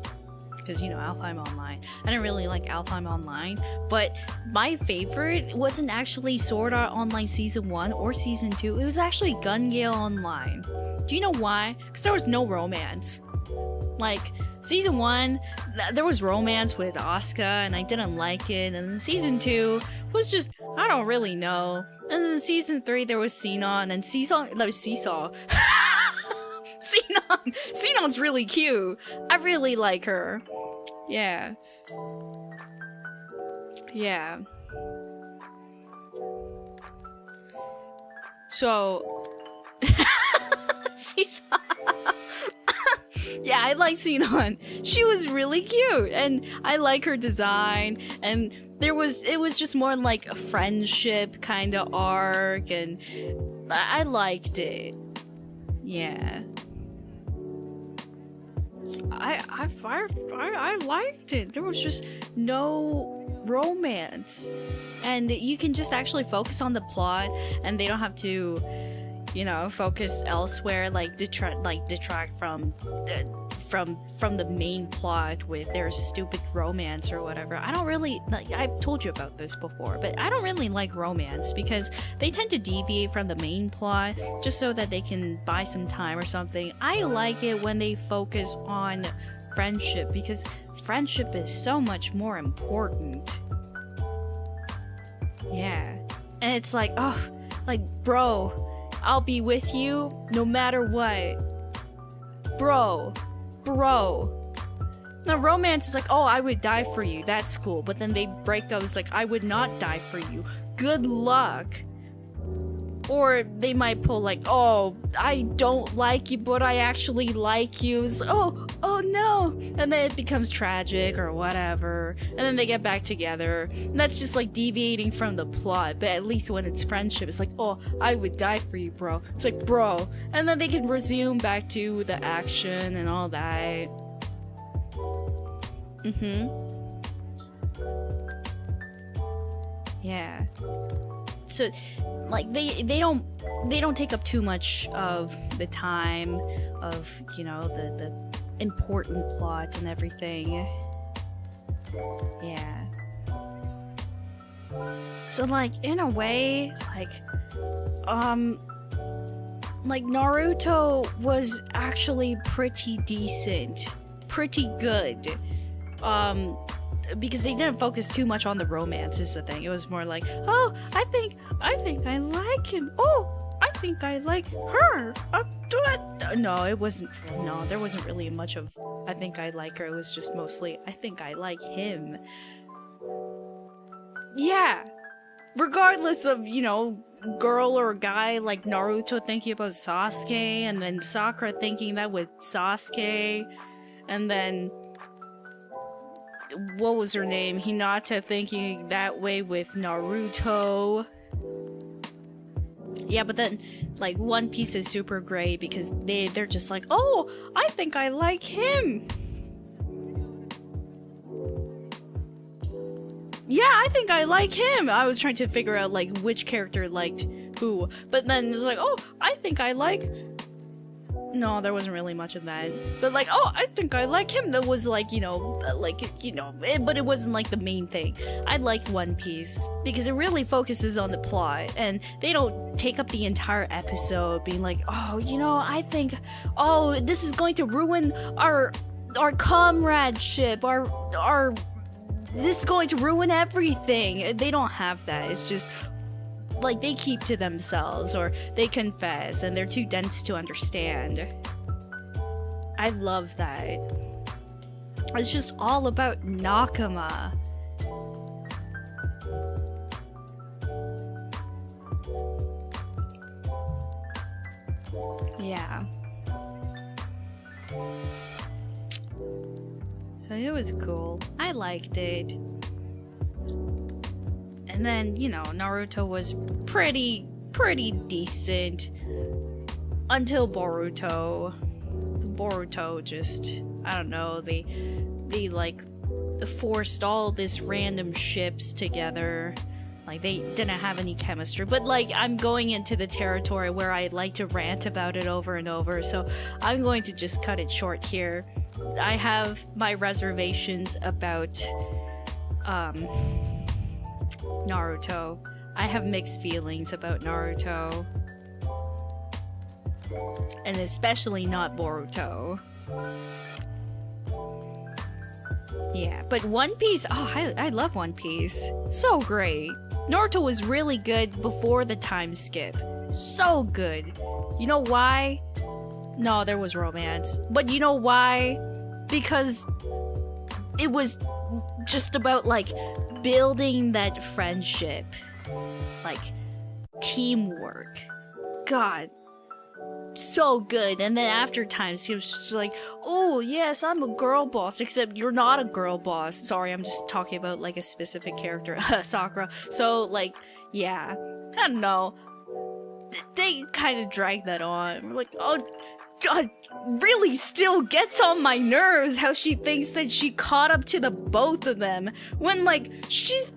because, you know, Alfheim Online. I didn't really like Alfheim Online, but my favorite wasn't actually Sword Art Online Season 1 or Season 2. It was actually Gun Gale Online. Do you know why? Because there was no romance. Like, Season 1, there was romance with Asuka, and I didn't like it, and then Season 2 was just, I don't really know. And then Season 3, there was Sinon, and Seesaw. Sinon's really cute. I really like her. Yeah. Yeah. So... Seesaw. Yeah, I like Sinon. She was really cute, and I like her design, and it was just more like a friendship kind of arc, and I liked it. Yeah. I liked it. There was just no romance, and you can just actually focus on the plot, and they don't have to, you know, focus elsewhere, like detract from the main plot with their stupid romance or whatever. I don't really like. I've told you about this before, but I don't really like romance because they tend to deviate from the main plot just so that they can buy some time or something. I like it when they focus on friendship because friendship is so much more important. Yeah, and it's like, oh, like, bro, I'll be with you no matter what. Bro. Now, romance is like, oh, I would die for you. That's cool. But then they break up. It's like, I would not die for you. Good luck. Or they might pull like, oh, I don't like you, but I actually like you. It's like, oh no. And then it becomes tragic or whatever. And then they get back together. And that's just like deviating from the plot. But at least when it's friendship, it's like, oh, I would die for you, bro. It's like, bro. And then they can resume back to the action and all that. Yeah. So, like, they don't take up too much of the time of, you know, the important plot and everything. Yeah. So, like, in a way, like, Naruto was actually pretty decent. Pretty good. Because they didn't focus too much on the romance is the thing. It was more like, oh, I think I like him. Oh, I think I like her. No, it wasn't. No, there wasn't really much of I think I like her. It was just mostly I think I like him. Yeah. Regardless of, you know, girl or guy, like Naruto thinking about Sasuke, and then Sakura thinking that with Sasuke, and then what was her name? Hinata thinking that way with Naruto. Yeah, but then, like, One Piece is super great because they're just like, oh, I think I like him. Yeah, I think I like him. I was trying to figure out, like, which character liked who. But then it was like, oh, I think I like... No, there wasn't really much of that. But like, oh, I think I like him. That was like, but it wasn't like the main thing. I like One Piece because it really focuses on the plot, and they don't take up the entire episode being like, oh, you know, I think, oh, this is going to ruin our comradeship, this is going to ruin everything. They don't have that. It's just like they keep to themselves or they confess and they're too dense to understand. I love that. It's just all about Nakama. Yeah. So it was cool. I liked it. And then, you know, Naruto was pretty decent until Boruto. Boruto just, I don't know, they like forced all this random ships together. Like, they didn't have any chemistry. But, like, I'm going into the territory where I like to rant about it over and over, so I'm going to just cut it short here. I have my reservations about, Naruto. I have mixed feelings about Naruto. And especially not Boruto. Yeah, but One Piece, oh, I love One Piece. So great. Naruto was really good before the time skip. So good. You know why? No, there was romance. But you know why? Because it was just about, like, building that friendship. Like, teamwork. God. So good. And then after times he was just like, oh yes, I'm a girl boss, except you're not a girl boss. Sorry, I'm just talking about like a specific character, Sakura. So like, yeah, I don't know, they kind of dragged that on. We're like, oh God, really still gets on my nerves how she thinks that she caught up to the both of them when like she's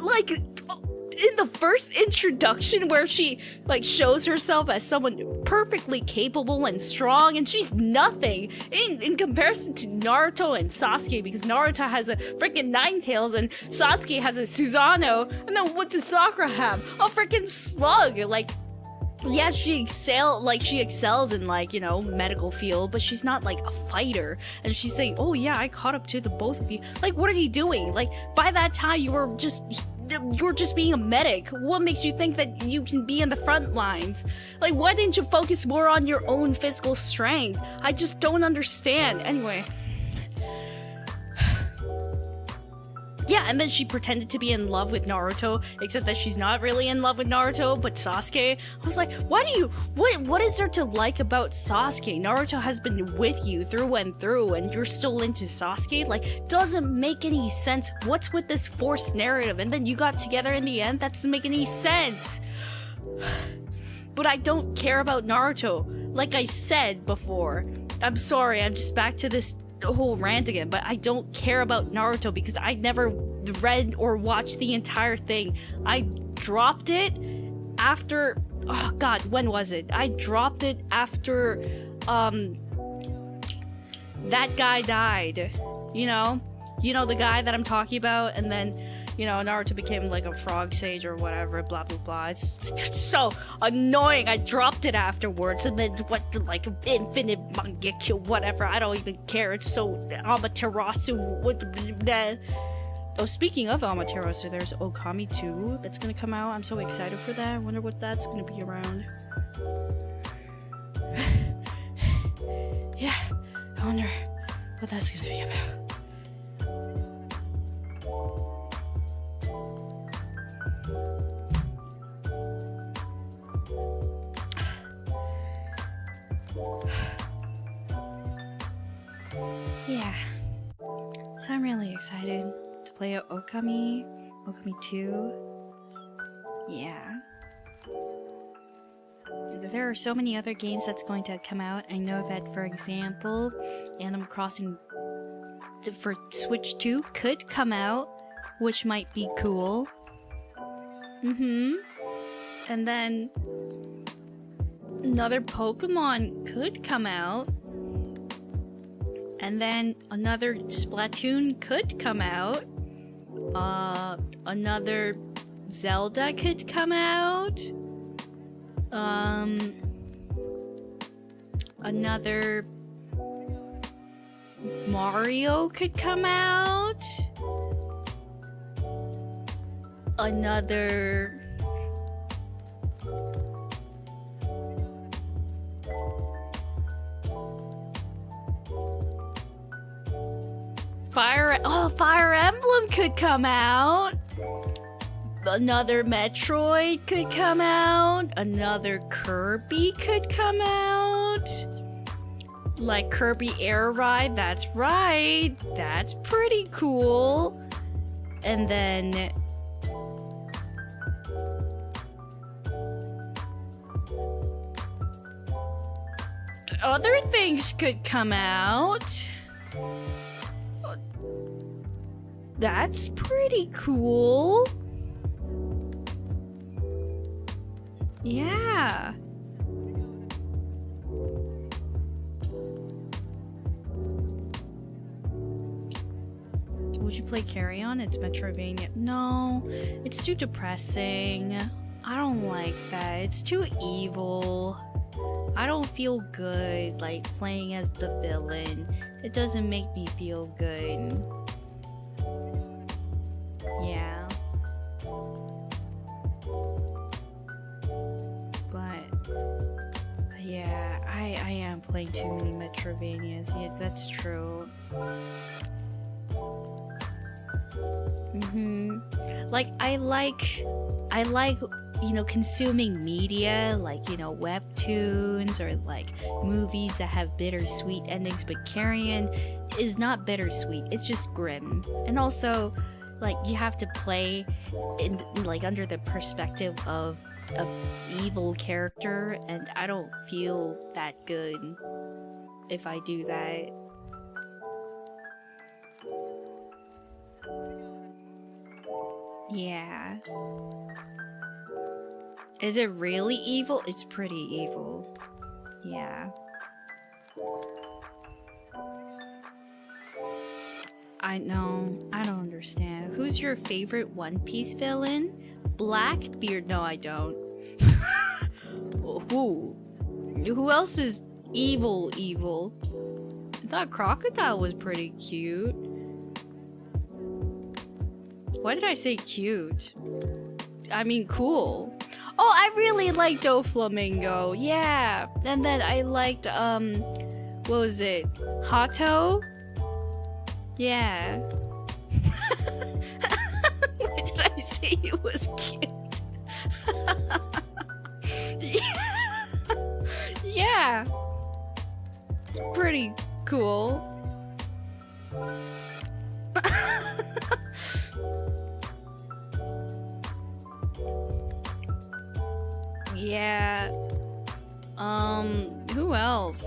like in the first introduction where she like shows herself as someone perfectly capable and strong, and she's nothing in comparison to Naruto and Sasuke, because Naruto has a freaking Nine Tails and Sasuke has a Susanoo, and then what does Sakura have? A freaking slug. Like, yes, she excels in, like, you know, medical field, but she's not like a fighter. And she's saying, oh yeah, I caught up to the both of you. Like, what are you doing? Like, by that time you're just being a medic. What makes you think that you can be in the front lines? Like, why didn't you focus more on your own physical strength? I just don't understand. Anyway. Yeah, and then she pretended to be in love with Naruto, except that she's not really in love with Naruto, but Sasuke. I was like, what is there to like about Sasuke? Naruto has been with you through and through, and you're still into Sasuke? Like, doesn't make any sense. What's with this forced narrative? And then you got together in the end? That doesn't make any sense. But I don't care about Naruto. Like I said before. I'm sorry, I'm just back to this whole rant again, but I don't care about Naruto because I never read or watched the entire thing. I dropped it after, oh god, when was it? I dropped it after that guy died. You know, You know, the guy that I'm talking about, and then, you know, Naruto became like a frog sage or whatever, blah blah blah. It's so annoying. I dropped it afterwards, and then what, like infinite Mangekyo, whatever. I don't even care. It's so Amaterasu. Oh, speaking of Amaterasu, there's Okami 2 that's gonna come out. I'm so excited for that. I wonder what that's gonna be around. Yeah, I wonder what that's gonna be about. Yeah, so I'm really excited to play Okami 2. Yeah. There are so many other games that's going to come out. I know that, for example, Animal Crossing for Switch 2 could come out, which might be cool. And then another Pokemon could come out. And then another Splatoon could come out. Another Zelda could come out. Another Mario could come out. Another Fire Emblem could come out. Another Metroid could come out. Another Kirby could come out. Like Kirby Air Ride, that's right. That's pretty cool. And then other things could come out. That's pretty cool. Yeah. Would you play Carry On? It's Metroidvania. No, it's too depressing. I don't like that. It's too evil. I don't feel good, like, playing as the villain. It doesn't make me feel good. Yeah. But yeah, I am playing too many Metroidvanias. Yeah, that's true. Like, I like, you know, consuming media, like, you know, webtoons or like movies that have bittersweet endings, but Carrion is not bittersweet, it's just grim. And also, like, you have to play in, like, under the perspective of an evil character, and I don't feel that good if I do that. Yeah. Is it really evil? It's pretty evil. Yeah. I know. I don't understand. Who's your favorite One Piece villain? Blackbeard? No, I don't. Who else is evil? I thought Crocodile was pretty cute. Why did I say cute? I mean cool. Oh, I really liked Doflamingo. Yeah. And then I liked, what was it? Hato? Yeah. Why did I say it was cute? Yeah. It's pretty cool. Yeah. Who else?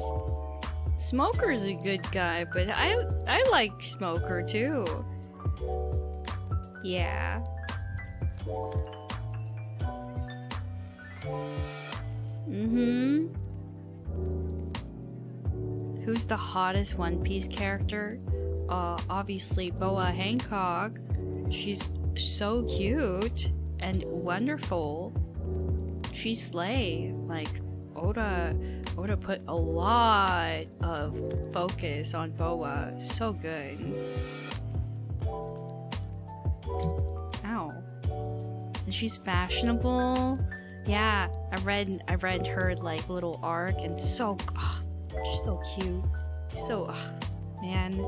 Smoker's a good guy, but I like Smoker too. Yeah. Who's the hottest One Piece character? obviously Boa Hancock. She's so cute and wonderful. She's slay. Like, Oda put a lot of focus on Boa. So good. Ow. And she's fashionable. Yeah, I read her like little arc, and so she's so cute. She's so man.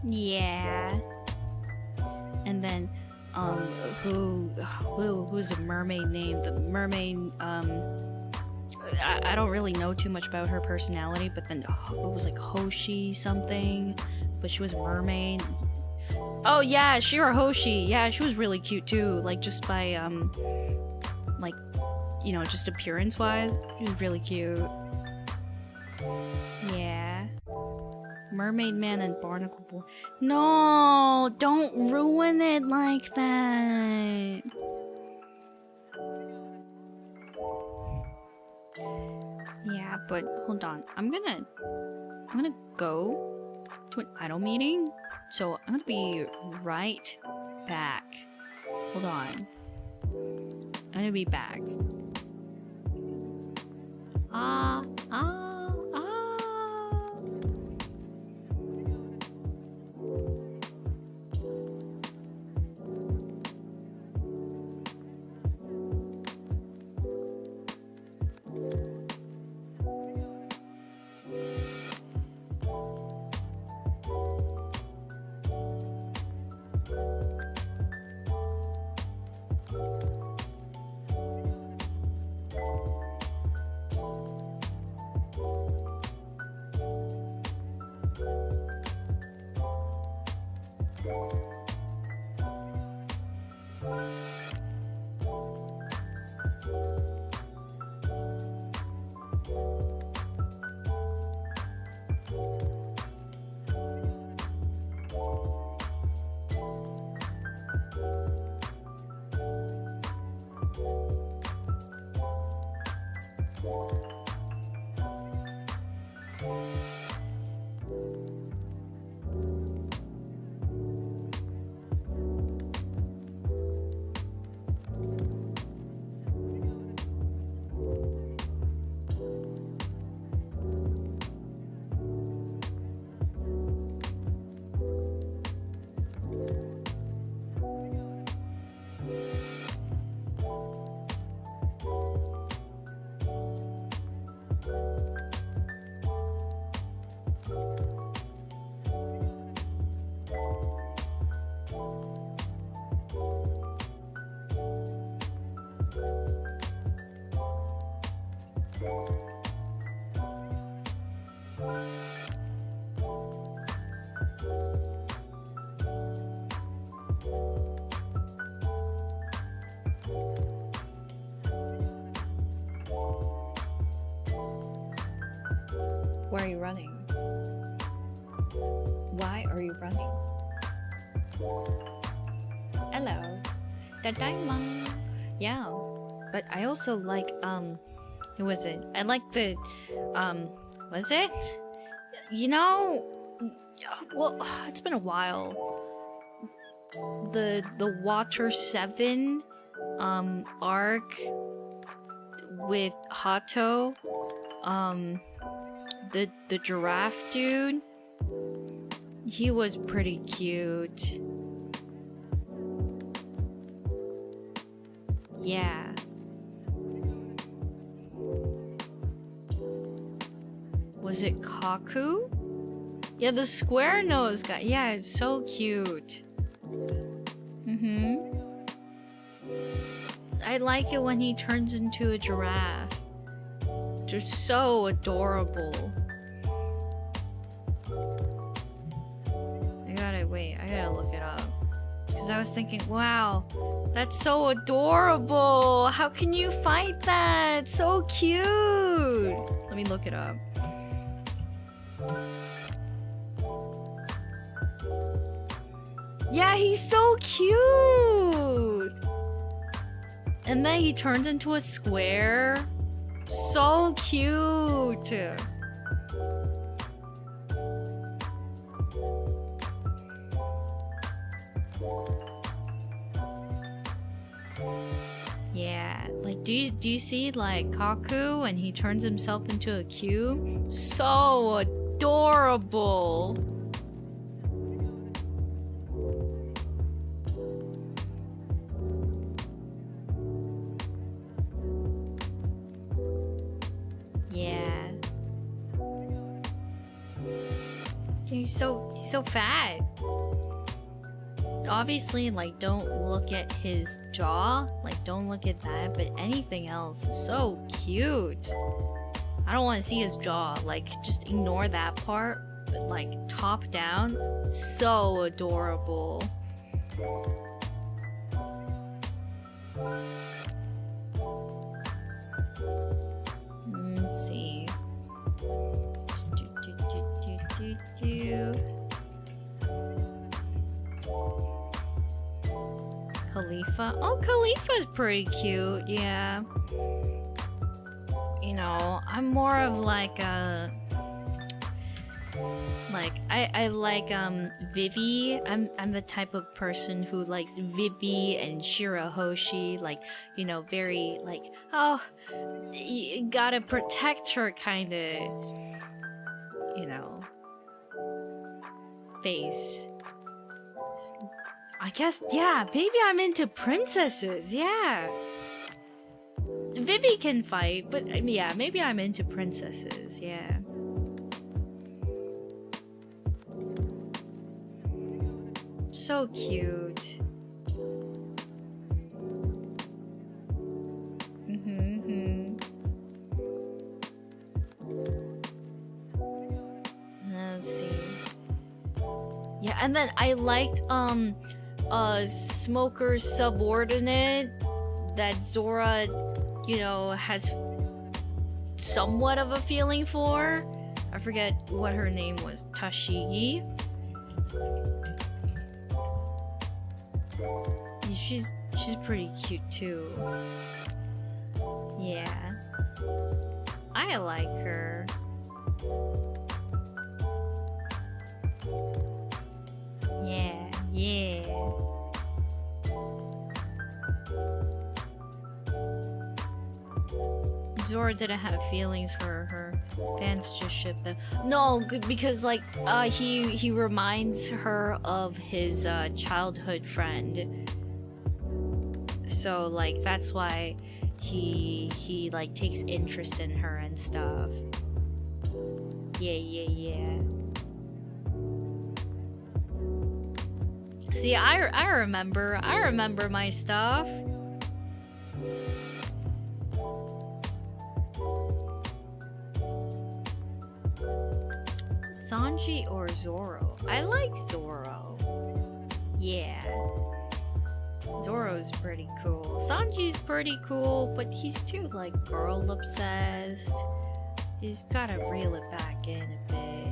Yeah. And then who's a mermaid named the mermaid I don't really know too much about her personality, but then it was like Hoshi something, but she was a mermaid. Oh yeah, Shirahoshi. Yeah, she was really cute too. Like just by like, you know, just appearance wise, she was really cute. Yeah. Mermaid Man and Barnacle Boy. No, don't ruin it like that. Yeah, but hold on. I'm gonna go to an idol meeting. So I'm gonna be right back. Hold on. I'm gonna be back. Why are you running? Why are you running? Hello. Tadaima. Yeah. But I also like, who was it? I like the, was it? You know, well, it's been a while. The Water 7, arc with Hato, the giraffe dude, he was pretty cute. Yeah. Was it Kaku? Yeah, the square nose guy. Yeah, it's so cute. I like it when he turns into a giraffe. Just so adorable. I gotta look it up. Because I was thinking, wow, that's so adorable. How can you fight that? So cute. Let me look it up. Yeah, he's so cute. And then he turns into a square. So cute. Yeah, like do you see like Kaku when he turns himself into a cube? So adorable. Yeah. He's so fat. Obviously, like, don't look at his jaw. Like, don't look at that. But anything else is so cute. I don't want to see his jaw. Like, just ignore that part. But, like, top down, so adorable. Let's see. Khalifa. Oh, Khalifa's pretty cute, yeah. You know, I'm more of like a... I like Vivi. I'm the type of person who likes Vivi and Shirahoshi, like, you know, very like, oh, you gotta protect her kinda, you know, face. I guess, yeah, maybe I'm into princesses, yeah. Vivi can fight, but yeah, maybe I'm into princesses, yeah. So cute. Let's see. Yeah, and then I liked Smoker's subordinate that Zora, you know, has somewhat of a feeling for. I forget what her name was. Tashigi. She's pretty cute too. Yeah. I like her. Yeah, yeah. Zora didn't have feelings for her. Fans just shipped them. No, because like he reminds her of his childhood friend. So like that's why he like takes interest in her and stuff. Yeah. See, I remember my stuff. Sanji or Zoro? I like Zoro. Yeah. Zoro's pretty cool. Sanji's pretty cool, but he's too, like, girl obsessed. He's gotta reel it back in a bit.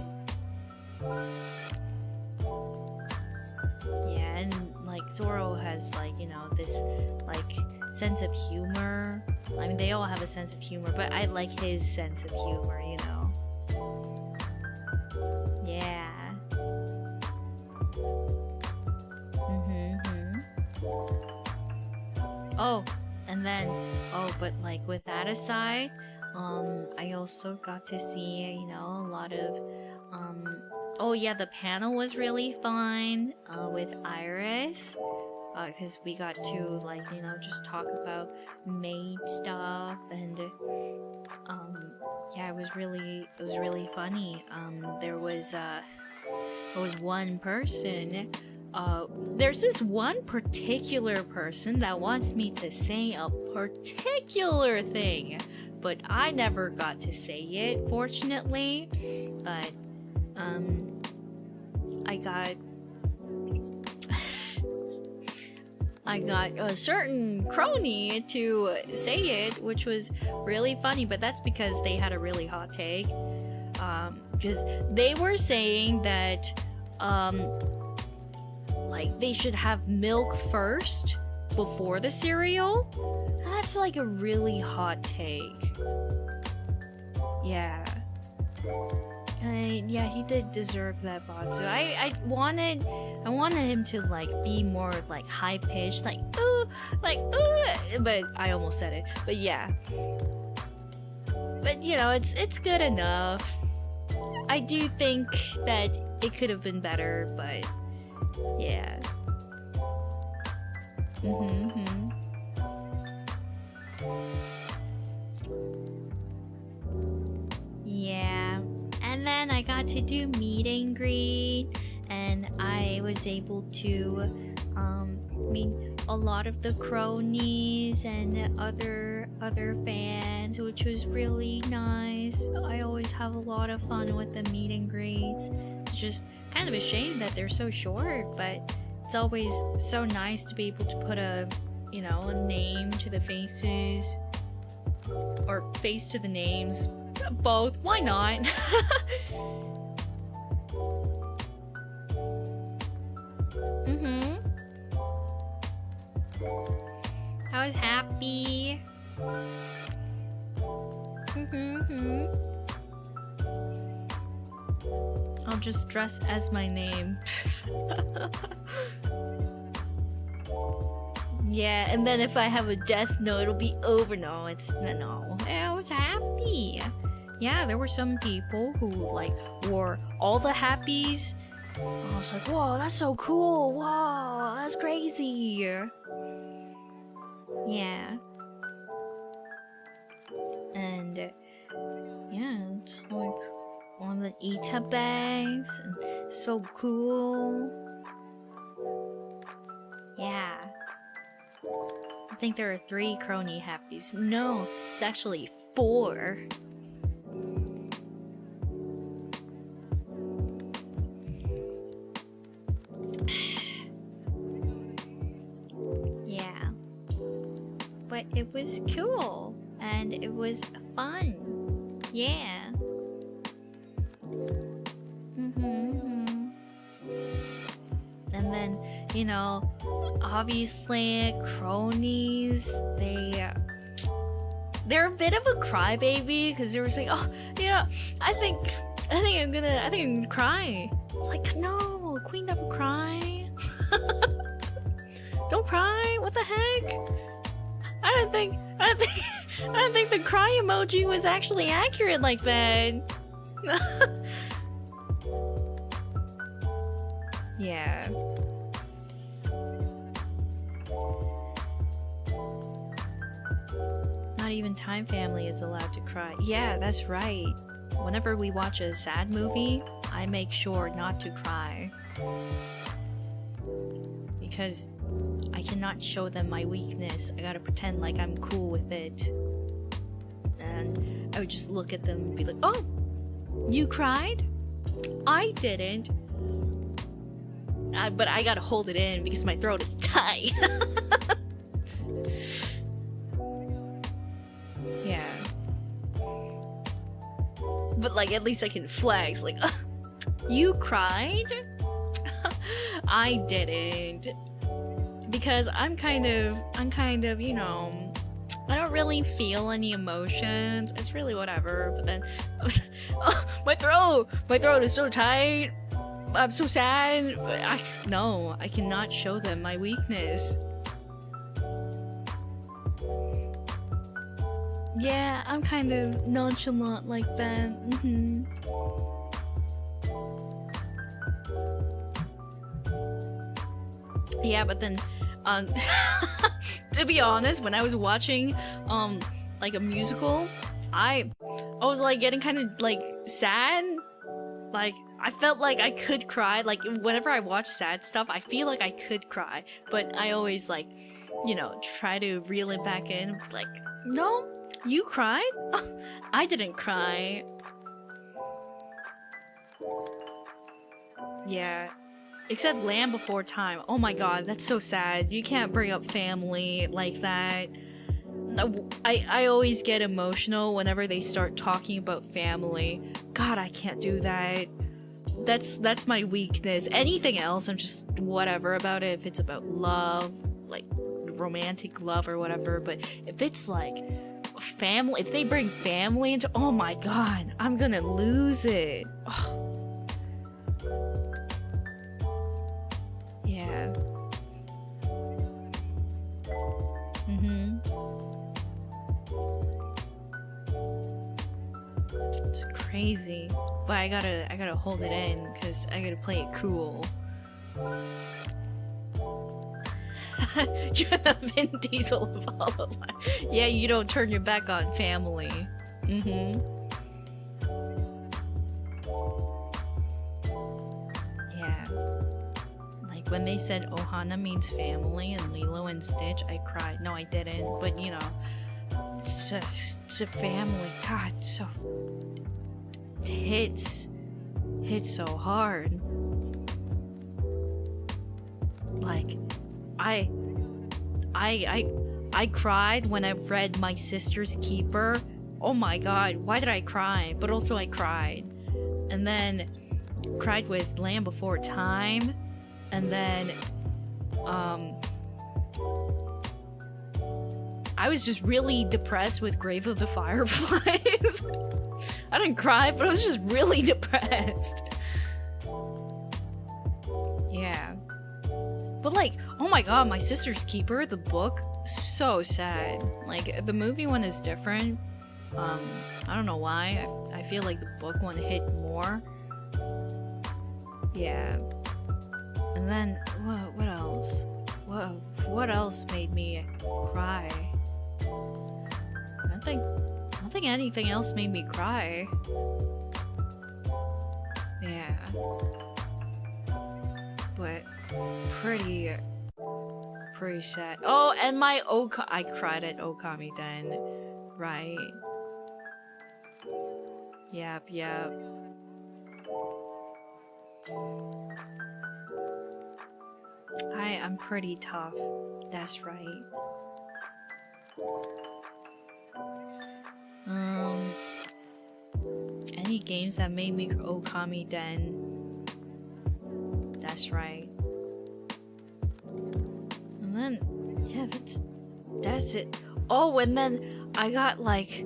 Yeah, and, like, Zoro has, like, you know, this, like, sense of humor. I mean, they all have a sense of humor, but I like his sense of humor, you know. Yeah. Oh, and then, but like with that aside, I also got to see, you know, a lot of, oh yeah, the panel was really fun, with Iris, because we got to, like, you know, just talk about maid stuff, and, yeah, it was really funny. There was one person, there's this one particular person that wants me to say a particular thing, but I never got to say it, fortunately. But I got a certain Kronii to say it, which was really funny, but that's because they had a really hot take. Because they were saying that like they should have milk first before the cereal. And that's like a really hot take. Yeah. Yeah, he did deserve that bot. So I wanted him to like be more like high pitched, like ooh, but I almost said it. But yeah, but you know, it's good enough. I do think that it could have been better, but yeah. Yeah. And then I got to do meet and greet, and I was able to meet a lot of the Kronies and other fans, which was really nice. I always have a lot of fun with the meet and greets. It's just kind of a shame that they're so short, but it's always so nice to be able to put a name to the faces, or face to the names. Both, why not? I was happy. I'll just dress as my name. Yeah, and then if I have a death note, it'll be over. No, no. I was happy. Yeah, there were some people who like wore all the happies. I was like, whoa, that's so cool. Wow, that's crazy. Yeah. And yeah, it's like one of the Ita bags, and so cool. Yeah. I think there are 3 Kronii happies. No, it's actually 4. Yeah. But it was cool, and it was fun. Yeah. And then, you know, obviously Kronies, they're a bit of a crybaby, because they were saying, oh, yeah, I think I'm gonna cry. It's like, no, Queen never cry. Don't cry. What the heck? I don't think the cry emoji was actually accurate like that. Yeah. Not even Time Family is allowed to cry. Yeah, that's right. Whenever we watch a sad movie, I make sure not to cry. Because I cannot show them my weakness. I gotta pretend like I'm cool with it. And I would just look at them and be like, oh, you cried? I didn't. But I gotta hold it in because my throat is tight. Yeah. But like, at least I can flex. Like, you cried? I didn't. Because I'm kind of, you know, I don't really feel any emotions. It's really whatever. But then, oh, my throat is so tight. I'm so sad. No, I cannot show them my weakness. Yeah, I'm kind of nonchalant like that. Yeah, but then, to be honest, when I was watching, like a musical, I was like getting kind of like sad. Like, I felt like I could cry. Like, whenever I watch sad stuff, I feel like I could cry. But I always, like, you know, try to reel it back in. Like, no, you cried? I didn't cry. Yeah. Except Land Before Time. Oh my god, that's so sad. You can't bring up family like that. I always get emotional whenever they start talking about family. God, I can't do that. That's my weakness. Anything else, I'm just whatever about it. If it's about love, like romantic love or whatever. But if it's like family, if they bring family into, oh my god, I'm gonna lose it. Ugh. Yeah. It's crazy, but I gotta hold it in because I gotta play it cool. You're the Vin Diesel of hololive. Yeah, you don't turn your back on family. Yeah. Like when they said Ohana means family and Lilo and Stitch, I cried. No, I didn't, but you know, it's a family. God, so hits so hard. Like I cried when I read My Sister's Keeper. Oh my god, why did I cry? But also I cried. And then cried with Land Before Time. And then I was just really depressed with Grave of the Fireflies. I didn't cry, but I was just really depressed. Yeah. But like, oh my god, My Sister's Keeper, the book, so sad. Like, the movie one is different. I don't know why. I feel like the book one hit more. Yeah. And then, what else? What else made me cry? I don't think anything else made me cry. Yeah. But pretty sad. Oh, and my I cried at Okami Den. Right. Yep. I'm pretty tough. That's right. Any games that made me Okami Den. That's right. And then, yeah, that's it. Oh, and then I got like,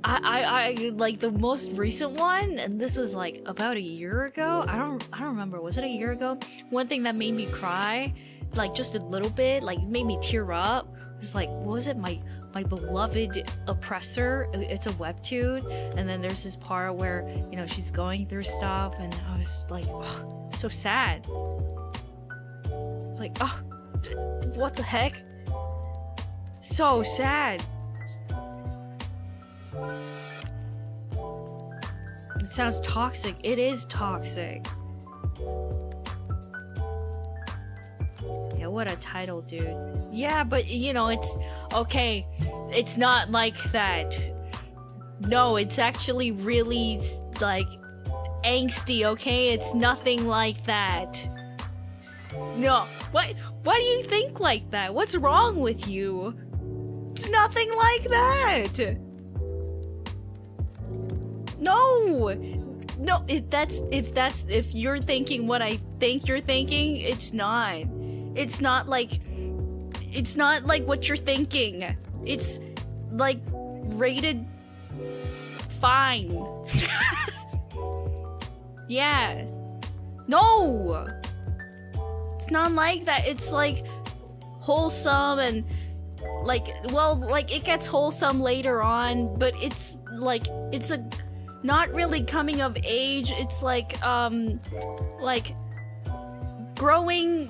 I like the most recent one, and this was like about a year ago. I don't remember. Was it a year ago? One thing that made me cry, like just a little bit, like made me tear up. Was like, what was it? My Beloved Oppressor. It's a webtoon, and then there's this part where, you know, she's going through stuff, and I was like, oh, so sad. It's like, oh, what the heck? So sad. It sounds toxic. It is toxic. Yeah, what a title, dude. Yeah, but you know, it's okay. It's not like that. No, it's actually really like angsty, okay? It's nothing like that. No. What do you think like that? What's wrong with you? It's nothing like that. No, if you're thinking what I think you're thinking, it's not like what you're thinking. It's like rated fine. Yeah. No, it's not like that. It's like wholesome and like, well, like it gets wholesome later on, but it's like, it's a not really coming of age. It's like growing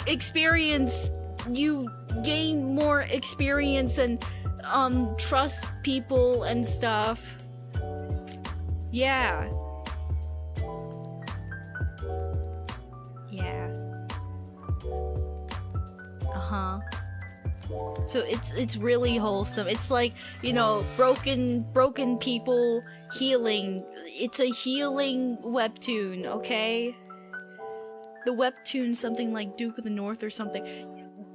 experience. You gain more experience and trust people and stuff. Yeah. So it's really wholesome. It's like, you know, broken people healing. It's a healing webtoon, okay? The webtoon, something like Duke of the North or something.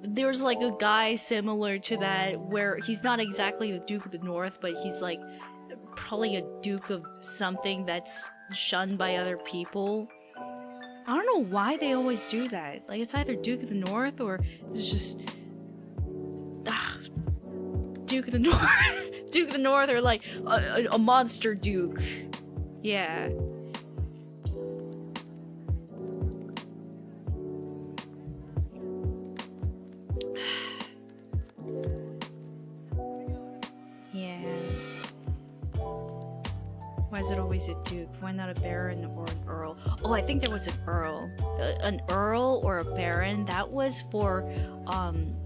There's like a guy similar to that where he's not exactly the Duke of the North, but he's like probably a Duke of something that's shunned by other people. I don't know why they always do that. Like, it's either Duke of the North or it's just... Duke of the North. Duke of the North, or like a monster Duke. Yeah. Yeah. Why is it always a Duke? Why not a Baron or an Earl? Oh, I think there was an Earl. An Earl or a Baron. That was for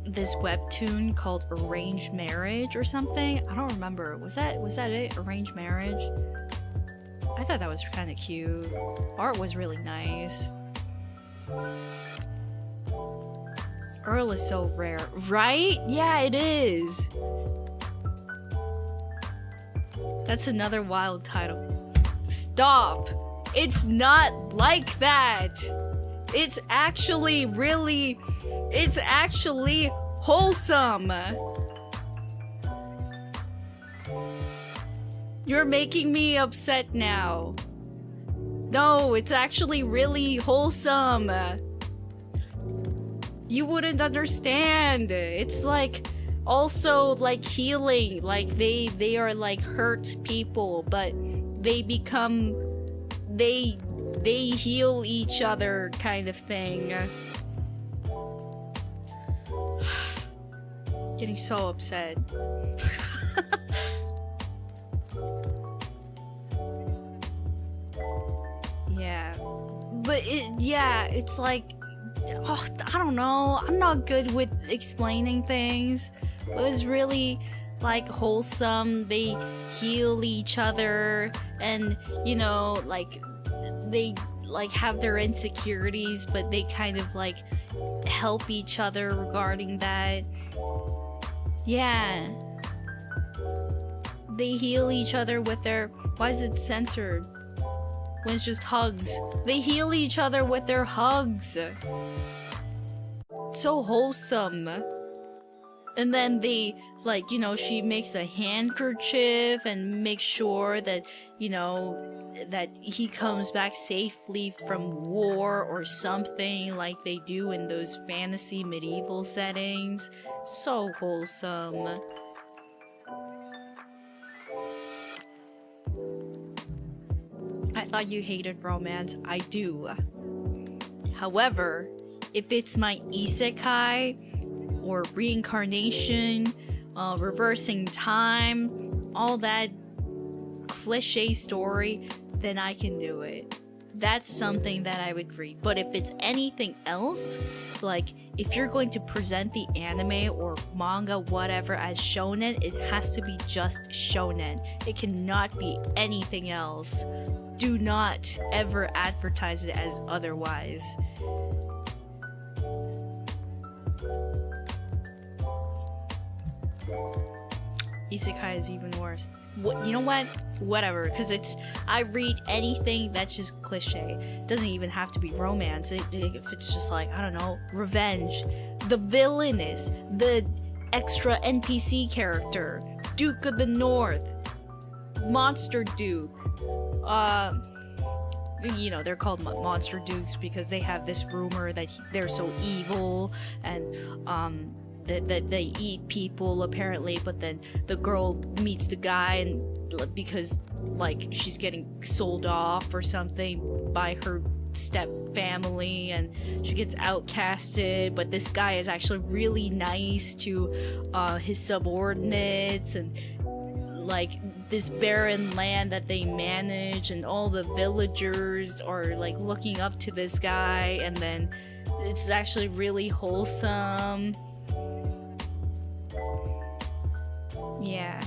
this webtoon called Arranged Marriage or something. I don't remember. Was that it? Arranged Marriage? I thought that was kind of cute. Art was really nice. Earl is so rare. Right? Yeah, it is. That's another wild title. Stop! It's not like that! It's actually really... It's actually wholesome! You're making me upset now. No, it's actually really wholesome. You wouldn't understand. It's like... also like healing, like they are like hurt people, but they become they heal each other kind of thing. Getting so upset. Yeah, but it's like, oh, I don't know, I'm not good with explaining things. It was really like wholesome. They heal each other, and you know, like they like have their insecurities, but they kind of like help each other regarding that. Yeah, they heal each other with their... Why is it censored when it's just hugs? They heal each other with their hugs. So wholesome. And then they, like, you know, she makes a handkerchief and makes sure that, you know, that he comes back safely from war or something, like they do in those fantasy medieval settings. So wholesome. I thought you hated romance. I do. However, if it's my isekai, or reincarnation, reversing time, all that cliche story, then I can do it. That's something that I would read. But if it's anything else, like if you're going to present the anime or manga, whatever, as shonen, it has to be just shonen. It cannot be anything else. Do not ever advertise it as otherwise. Isekai is even worse. What, you know what? Whatever, because I read anything that's just cliche. It doesn't even have to be romance. If it's just like, I don't know, revenge, the villainous, the extra NPC character, Duke of the North, Monster Duke. You know, they're called Monster Dukes because they have this rumor that they're so evil, and that they eat people apparently, but then the girl meets the guy, and because like she's getting sold off or something by her step family, and she gets outcasted, but this guy is actually really nice to his subordinates, and like this barren land that they manage, and all the villagers are like looking up to this guy, and then it's actually really wholesome. Yeah.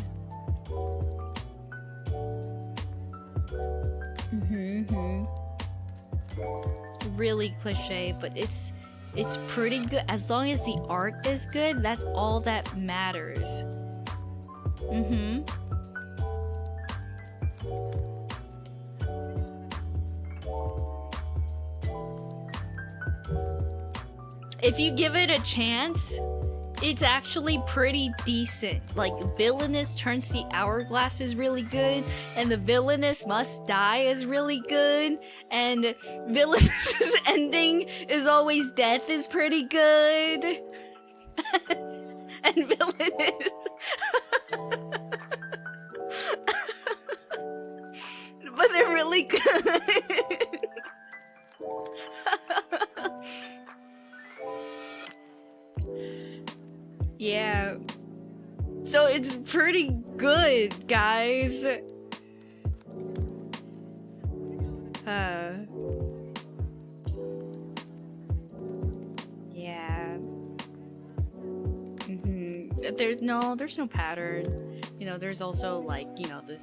Really cliche, but it's pretty good. As long as the art is good, that's all that matters. If you give it a chance, it's actually pretty decent. Like, Villainous Turns the Hourglass is really good, and the Villainous Must Die is really good, and Villainous's ending is always death is pretty good. And Villainous really good. Yeah. So it's pretty good, guys. Yeah. There's no pattern. You know, there's also like, you know, the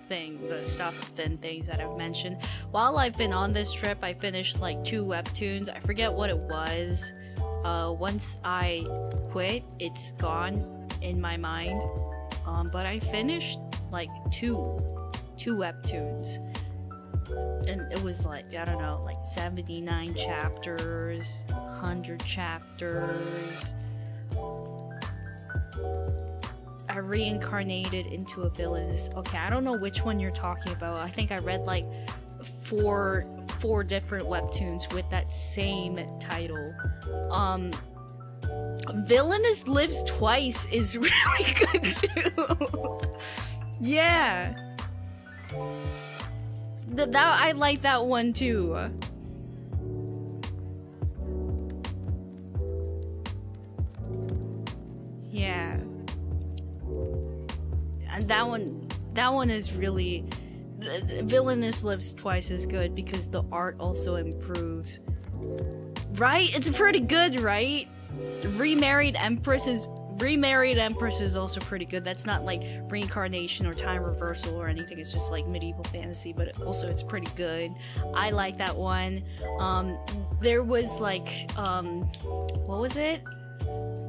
stuff and things that I've mentioned. While I've been on this trip, I finished like 2 webtoons. I forget what it was. Once I quit, it's gone in my mind. But I finished like two webtoons. And it was like, I don't know, like 79 chapters, 100 chapters. I reincarnated into a villainous. Okay, I don't know which one you're talking about. I think I read like four different webtoons with that same title. Villainous Lives Twice is really good too. Yeah. That I like that one too. Yeah. And that one is really... Villainous Lives Twice is good because the art also improves. Right? It's pretty good, right? Remarried Empress is also pretty good. That's not like reincarnation or time reversal or anything. It's just like medieval fantasy, but it's pretty good. I like that one. There was like, what was it?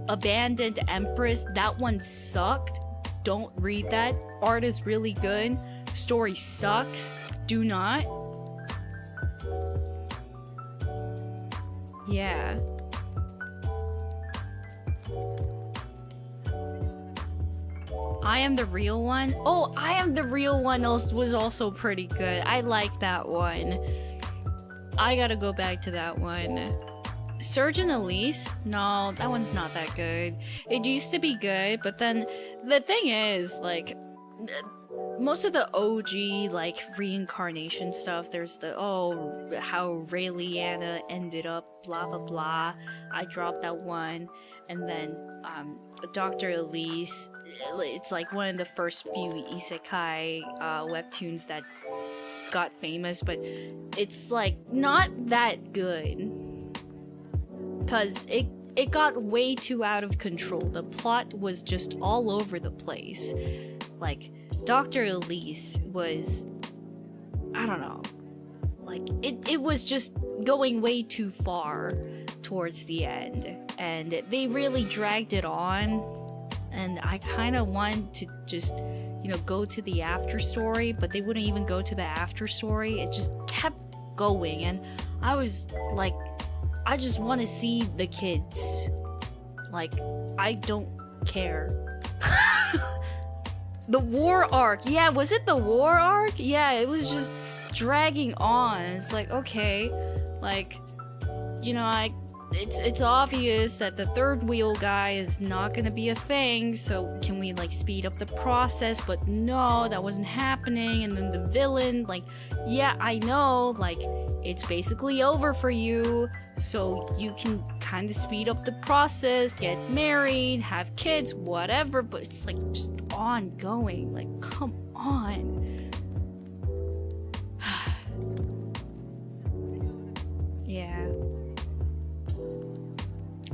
Abandoned Empress. That one sucked. Don't read that. Art is really good. Story sucks. Do not. Yeah. I Am the Real One. Oh, I Am the Real One was also pretty good. I like that one. I gotta go back to that one. Surgeon Elise? No, that one's not that good. It used to be good, but then the thing is, like, most of the OG, like, reincarnation stuff, there's the, how Raeliana ended up, blah blah blah. I dropped that one. And then, Dr. Elise, it's like one of the first few isekai webtoons that got famous, but it's like not that good. Cause it got way too out of control. The plot was just all over the place. Like, Dr. Elise was, I don't know, like it was just going way too far towards the end, and they really dragged it on, and I kind of wanted to just, you know, go to the after story, but they wouldn't even go to the after story. It just kept going, and I was like, I just want to see the kids. Like, I don't care. The war arc. Yeah, was it the war arc? Yeah, it was just dragging on. It's like, okay, like, you know, it's obvious that the third wheel guy is not gonna be a thing, so can we like speed up the process? But no, that wasn't happening. And then the villain, like, yeah, I know, like, it's basically over for you, so you can kind of speed up the process, get married, have kids, whatever, but it's like just ongoing. Like, come on. Yeah.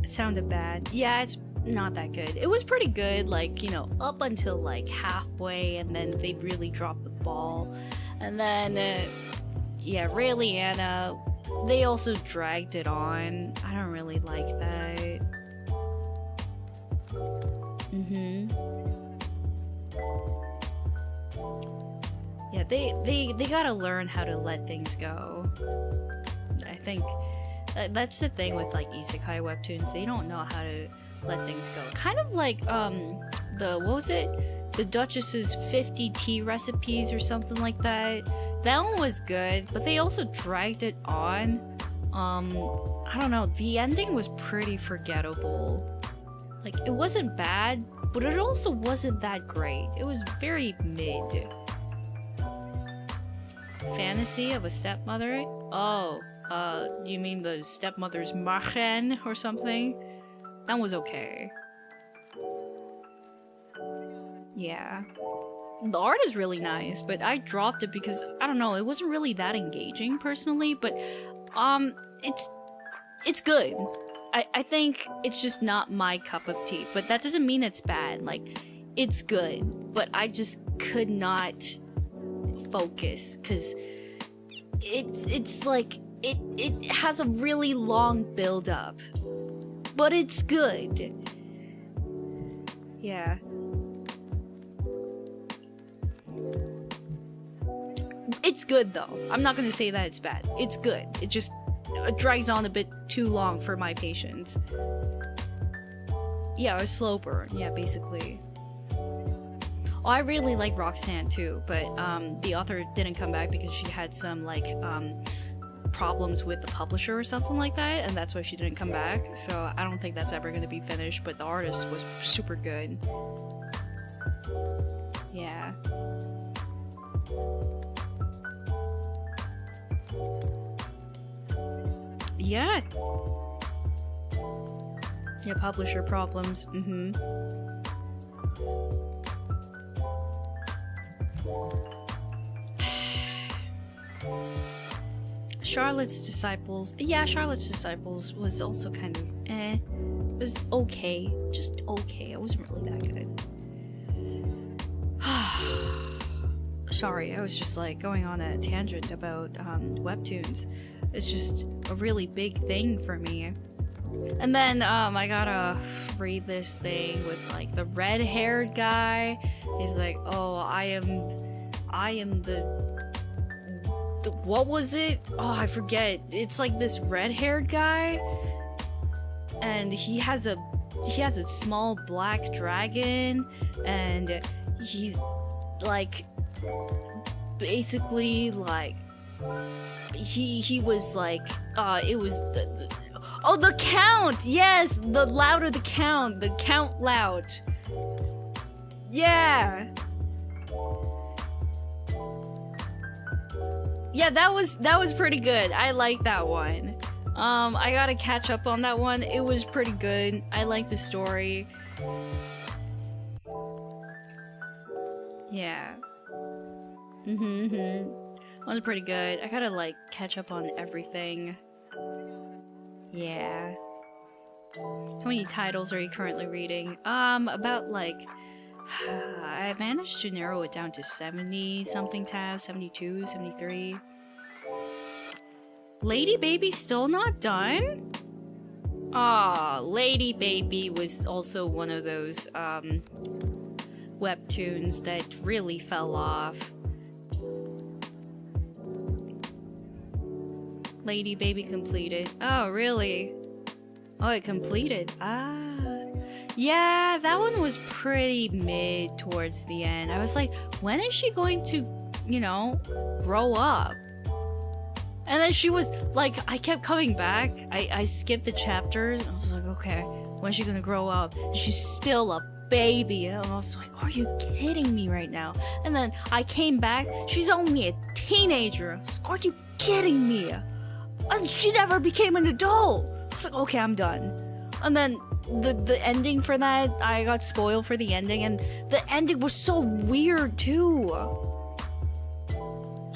It sounded bad. Yeah, it's not that good. It was pretty good, like, you know, up until like halfway, and then they really dropped the ball. And then, yeah, Raeliana, they also dragged it on. I don't really like that. Yeah, they gotta learn how to let things go. I think that's the thing with like isekai webtoons. They don't know how to let things go. Kind of like what was it? The Duchess's 50 tea recipes or something like that. That one was good, but they also dragged it on. I don't know, the ending was pretty forgettable. Like, it wasn't bad, but it also wasn't that great. It was very mid. Fantasy of a stepmother? Oh, you mean the stepmother's Machen or something? That was okay. Yeah. The art is really nice, but I dropped it because, I don't know, it wasn't really that engaging personally, but, it's good. I think it's just not my cup of tea, but that doesn't mean it's bad. Like, it's good, but I just could not focus, because it's like, it has a really long build-up, but it's good. Yeah. It's good though. I'm not gonna say that it's bad. It's good. It just drags on a bit too long for my patience. Yeah, a slow burn. Yeah, basically. Oh, I really like Roxanne too, but the author didn't come back because she had some like problems with the publisher or something like that, and that's why she didn't come back. So I don't think that's ever gonna be finished, but the artist was super good. Yeah. Yeah. Yeah, publisher problems. Charlotte's Disciples. Yeah, Charlotte's Disciples was also kind of It was okay. Just okay. It wasn't really that good. Sorry, I was just like going on a tangent about webtoons. It's just a really big thing for me. And then I gotta read this thing with like the red-haired guy. He's like, oh, I am the what was it? Oh, I forget. It's like this red-haired guy, and he has a small black dragon, and he's like basically like he was like it was the Count. Yes, the louder the Count loud. Yeah, that was pretty good. I like that one. I gotta catch up on that one. It was pretty good. I like the story. Yeah. That was pretty good. I gotta like catch up on everything. Yeah. How many titles are you currently reading? About like I managed to narrow it down to 70 something tabs, 72, 73. Lady Baby's still not done? Ah, Lady Baby was also one of those webtoons that really fell off. Lady Baby completed. Oh, really? Oh, it completed. Ah. Yeah, that one was pretty mid towards the end. I was like, when is she going to, you know, grow up? And then she was like, I kept coming back. I skipped the chapters. I was like, okay, when's she gonna grow up? And she's still a baby. And I was like, are you kidding me right now? And then I came back. She's only a teenager. I was like, are you kidding me? And she never became an adult. I was like, okay, I'm done. And then the ending for that, I got spoiled for the ending, and the ending was so weird too.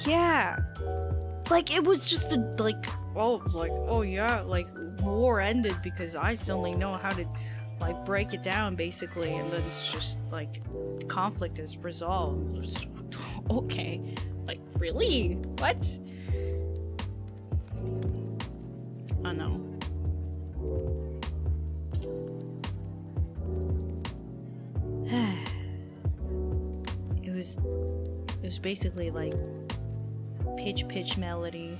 Yeah. Like, it was just oh yeah, like, war ended because I suddenly know how to, like, break it down, basically, and then it's just, like, conflict is resolved. Okay. Like, really? What? I know. It was basically, like, pitch melody.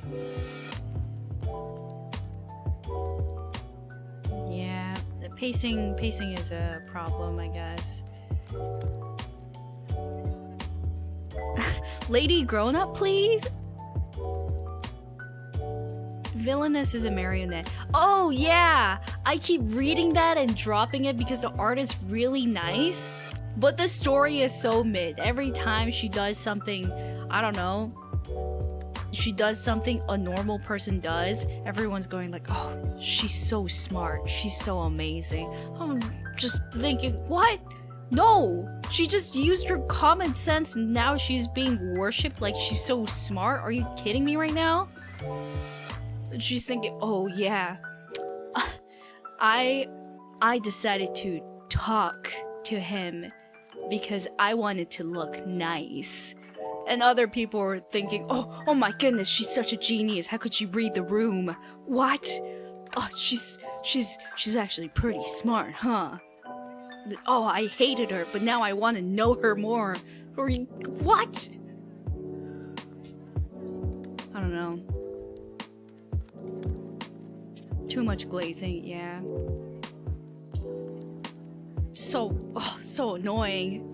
Yeah, the pacing is a problem, I guess. Lady grown up, please. Villainous is a marionette. Oh yeah, I keep reading that and dropping it because the art is really nice, but the story is so mid. Every time she does something, I don't know, she does something a normal person does, everyone's going like, oh, she's so smart, she's so amazing. I'm just thinking, what? No! She just used her common sense and now she's being worshipped like she's so smart? Are you kidding me right now? And she's thinking, oh yeah, I decided to talk to him because I wanted to look nice. And other people were thinking, oh my goodness, she's such a genius. How could she read the room? What? Oh, she's actually pretty smart, huh? Oh, I hated her, but now I want to know her more. Or what? I don't know. Too much glazing, yeah. So annoying.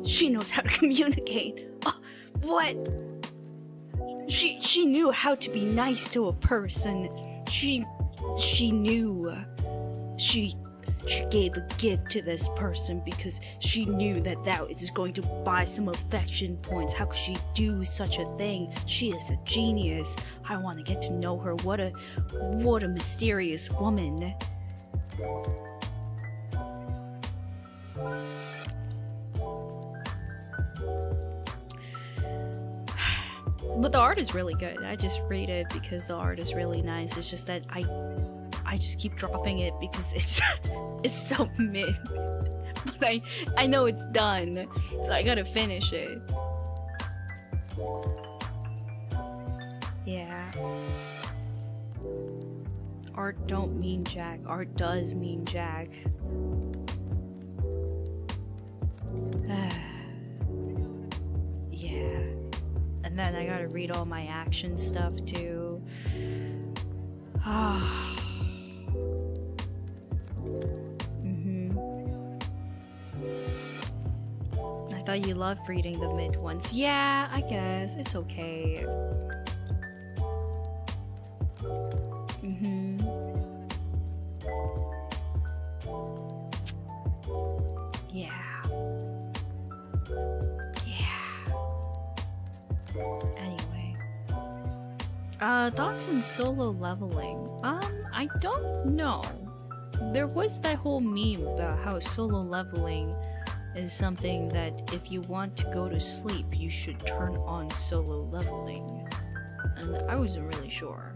She knows how to communicate. What? She knew how to be nice to a person. She knew. She gave a gift to this person because she knew that is going to buy some affection points. How could she do such a thing? She is a genius. I want to get to know her. What a mysterious woman. But the art is really good. I just read it because the art is really nice. It's just that I just keep dropping it because it's so mid. But I know it's done, so I gotta finish it. Yeah. Art don't mean jack. Art does mean jack. Yeah. And then I gotta read all my action stuff too. I thought you loved reading the mid ones. Yeah, I guess. It's okay. Yeah. Anyway. Thoughts on solo leveling? I don't know. There was that whole meme about how solo leveling is something that if you want to go to sleep, you should turn on solo leveling. And I wasn't really sure.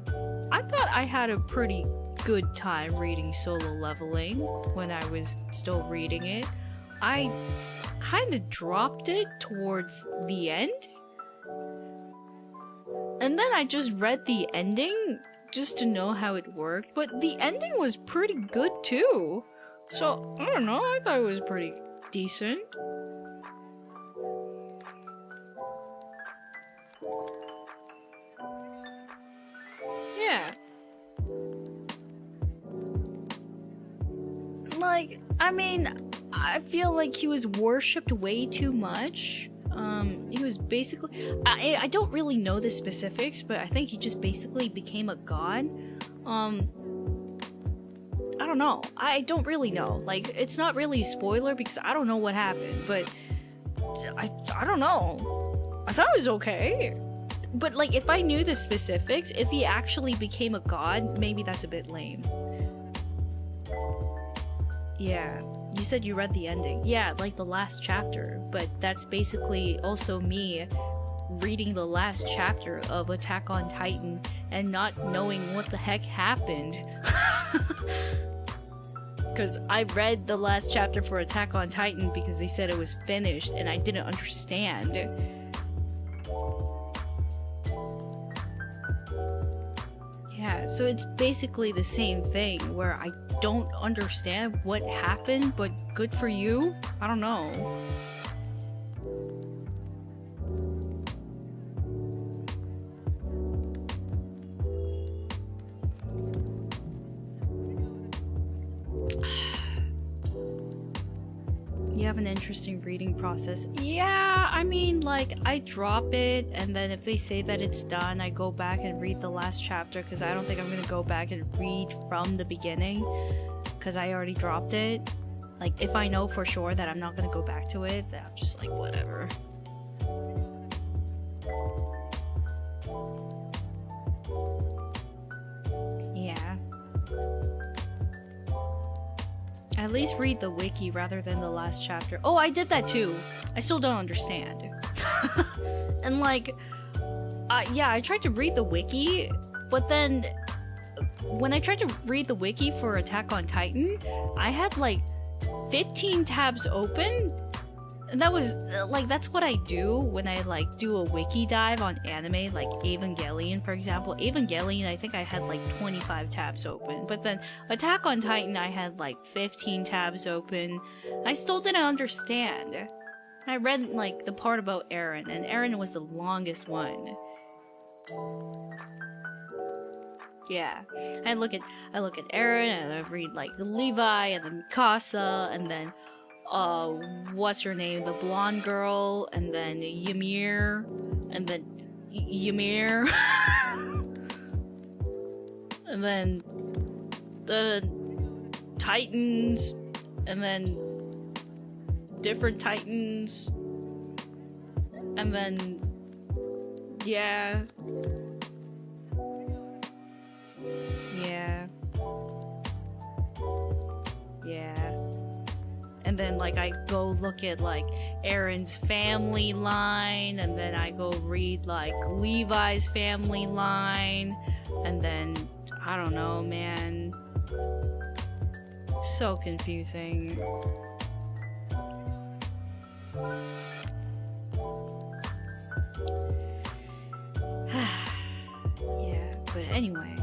I thought I had a pretty good time reading solo leveling when I was still reading it. I kind of dropped it towards the end. And then I just read the ending just to know how it worked, but the ending was pretty good too. So, I don't know, I thought it was pretty decent. Yeah. Like, I mean, I feel like he was worshipped way too much. He was basically... I don't really know the specifics, but I think he just basically became a god. I don't know. I don't really know. Like, it's not really a spoiler because I don't know what happened, but... I don't know. I thought it was okay. But, like, if I knew the specifics, if he actually became a god, maybe that's a bit lame. Yeah. You said you read the ending. Yeah, like the last chapter, but that's basically also me reading the last chapter of Attack on Titan and not knowing what the heck happened. Because I read the last chapter for Attack on Titan because they said it was finished and I didn't understand. Yeah, so it's basically the same thing where I don't understand what happened, but good for you? I don't know. You have an interesting reading process. Yeah, I mean, like, I drop it, and then if they say that it's done, I go back and read the last chapter, because I don't think I'm gonna go back and read from the beginning, because I already dropped it. Like, if I know for sure that I'm not gonna go back to it, then I'm just like, whatever. At least read the wiki rather than the last chapter. Oh, I did that too. I still don't understand. And like, yeah, I tried to read the wiki, but then when I tried to read the wiki for Attack on Titan, I had like 15 tabs open. And that was like, that's what I do when I like do a wiki dive on anime, like Evangelion, for example. Evangelion, I think I had like 25 tabs open, but then Attack on Titan, I had like 15 tabs open. I still didn't understand. I read like the part about Eren, and Eren was the longest one. Yeah, I look at Eren, and I read like Levi, and then Mikasa, and then what's her name? The blonde girl, and then Ymir, and then Ymir, and then the Titans, and then different Titans, and then yeah. And then like I go look at like Eren's family line, and then I go read like Levi's family line, and then I don't know, man. So confusing. Yeah, but anyway.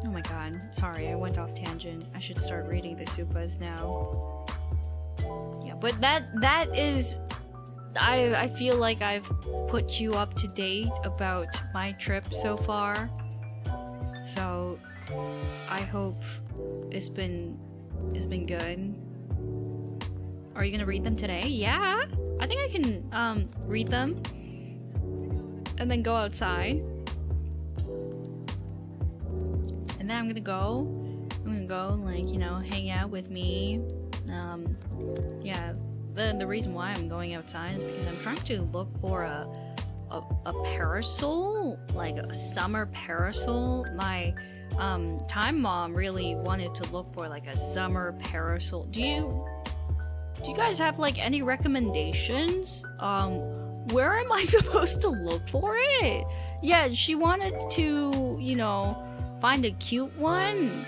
Oh my god, sorry, I went off tangent. I should start reading the Supas now. Yeah, but that is... I feel like I've put you up to date about my trip so far. So, I hope it's been good. Are you gonna read them today? Yeah! I think I can, read them. And then go outside. And then I'm gonna go, like, you know, hang out with me. Yeah, the reason why I'm going outside is because I'm trying to look for a parasol, like a summer parasol. My time mom really wanted to look for like a summer parasol. Do you guys have like any recommendations? Where am I supposed to look for it? Yeah, she wanted to, you know, find a cute one.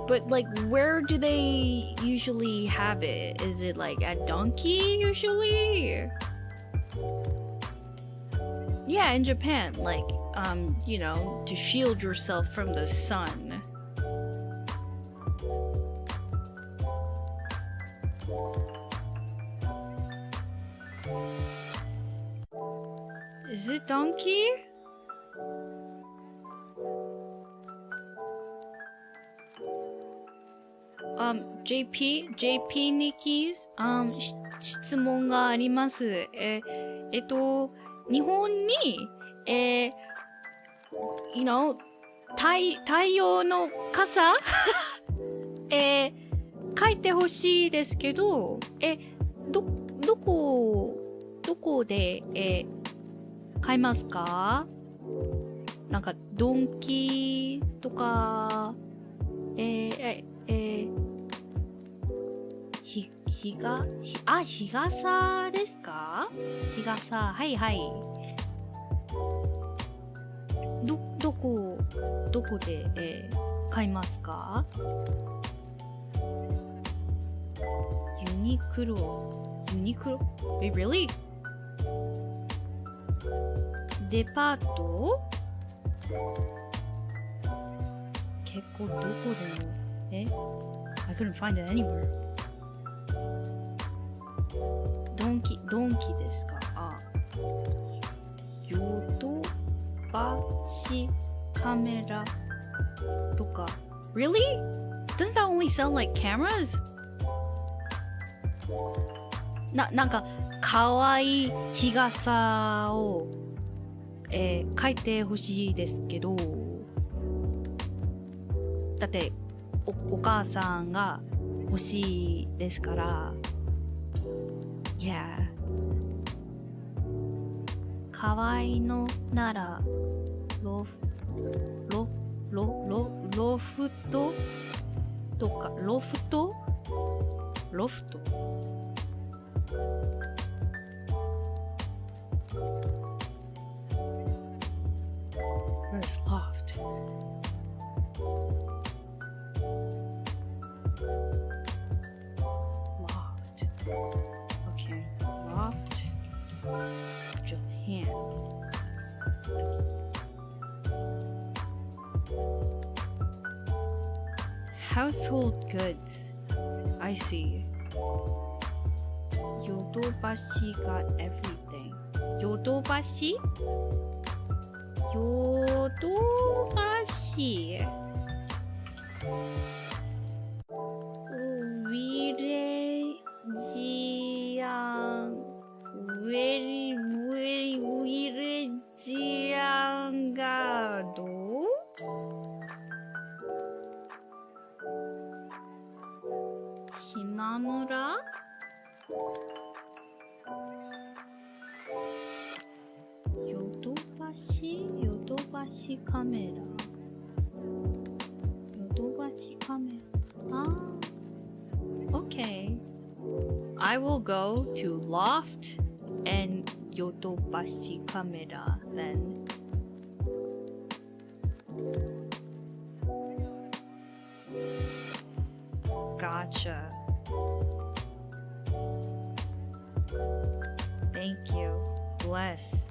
But like, where do they usually have it? Is it like at Donkey usually? Yeah, in Japan, like, you know, to shield yourself from the sun. Is it Donkey? JP ニキーズ、質問があります。日本に、you know、太陽の傘書いてほしいですけど、どこで、買いますか？なんか、ドンキとか、日傘ですか？日傘、はいはい。どこで、買いますか？ユニクロ really? デパート？結構どこでも、I couldn't find it anywhere. ドンキですか？ヨドバシカメラとか。Really? Doesn't that only sell like cameras? なんかかわいい日傘を、書いてほしいですけど、だってお母さんが欲しいですから。Yeah. かわいいのならロフトとか、ロフト loft. Where's loft? Loft. Okay, loft. Japan. Household goods. I see. Yodobashi got everything. Yodobashi? Yodobashi. Wirejiangado? Shimamura? Yodobashi camera. Yodobashi camera. Ah, okay. I will go to loft and Yodobashi camera then. Gotcha. Thank you. Bless.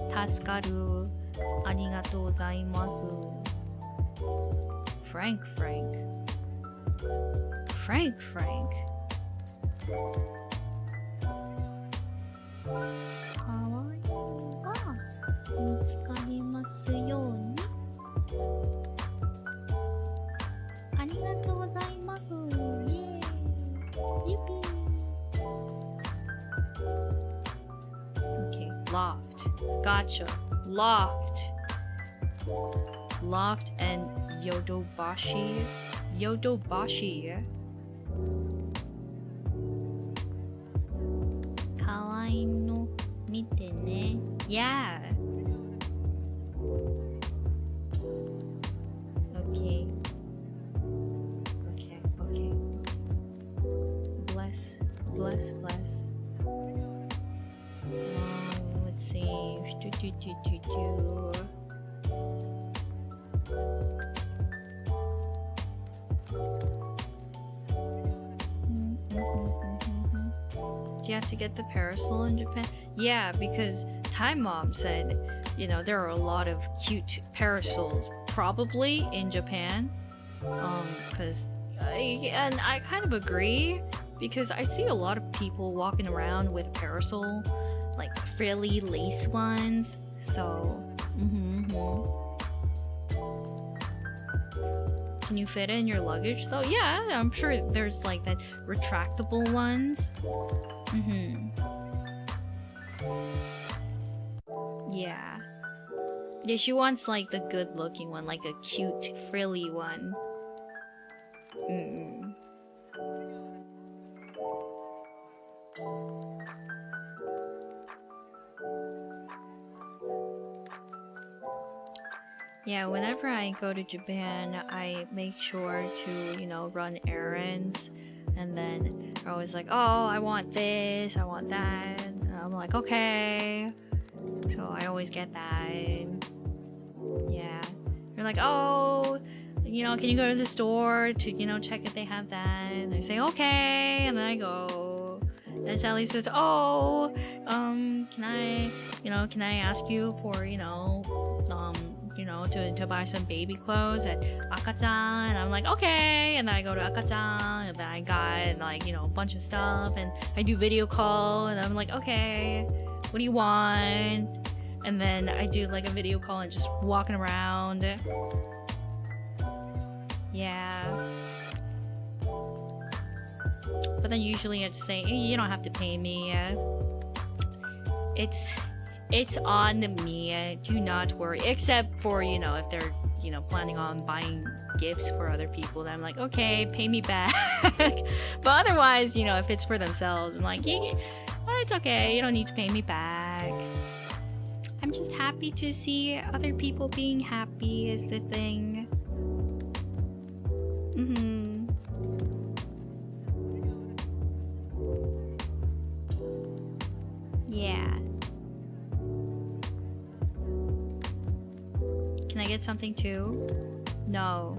Tasukaru. Arigatou gozaimasu. Frank. Kawaii ga mitsukarimasu you ni. Arigatou gozaimasu. Yay! Yippee! Okay, loft. Gotcha. Loft and Yodobashi. Kawaii no mite ne. Yeah. Okay. Bless. Let's see. Do you have to get the parasol in Japan? Yeah, because Time Mom said, there are a lot of cute parasols probably in Japan. Because I kind of agree, because I see a lot of people walking around with a parasol, like frilly lace ones. So, Can you fit it in your luggage though? Yeah, I'm sure there's like that retractable ones. Yeah, she wants like the good looking one, like a cute frilly one. Yeah, whenever I go to Japan, I make sure to, run errands. And then they're always like, oh, I want this, I want that. And I'm like, okay. So I always get that. Yeah. They're like, oh, can you go to the store to, check if they have that? And I say, okay. And then I go. And Sally says, oh, can I ask you for, to buy some baby clothes at Akachan, and I'm like, okay, and then I go to Akachan, and then I got like, a bunch of stuff, and I do video call, and I'm like, okay, what do you want? And then I do like a video call and just walking around. Yeah. But then usually I just say, hey, you don't have to pay me. It's on me, do not worry. Except for, if they're, planning on buying gifts for other people, then I'm like, okay, pay me back. But otherwise, if it's for themselves, I'm like, it's okay, you don't need to pay me back. I'm just happy to see other people being happy is the thing. Can I get something too? No.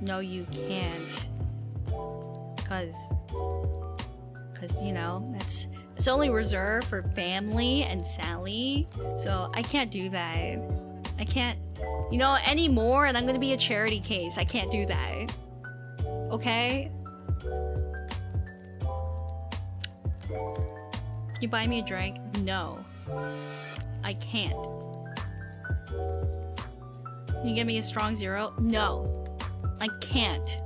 No, you can't. Cause you know, it's only reserved for family and Sally. So I can't do that. I can't, you know, anymore, and I'm gonna be a charity case. I can't do that. Okay? Can you buy me a drink? No. I can't. Can you get me a strong zero? No. I can't.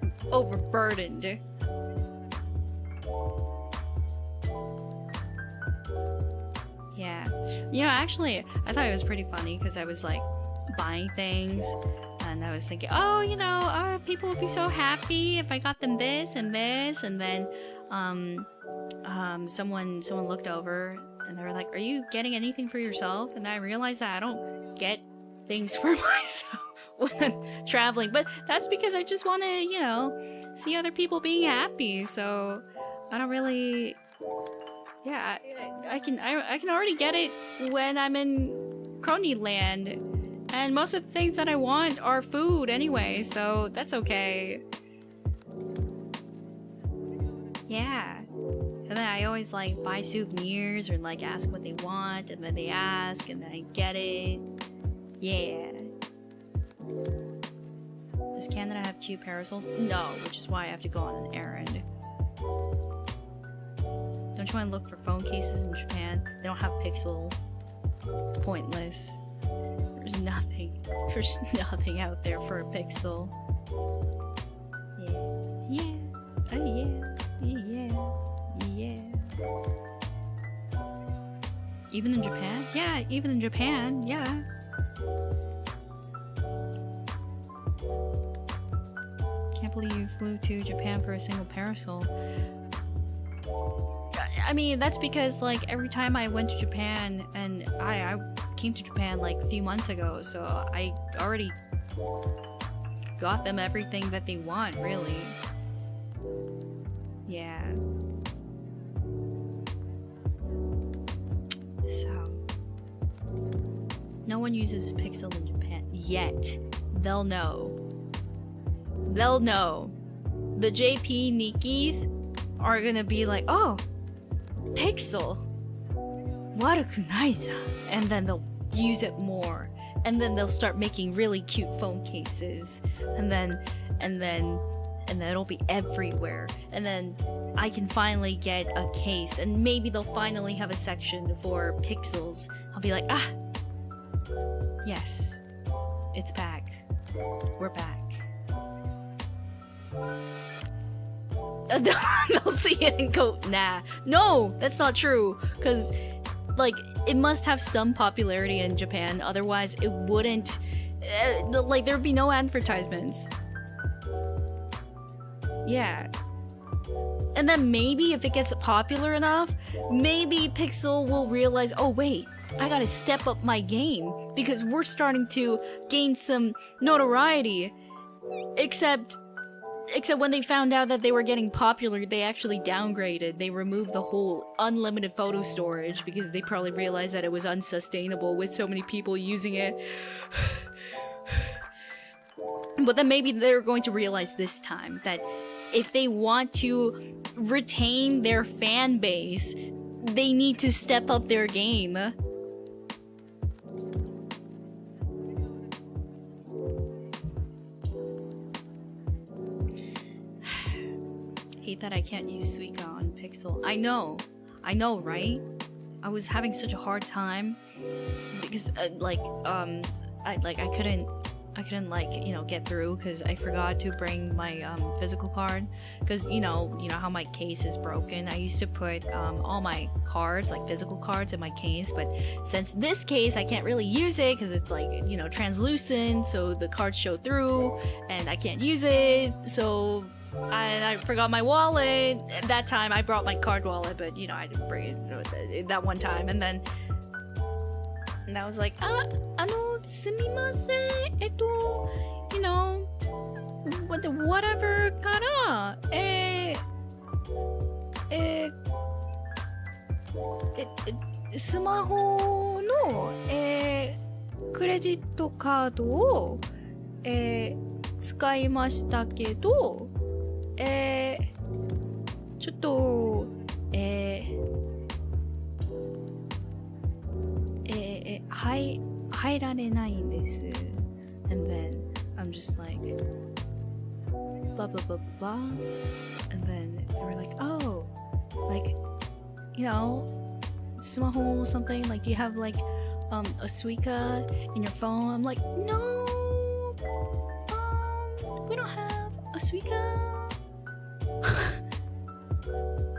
I'm overburdened. Yeah. You know, actually, I thought it was pretty funny because I was like buying things and I was thinking, oh, you know, people would be so happy if I got them this and this, and then someone looked over and they were like, are you getting anything for yourself? And I realized that I don't get things for myself when I'm traveling, but that's because I just want to, you know, see other people being happy. So I don't really, yeah, I can already get it when I'm in Kronii land, and most of the things that I want are food anyway, so that's okay. Yeah. So then I always like buy souvenirs or like ask what they want, and then they ask and then I get it. Yeah. Does Canada have cute parasols? No, which is why I have to go on an errand. Don't you want to look for phone cases in Japan? They don't have Pixel. It's pointless. There's nothing. There's nothing out there for a Pixel. Yeah. Yeah. Oh yeah. Yeah. Yeah. Even in Japan? Yeah, even in Japan. Yeah. Can't believe you flew to Japan for a single parasol. I mean, that's because like every time I went to Japan, and I came to Japan like a few months ago, so I already got them everything that they want, really. Yeah. So no one uses Pixel in Japan yet. They'll know. They'll know. The JP Nikis are gonna be like, oh, Pixel, waruku nai za, and then they'll use it more, and then they'll start making really cute phone cases, and then it'll be everywhere, and then I can finally get a case, and maybe they'll finally have a section for Pixels. I'll be like, ah, yes, it's back. We're back. They'll see it and go, nah. No, that's not true. Because, like, it must have some popularity in Japan. Otherwise, it wouldn't... like, there'd be no advertisements. Yeah. And then maybe if it gets popular enough, maybe Pixel will realize, oh, wait, I gotta step up my game. Because we're starting to gain some notoriety. Except when they found out that they were getting popular, they actually downgraded. They removed the whole unlimited photo storage because they probably realized that it was unsustainable with so many people using it. But then maybe they're going to realize this time that if they want to retain their fan base, they need to step up their game. Hate that I can't use Suica on Pixel. I know, right? I was having such a hard time because I couldn't like, you know, get through because I forgot to bring my physical card, because you know how my case is broken. I used to put all my cards, like physical cards, in my case, but since this case I can't really use it because it's like, you know, translucent, so the cards show through and I can't use it. So I forgot my wallet. That time I brought my card wallet, but you know, I didn't bring it that one time, and I was like, sumimasen, you know, whatever kara, sumaho no, クレジットカードを、使いましたけど、ちょっと、入られないんです。And then I'm just like, blah blah blah blah. And then they were like, oh, like, you know, スマホ or something, like, do you have like a Suica in your phone? I'm like, no, we don't have a Suica.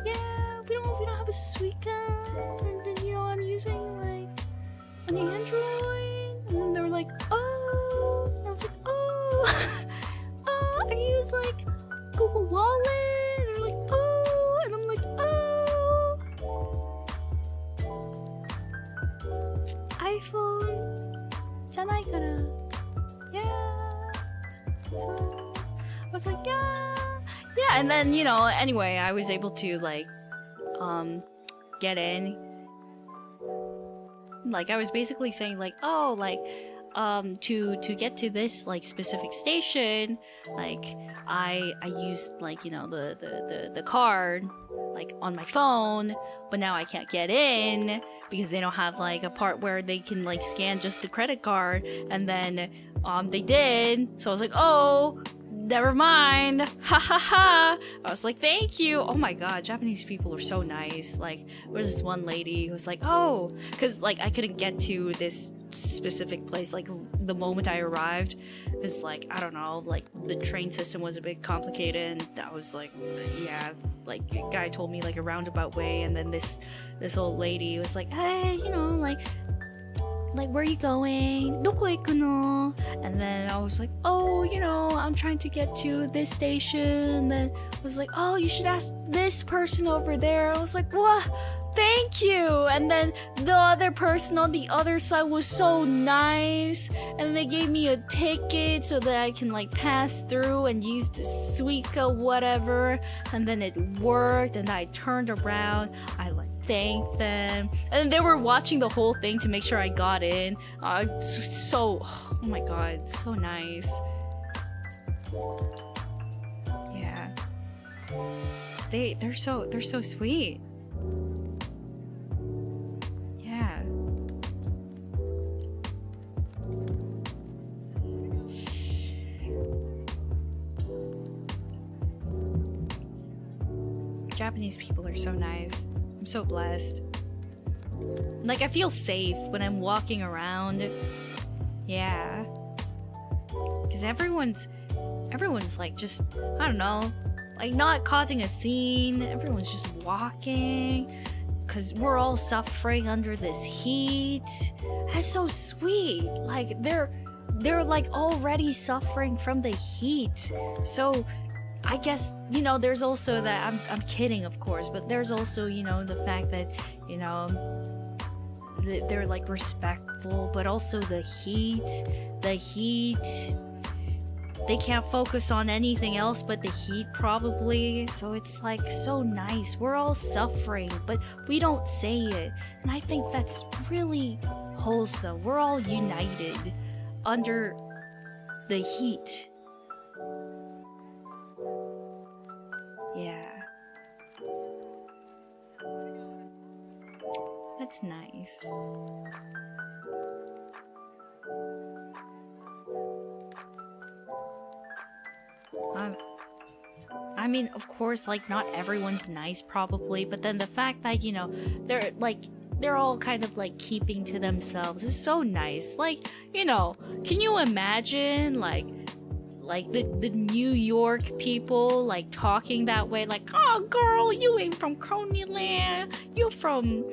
Yeah, we don't have a Suica. And then, you know, I'm using like an Android. And then they were like, oh. And I was like, oh. I use like Google Wallet. And they're like, oh. And I'm like, oh. iPhone じゃないから。Yeah. So I was like, yeah. Yeah, and then, you know, anyway, I was able to like get in. Like, I was basically saying like, oh, like to get to this like specific station, like I used like, you know, the card like on my phone, but now I can't get in because they don't have like a part where they can like scan just the credit card. And then they did, so I was like, oh, never mind. Ha ha ha. I was like, thank you. Oh my god, Japanese people are so nice. Like, there was this one lady who was like, oh, because like I couldn't get to this specific place like the moment I arrived, because like I don't know, like the train system was a bit complicated, and I was like, yeah, like a guy told me like a roundabout way, and then this old lady was like, hey, you know, like where are you going? どこ行くの? And then I was like, oh, you know, I'm trying to get to this station. Then I was like, oh, you should ask this person over there. I was like, what? Thank you. And then the other person on the other side was so nice, and they gave me a ticket so that I can like pass through and use the Suica whatever, and then it worked, and I turned around, I like thanked them, and they were watching the whole thing to make sure I got in. So oh my god, so nice. Yeah, they're so sweet. Yeah. Japanese people are so nice. I'm so blessed. Like, I feel safe when I'm walking around. Yeah. Because everyone's like just, I don't know, like not causing a scene. Everyone's just walking. Because we're all suffering under this heat. That's so sweet. Like, they're like already suffering from the heat. So I guess, you know, there's also that, I'm kidding, of course, but there's also, you know, the fact that, you know, they're like respectful, but also the heat, they can't focus on anything else but the heat probably. So it's like so nice. We're all suffering, but we don't say it. And I think that's really wholesome. We're all united under the heat. Yeah. That's nice. I mean, of course, like, not everyone's nice probably, but then the fact that, you know, they're all kind of like keeping to themselves is so nice. Like, you know, can you imagine like the New York people like talking that way, like, oh girl, you ain't from Kronii land, you from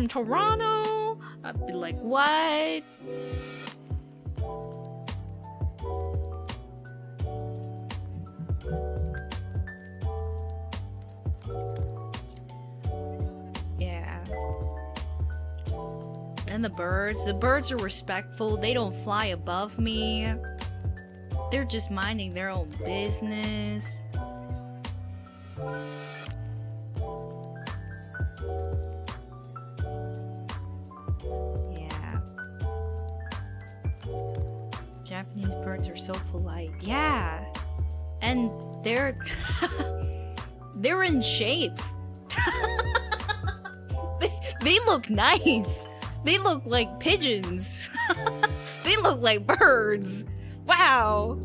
Toronto? I'd be like, what? Yeah. And the birds are respectful. They don't fly above me. They're just minding their own business. Yeah. Japanese birds are so polite. Yeah. And they're they're in shape. they look nice. They look like pigeons. They look like birds. Wow.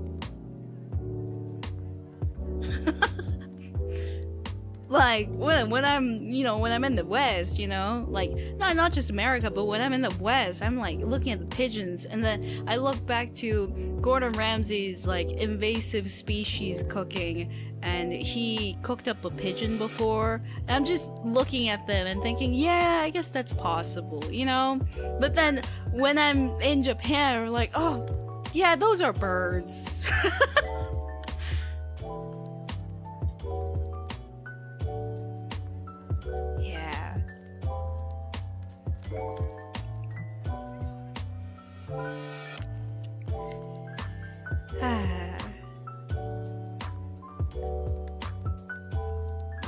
Like when I'm, you know, when I'm in the West, you know, like not just America, but when I'm in the West, I'm like looking at the pigeons, and then I look back to Gordon Ramsay's like invasive species cooking, and he cooked up a pigeon before, and I'm just looking at them and thinking, yeah, I guess that's possible, you know. But then when I'm in Japan, I'm like, oh, yeah, those are birds.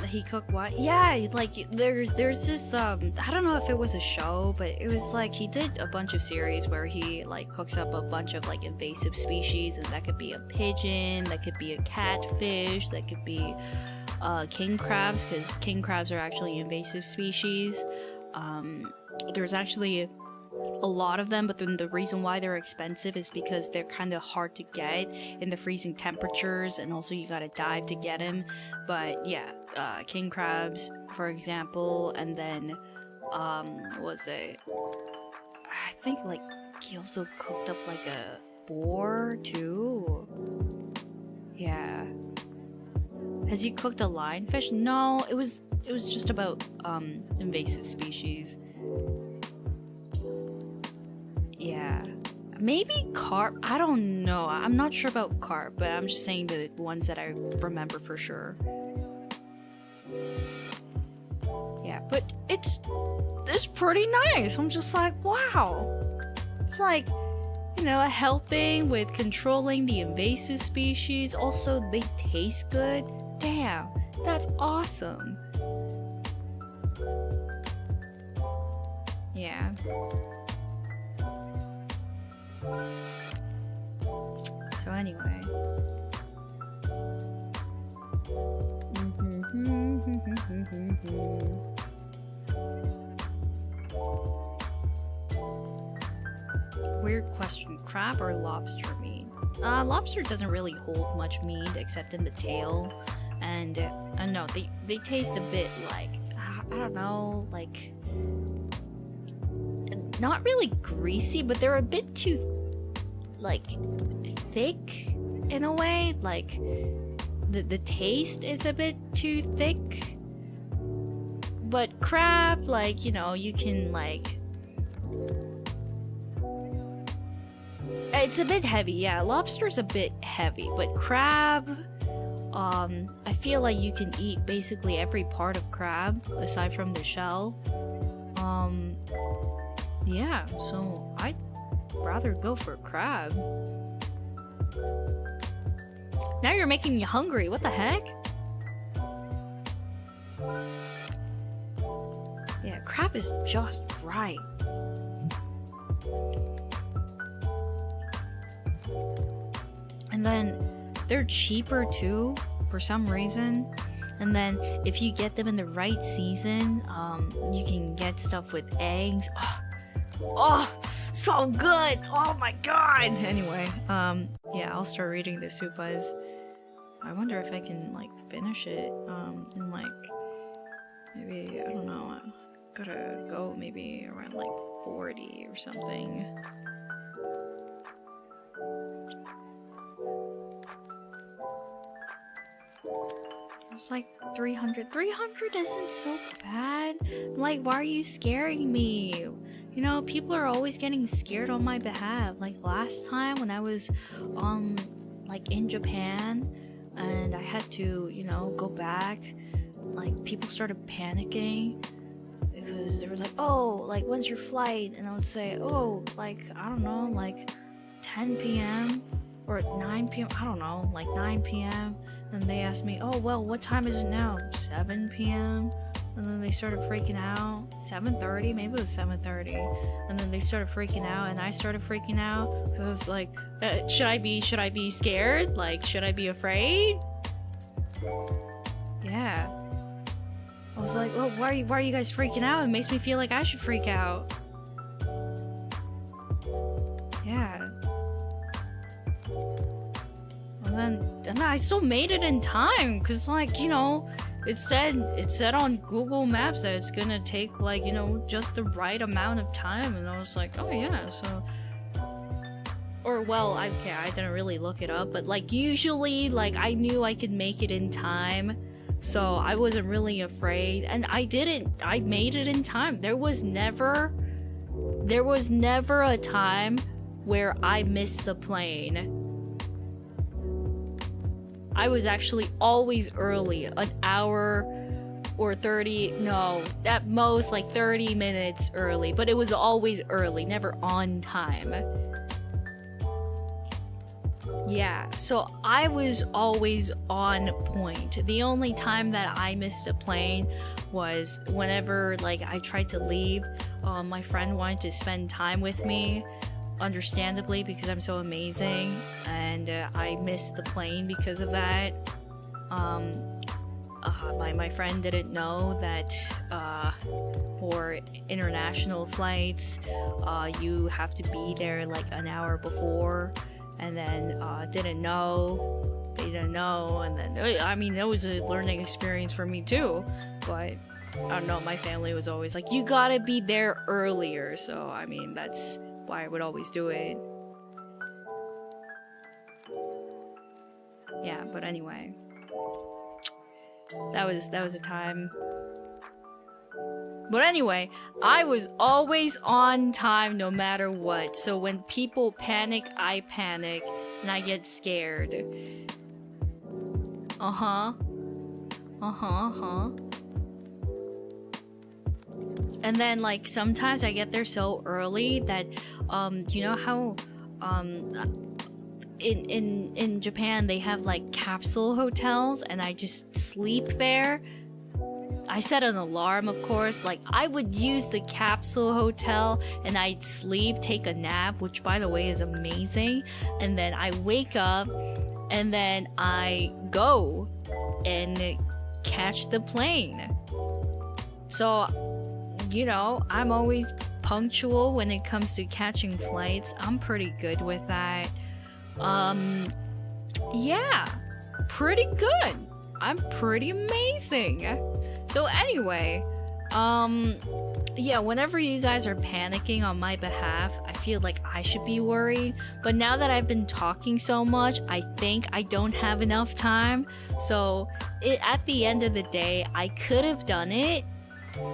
He cooked what? Yeah, like there's this I don't know if it was a show, but it was like he did a bunch of series where he like cooks up a bunch of like invasive species, and that could be a pigeon, that could be a catfish, that could be king crabs, because king crabs are actually invasive species. There's actually a lot of them, but then the reason why they're expensive is because they're kind of hard to get in the freezing temperatures, and also you gotta dive to get them. But yeah, king crabs, for example, and then what was it? I think like he also cooked up like a boar too. Yeah. Has he cooked a lionfish? No, it was just about invasive species. Yeah. Maybe carp? I don't know. I'm not sure about carp, but I'm just saying the ones that I remember for sure. Yeah, but it's pretty nice. I'm just like, wow. It's like, you know, helping with controlling the invasive species. Also, they taste good. Damn, that's awesome. Yeah. So anyway. Weird question. Crab or lobster meat? Lobster doesn't really hold much meat except in the tail. And no, they taste a bit like, I don't know, like, not really greasy, but they're a bit too, like, thick in a way. Like, the taste is a bit too thick. But crab, like, you know, you can, like, it's a bit heavy, yeah. Lobster's a bit heavy, but crab, I feel like you can eat basically every part of crab aside from the shell. Yeah, so I'd rather go for crab. Now you're making me hungry. What the heck? Yeah, crab is just right. And then they're cheaper too, for some reason. And then if you get them in the right season, you can get stuff with eggs. Oh, so good! Oh my god! Anyway, yeah, I'll start reading the supas. I wonder if I can, like, finish it, in, like, maybe, I don't know, I gotta go maybe around, like, 40 or something. It's like 300. 300 isn't so bad. Like, why are you scaring me? You know, people are always getting scared on my behalf. Like last time when I was like in Japan and I had to, you know, go back, like people started panicking because they were like, oh, like when's your flight? And I would say, oh, like, I don't know, like 10 p.m. or 9 p.m. I don't know, like 9 p.m. And they asked me, oh, well, what time is it now? 7 p.m. And then they started freaking out. 7:30, maybe it was 7:30. And then they started freaking out, and I started freaking out. So I was like, should I be scared? Like, should I be afraid? Yeah. I was like, well, why are you guys freaking out? It makes me feel like I should freak out. Yeah. And then I still made it in time, cause like, you know, it said on Google Maps that it's gonna take like, you know, just the right amount of time, and I was like, oh yeah, so. Or well, I didn't really look it up, but like usually, like I knew I could make it in time, so I wasn't really afraid, and I made it in time. There was never a time where I missed the plane. I was actually always early, an hour or 30, no, at most like 30 minutes early, but it was always early, never on time. Yeah, so I was always on point. The only time that I missed a plane was whenever like I tried to leave. My friend wanted to spend time with me, understandably, because I'm so amazing, and I missed the plane because of that. My friend didn't know that for international flights you have to be there like an hour before, and then they didn't know, and then I mean, it was a learning experience for me too, but I don't know, my family was always like, you gotta be there earlier, so I mean, that's why I would always do it. Yeah, but anyway, that was a time. But anyway, I was always on time no matter what. So when people panic, I panic and I get scared. And then like sometimes I get there so early that you know how in Japan they have like capsule hotels, and I just sleep there. I set an alarm, of course. Like I would use the capsule hotel and I'd sleep, take a nap, which by the way is amazing, and then I wake up and then I go and catch the plane. So, you know, I'm always punctual when it comes to catching flights. I'm pretty good with that. Yeah, pretty good. I'm pretty amazing. So anyway, yeah, whenever you guys are panicking on my behalf, I feel like I should be worried. But now that I've been talking so much, I think I don't have enough time. So at the end of the day, I could have done it.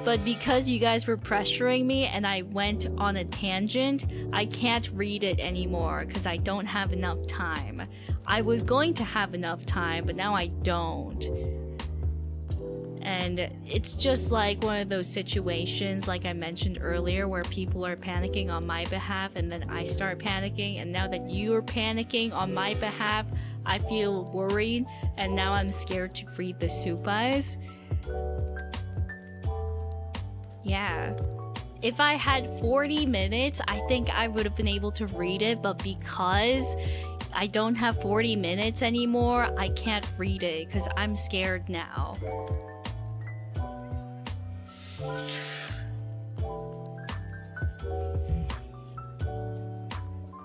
But because you guys were pressuring me and I went on a tangent, I can't read it anymore because I don't have enough time. I was going to have enough time, but now I don't. And it's just like one of those situations, like I mentioned earlier, where people are panicking on my behalf and then I start panicking, and now that you are panicking on my behalf, I feel worried, and now I'm scared to read the supais. Yeah. If I had 40 minutes, I think I would have been able to read it, but because I don't have 40 minutes anymore, I can't read it because I'm scared now.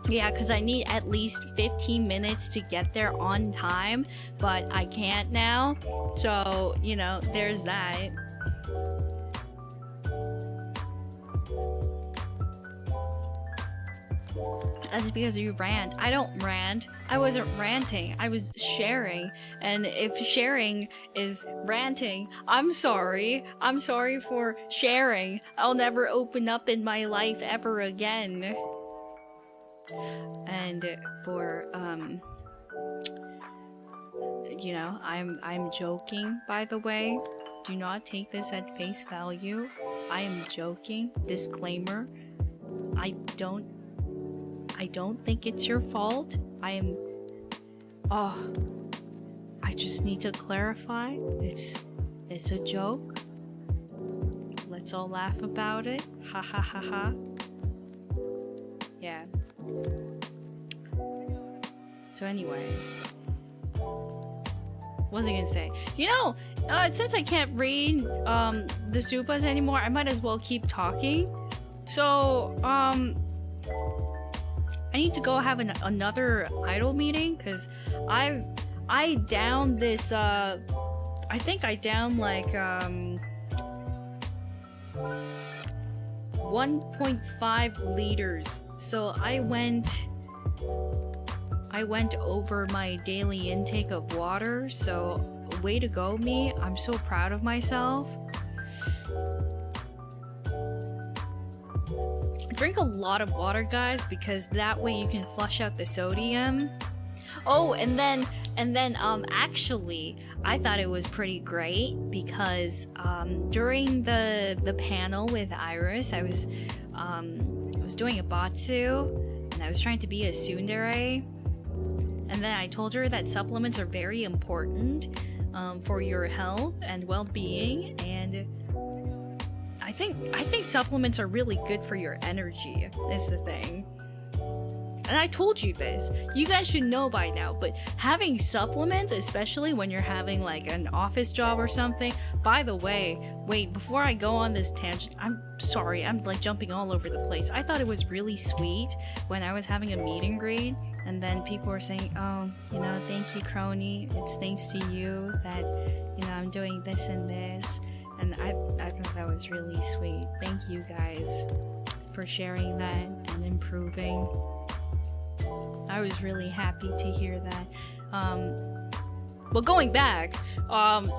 Yeah, because I need at least 15 minutes to get there on time, but I can't now. So, you know, there's that. That's because you rant. I don't rant. I wasn't ranting. I was sharing. And if sharing is ranting, I'm sorry. I'm sorry for sharing. I'll never open up in my life ever again. And for, you know, I'm joking, by the way. Do not take this at face value. I am joking. Disclaimer. I don't think it's your fault. I just need to clarify. It's a joke. Let's all laugh about it. Ha ha ha ha. Yeah. So anyway. What was I gonna say? You know, since I can't read the supas anymore, I might as well keep talking. So, I need to go have another idol meeting, because I downed this, I think I downed like, 1.5 liters. So I went over my daily intake of water, so way to go me. I'm so proud of myself. Drink a lot of water, guys, because that way you can flush out the sodium. Oh, and then actually, I thought it was pretty great because during the panel with Iris, I was doing a batsu, and I was trying to be a tsundere, and then I told her that supplements are very important for your health and well-being, and I think supplements are really good for your energy, is the thing. And I told you this. You guys should know by now, but having supplements, especially when you're having like an office job or something. By the way, wait, before I go on this tangent, I'm sorry, I'm like jumping all over the place. I thought it was really sweet when I was having a meet and greet, and then people were saying, oh, you know, thank you, Kronii. It's thanks to you that, you know, I'm doing this and this. And I thought that was really sweet. Thank you guys for sharing that and improving. I was really happy to hear that. Well, going back,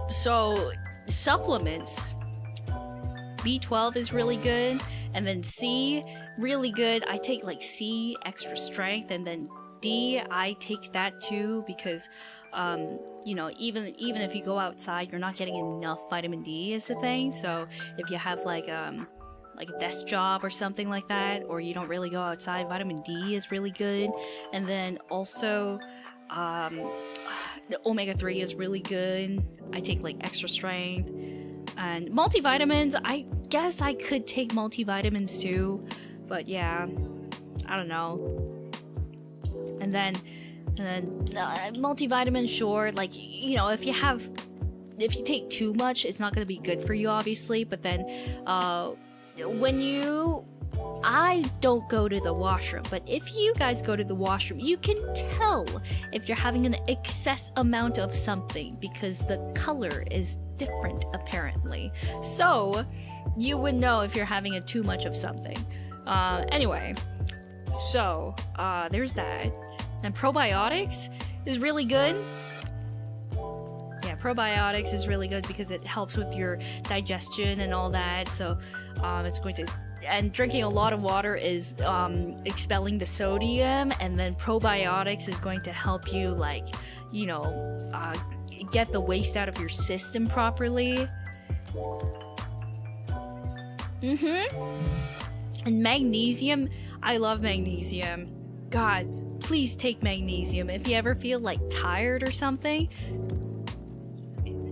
so supplements, B12 is really good, and then C, really good. I take like C, extra strength, and then D, I take that too because, you know, even if you go outside, you're not getting enough vitamin D is the thing. So if you have like a desk job or something like that, or you don't really go outside, vitamin D is really good. And then also, the omega-3 is really good. I take like extra strength. And multivitamins, I guess I could take multivitamins too, but yeah, I don't know. And then multivitamins, sure, like, you know, if you take too much, it's not going to be good for you, obviously. But then, I don't go to the washroom, but if you guys go to the washroom, you can tell if you're having an excess amount of something because the color is different, apparently. So, you would know if you're having too much of something. Anyway, so, there's that. And probiotics is really good. Yeah, probiotics is really good because it helps with your digestion and all that. So, it's going to... And drinking a lot of water is expelling the sodium, and then probiotics is going to help you, like, you know, get the waste out of your system properly. And magnesium, I love magnesium. God, please take magnesium. If you ever feel like tired or something,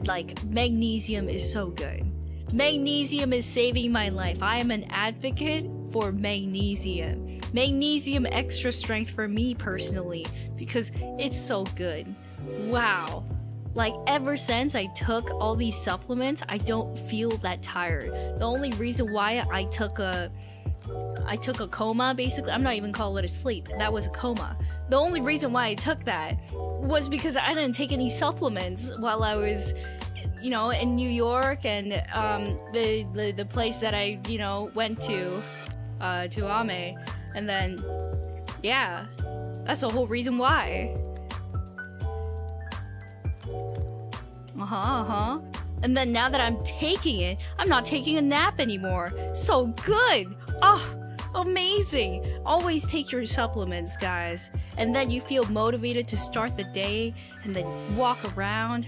like, magnesium is so good. Magnesium is saving my life. I am an advocate for magnesium. Magnesium extra strength for me personally because it's so good. Wow. Like, ever since I took all these supplements, I don't feel that tired. The only reason why I took a coma, basically. I'm not even calling it a sleep. That was a coma. The only reason why I took that was because I didn't take any supplements while I was, you know, in New York, and the place that I, you know, went to Ame, and then, yeah, that's the whole reason why. And then now that I'm taking it, I'm not taking a nap anymore. So good! Oh, amazing! Always take your supplements, guys. And then you feel motivated to start the day, and then walk around.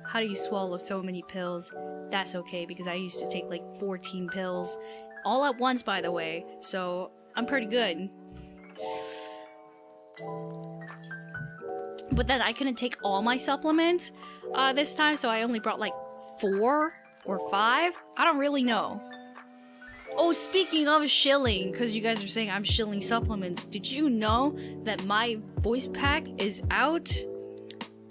How do you swallow so many pills? That's okay, because I used to take like 14 pills. All at once, by the way. So, I'm pretty good. But then I couldn't take all my supplements this time, so I only brought like 4 or 5? I don't really know. Oh, speaking of shilling, because you guys are saying I'm shilling supplements, did you know that my voice pack is out?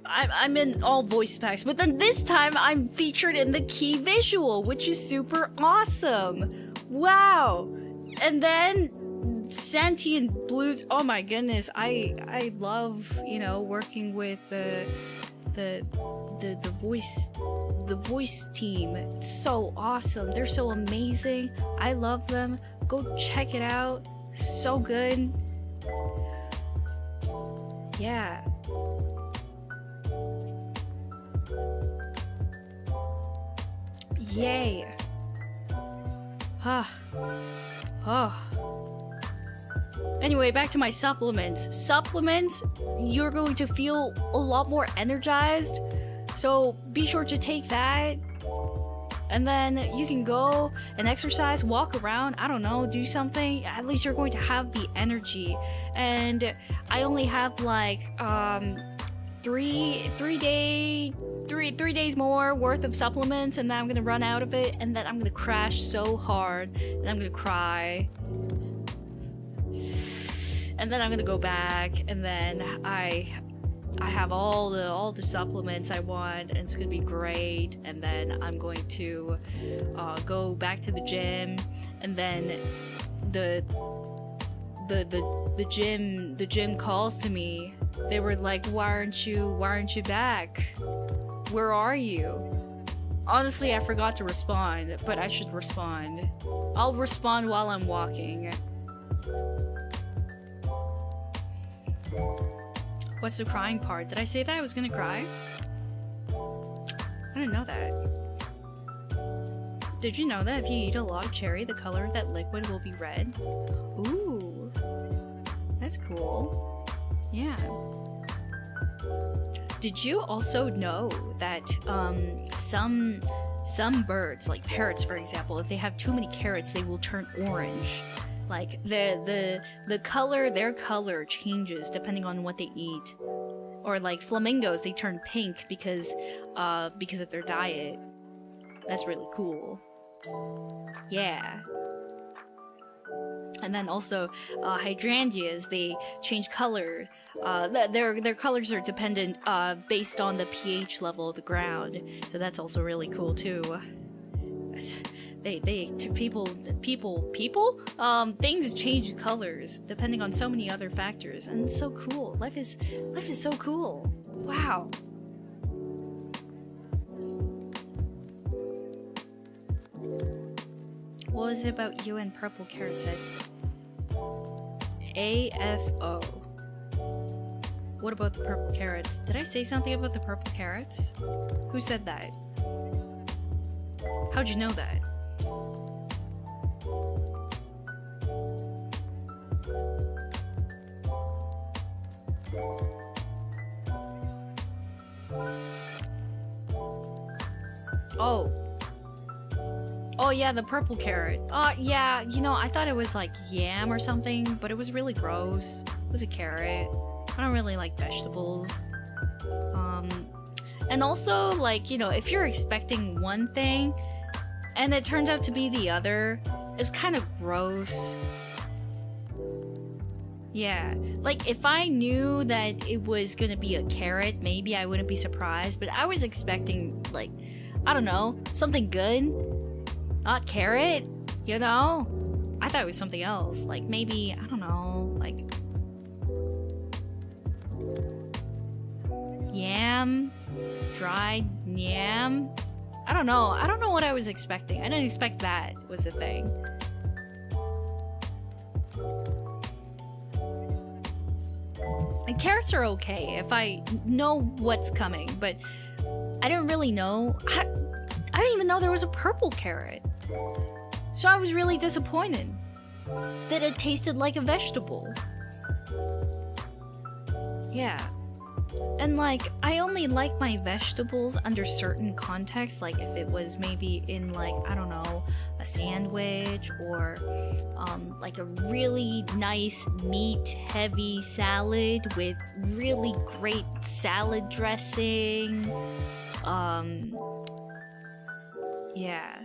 I'm in all voice packs, but then this time I'm featured in the key visual, which is super awesome. Wow. And then Santi and Blues. Oh my goodness, I love, you know, working with the voice team. It's so awesome. They're so amazing. I love them. Go check it out. So good. Yeah. Yay. Anyway, back to my supplements. Supplements, you're going to feel a lot more energized. So be sure to take that. And then you can go and exercise, walk around, I don't know, do something. At least you're going to have the energy. And I only have like 3 days more worth of supplements, and then I'm gonna run out of it, and then I'm gonna crash so hard, and I'm gonna cry, and then I'm gonna go back, and then I have all the supplements I want, and it's gonna be great. And then I'm going to go back to the gym, and then the gym calls to me. They were like, why aren't you back? Where are you? Honestly, I forgot to respond, but I should respond. I'll respond while I'm walking. What's the crying part? Did I say that I was gonna cry? I didn't know that. Did you know that if you eat a lot of cherry, the color of that liquid will be red? Ooh. That's cool. Yeah. Did you also know that some birds, like parrots for example, if they have too many carrots, they will turn orange. Like the color, their color changes depending on what they eat. Or like flamingos, they turn pink because of their diet. That's really cool. Yeah. And then also hydrangeas, they change color. Their colors are dependent based on the pH level of the ground. So that's also really cool too. Things change colors depending on so many other factors, and it's so cool. Life is so cool. Wow. What was it about you and purple carrot said? AFO. What about the purple carrots? Did I say something about the purple carrots? Who said that? How'd you know that? Oh. Oh yeah, the purple carrot. Yeah, you know, I thought it was like yam or something, but it was really gross. It was a carrot. I don't really like vegetables. And also, like, you know, if you're expecting one thing and it turns out to be the other, it's kind of gross. Yeah, like if I knew that it was gonna be a carrot, maybe I wouldn't be surprised, but I was expecting, like, I don't know, something good. Not carrot, you know? I thought it was something else. Like maybe, I don't know, like yam? Dried yam? I don't know. I don't know what I was expecting. I didn't expect that was the thing. And carrots are okay if I know what's coming, but I didn't really know. I didn't even know there was a purple carrot. So I was really disappointed that it tasted like a vegetable. Yeah. And like, I only like my vegetables under certain contexts, like if it was maybe in like, I don't know, a sandwich or like a really nice meat-heavy salad with really great salad dressing. Yeah.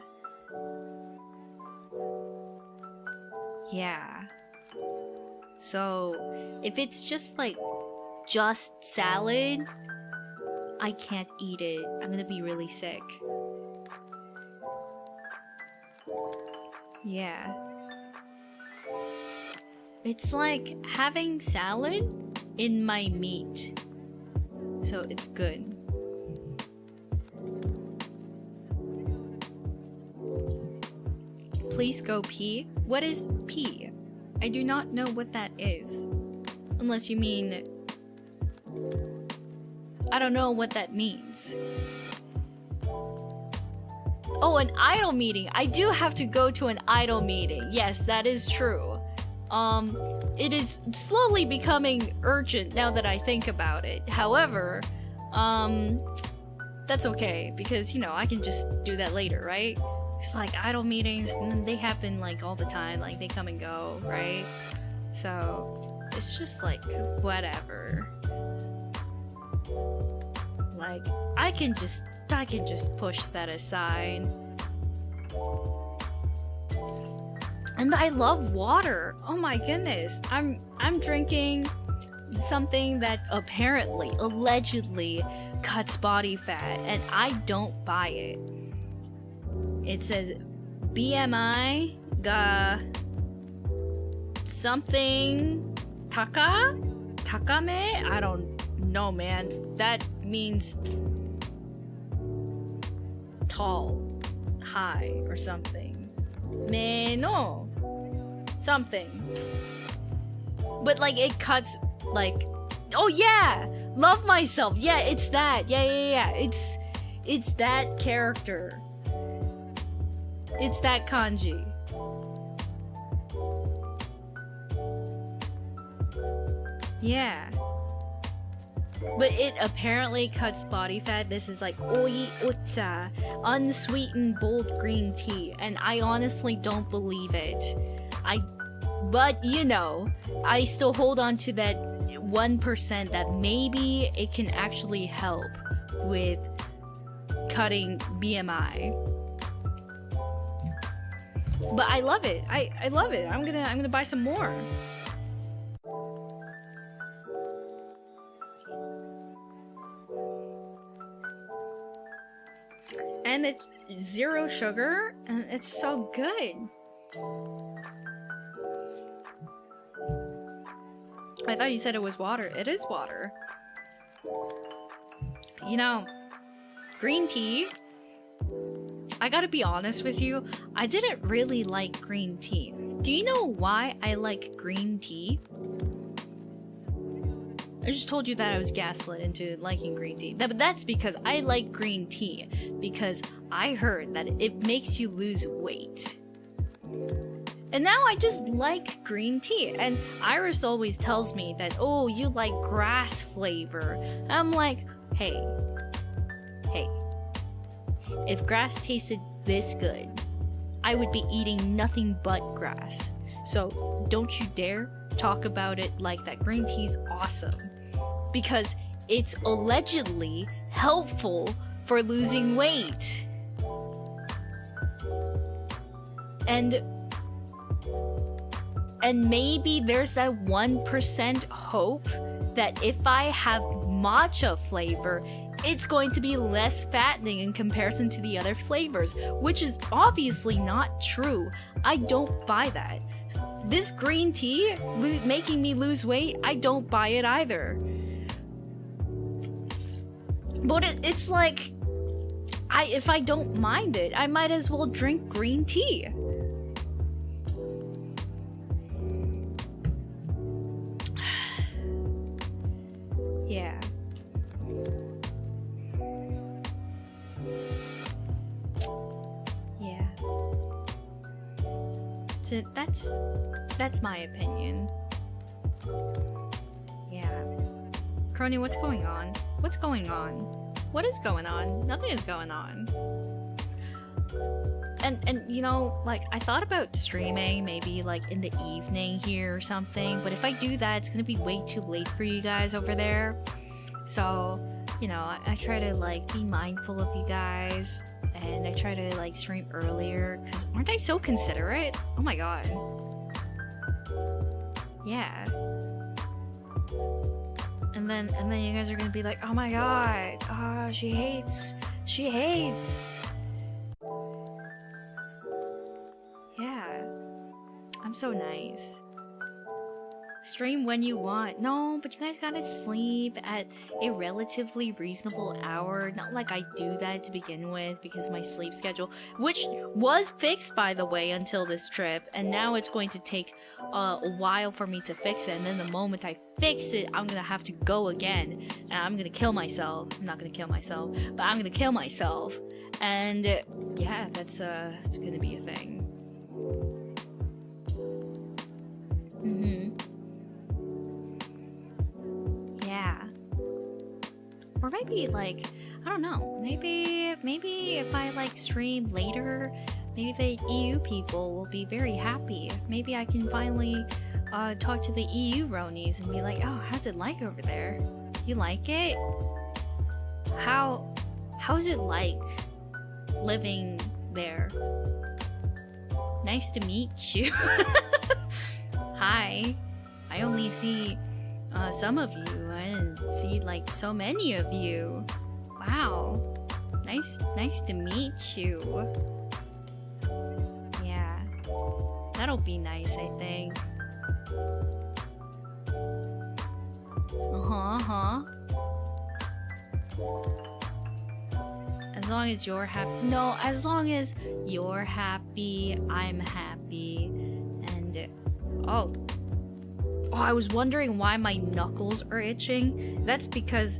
Yeah. So, if it's just like just salad, I can't eat it. I'm gonna be really sick. Yeah. It's like having salad in my meat. So it's good. Please go pee. What is pee? I do not know what that is. Unless you mean... I don't know what that means. Oh, an idol meeting. I do have to go to an idol meeting. Yes, that is true. It is slowly becoming urgent now that I think about it. However, that's okay because, you know, I can just do that later, right? It's like idol meetings, they happen like all the time, like they come and go, right? So it's just like whatever. Like I can just push that aside. And I love water. Oh my goodness. I'm drinking something that apparently, allegedly cuts body fat, and I don't buy it. It says BMI ga something takame? I don't know, man. That means tall, high, or something. Me no something. But like it cuts like, oh yeah, love myself. Yeah, it's that. Yeah. It's that character. It's that kanji. Yeah. But it apparently cuts body fat. This is like oi utsa, unsweetened bold green tea, and I honestly don't believe it. But you know, I still hold on to that 1% that maybe it can actually help with cutting BMI. But I love it. I love it. I'm gonna buy some more. And it's 0 sugar, and it's so good. I thought you said it was water. It is water. You know, green tea, I gotta be honest with you, I didn't really like green tea. Do you know why I like green tea? I just told you that I was gaslit into liking green tea. But that's because I like green tea. Because I heard that it makes you lose weight. And now I just like green tea. And Iris always tells me that, oh, you like grass flavor. I'm like, hey. If grass tasted this good, I would be eating nothing but grass. So don't you dare talk about it like that. Green tea's awesome. Because it's allegedly helpful for losing weight. And maybe there's that 1% hope that if I have matcha flavor, it's going to be less fattening in comparison to the other flavors, which is obviously not true. I don't buy that. This green tea making me lose weight, I don't buy it either. But it's like, if I don't mind it, I might as well drink green tea. Yeah. Yeah. So that's my opinion. Yeah. Kronii, what's going on? What's going on? What is going on? Nothing is going on. And you know, like, I thought about streaming maybe like in the evening here or something, but if I do that, it's gonna be way too late for you guys over there. So, you know, I try to like be mindful of you guys. and I try to like stream earlier because aren't I so considerate? Oh my god. Yeah. And then you guys are gonna be like, oh my god, she hates. Yeah. I'm so nice. Stream when you want. No, but you guys gotta sleep at a relatively reasonable hour. Not like I do that to begin with because my sleep schedule, which was fixed by the way until this trip, and now it's going to take a while for me to fix it, and then the moment I fix it, I'm gonna have to go again, and I'm gonna kill myself. I'm not gonna kill myself, but I'm gonna kill myself. And yeah, it's gonna be a thing. Yeah. Or maybe like, I don't know, maybe if I like stream later, maybe the EU people will be very happy. Maybe I can finally talk to the EU Ronies and be like, oh, how's it like over there? You like it? How's it like living there? Nice to meet you. Hi. I only see some of you. I didn't see like so many of you. Wow. Nice to meet you. Yeah. That'll be nice, I think. As long as you're happy. No, as long as you're happy, I'm happy. And oh, I was wondering why my knuckles are itching. That's because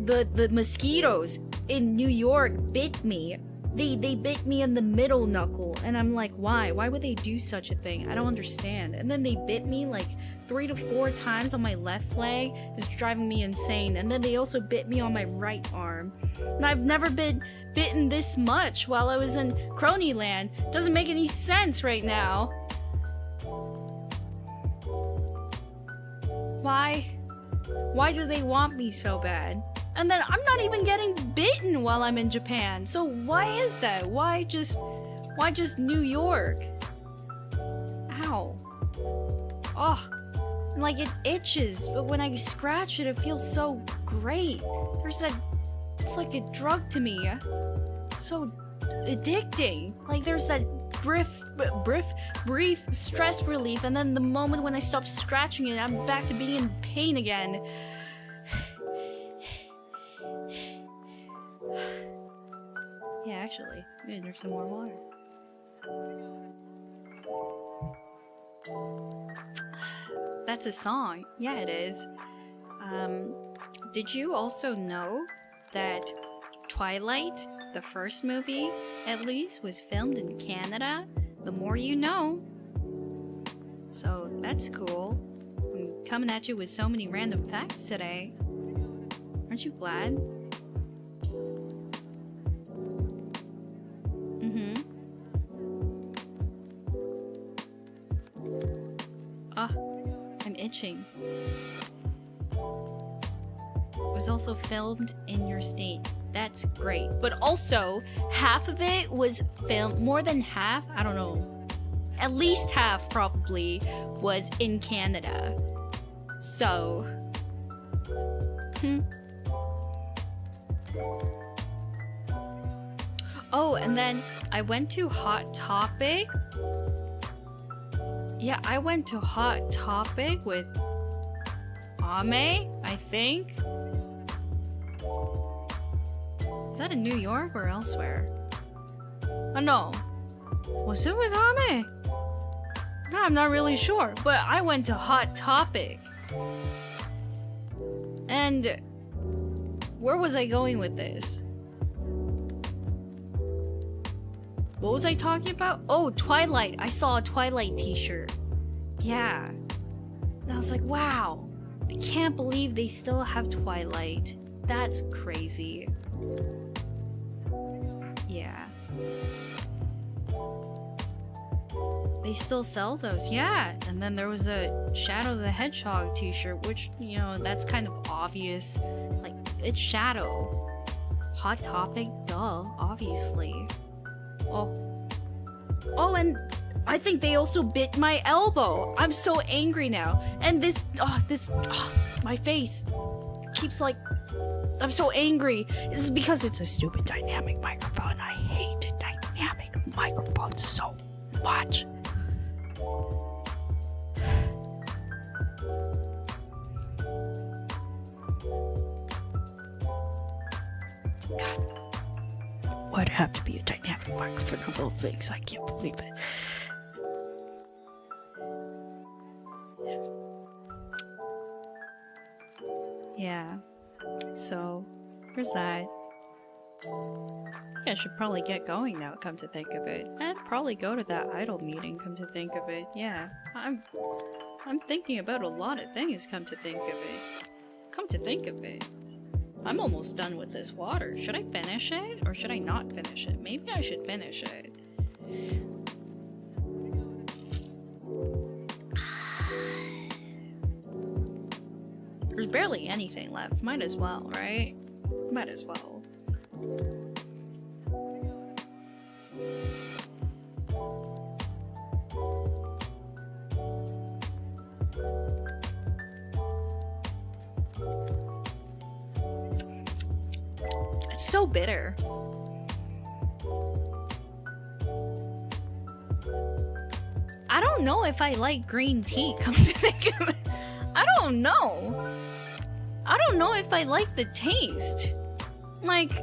the mosquitoes in New York bit me. They bit me in the middle knuckle, and I'm like, why? Why would they do such a thing? I don't understand. And then they bit me like 3 to 4 times on my left leg. It's driving me insane. And then they also bit me on my right arm. And I've never been bitten this much while I was in Kronii land. Doesn't make any sense right now. Why do they want me so bad? And then I'm not even getting bitten while I'm in Japan. So why is that? Why just New York? Ow. Oh, and like it itches, but when I scratch it, it feels so great. It's like a drug to me. So addicting. Like there's that brief stress relief, and then the moment when I stop scratching it, I'm back to being in pain again. Yeah, actually, I'm gonna drink some more water. That's a song. Yeah, it is. Did you also know that Twilight, the first movie, at least, was filmed in Canada? The more you know. So, that's cool. I'm coming at you with so many random facts today. Aren't you glad? I'm itching. It was also filmed in your state. That's great. But also, half of it was filmed, more than half, I don't know, at least half probably, was in Canada. So, Oh, and then I went to Hot Topic. Yeah, I went to Hot Topic with Ame, I think. Is that in New York or elsewhere? Oh no. Was it with Ame? No, I'm not really sure, but I went to Hot Topic. And where was I going with this? What was I talking about? Oh, Twilight. I saw a Twilight t-shirt. Yeah. And I was like, wow. I can't believe they still have Twilight. That's crazy. Yeah. They still sell those, yeah. And then there was a Shadow the Hedgehog t-shirt, which, you know, that's kind of obvious. Like, it's Shadow. Hot Topic, duh, obviously. Oh, and I think they also bit my elbow. I'm so angry now. And my face keeps like, I'm so angry. This is because it's a stupid dynamic microphone. I hate a dynamic microphone so much. God. Why'd it have to be a dynamic microphone of all things? I can't believe it. Yeah. So, there's that. Yeah, I should probably get going now, come to think of it. I'd probably go to that idol meeting, come to think of it. Yeah. I'm thinking about a lot of things, come to think of it. Come to think of it. I'm almost done with this water. Should I finish it, or should I not finish it? Maybe I should finish it. There's barely anything left. Might as well, right? Might as well. It's so bitter. I don't know if I like green tea, come to think of it. I don't know. I don't know if I like the taste. Like,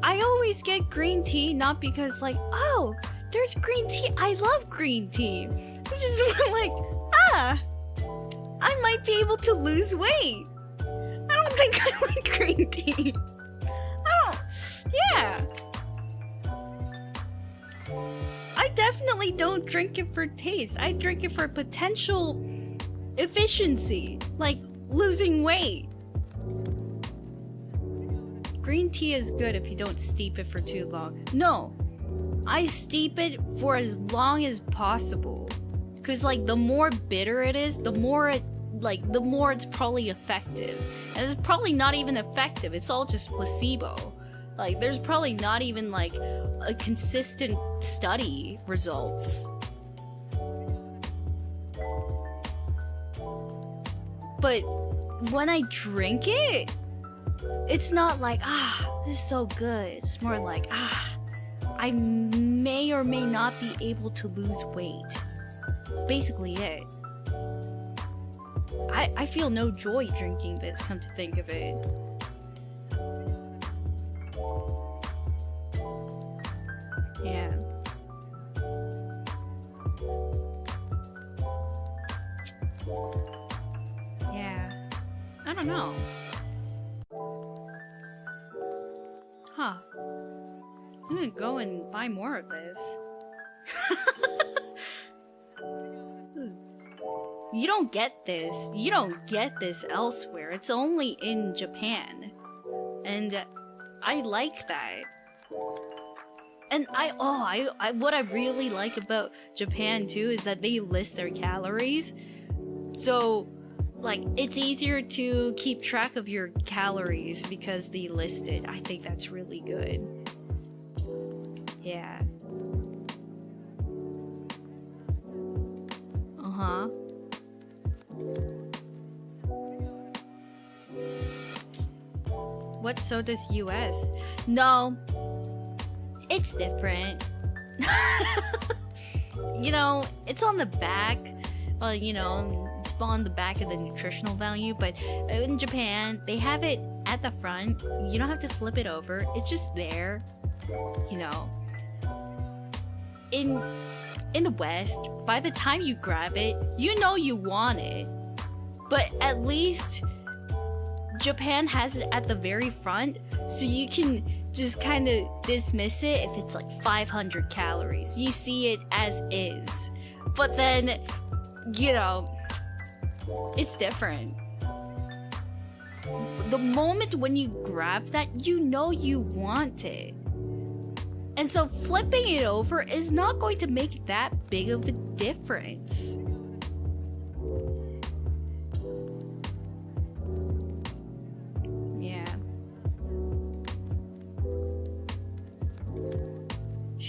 I always get green tea not because like, oh, there's green tea. I love green tea. It's just like, I might be able to lose weight. I don't think I like green tea. Yeah. I definitely don't drink it for taste. I drink it for potential efficiency, like losing weight. Green tea is good if you don't steep it for too long. No, I steep it for as long as possible. Cause like the more bitter it is, the more it's probably effective. And it's probably not even effective. It's all just placebo. Like, there's probably not even, like, a consistent study results. But when I drink it, it's not like, this is so good. It's more like, I may or may not be able to lose weight. That's basically it. I feel no joy drinking this, come to think of it. Yeah. Yeah. I don't know. Huh. I'm gonna go and buy more of this. You don't get this. You don't get this elsewhere. It's only in Japan. And I like that. And what I really like about Japan too is that they list their calories. So, like, it's easier to keep track of your calories because they list it. I think that's really good. Yeah. Uh-huh. What soda's US? No. It's different. You know, it's on the back. You know, it's on the back of the nutritional value, but in Japan, they have it at the front. You don't have to flip it over. It's just there. You know. In the West, by the time you grab it, you know you want it. But at least Japan has it at the very front, so you can just kind of dismiss it if it's like 500 calories. You see it as is. But then, you know, it's different. The moment when you grab that, you know you want it. And so flipping it over is not going to make that big of a difference.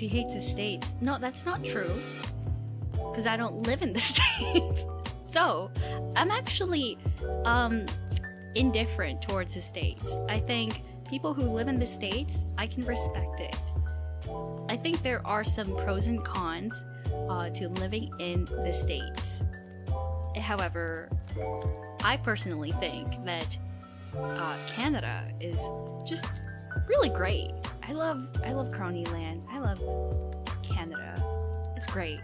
She hates the States. No, that's not true. Because I don't live in the States. So, I'm actually, indifferent towards the States. I think people who live in the States, I can respect it. I think there are some pros and cons to living in the States. However, I personally think that Canada is just really great. I love Kronii land. I love Canada. It's great.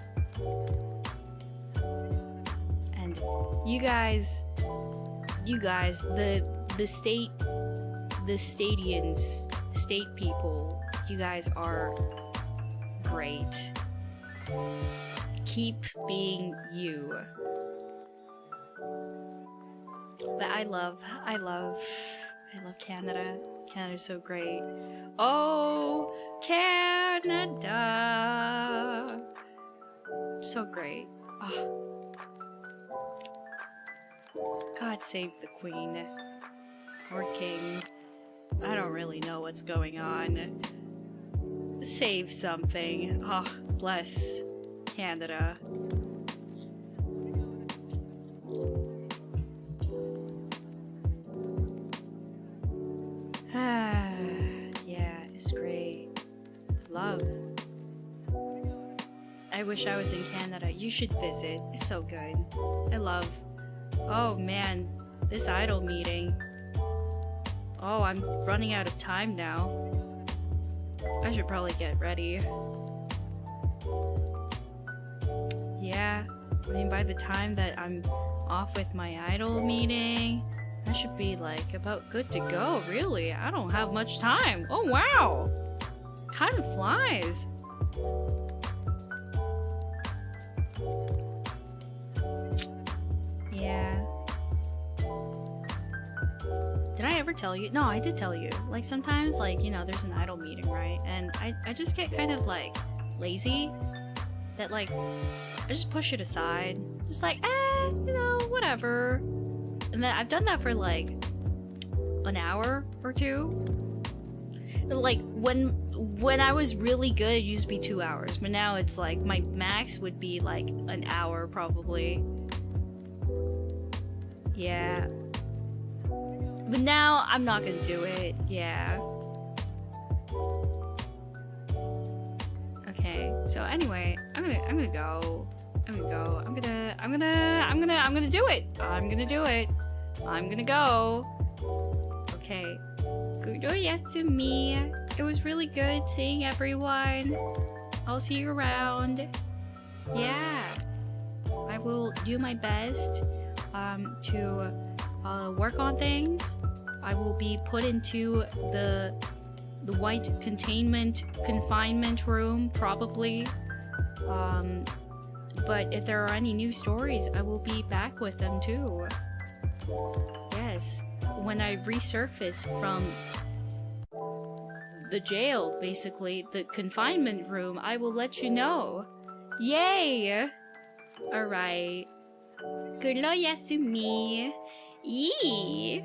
And you guys, the state people, you guys are great. Keep being you. But I love Canada. Canada's so great. Oh, Canada. So great. Oh. God save the Queen. Or King. I don't really know what's going on. Save something. Oh, bless Canada. Yeah, it's great. Love. I wish I was in Canada. You should visit. It's so good. I love. Oh man, this idol meeting. Oh, I'm running out of time now. I should probably get ready. Yeah, I mean by the time that I'm off with my idol meeting, I should be like about good to go, really. I don't have much time. Oh wow! Time flies. Yeah. Did I ever tell you? No, I did tell you. Like sometimes, like, you know, there's an idol meeting, right? And I just get kind of like lazy. That like, I just push it aside. Just like, you know, whatever. And then I've done that for like an hour or two. Like when I was really good, it used to be 2 hours. But now it's like my max would be like an hour probably. Yeah. But now I'm not gonna do it. Yeah. Okay. So anyway, I'm gonna go. I'm gonna do it. I'm gonna do it. I'm gonna go. Okay. Yasumi. It was really good seeing everyone. I'll see you around. Yeah. I will do my best to work on things. I will be put into the white confinement room probably. But if there are any new stories, I will be back with them too. Yes, when I resurface from the jail, basically, the confinement room, I will let you know. Yay! Alright. Good luck, Yasumi. Yee!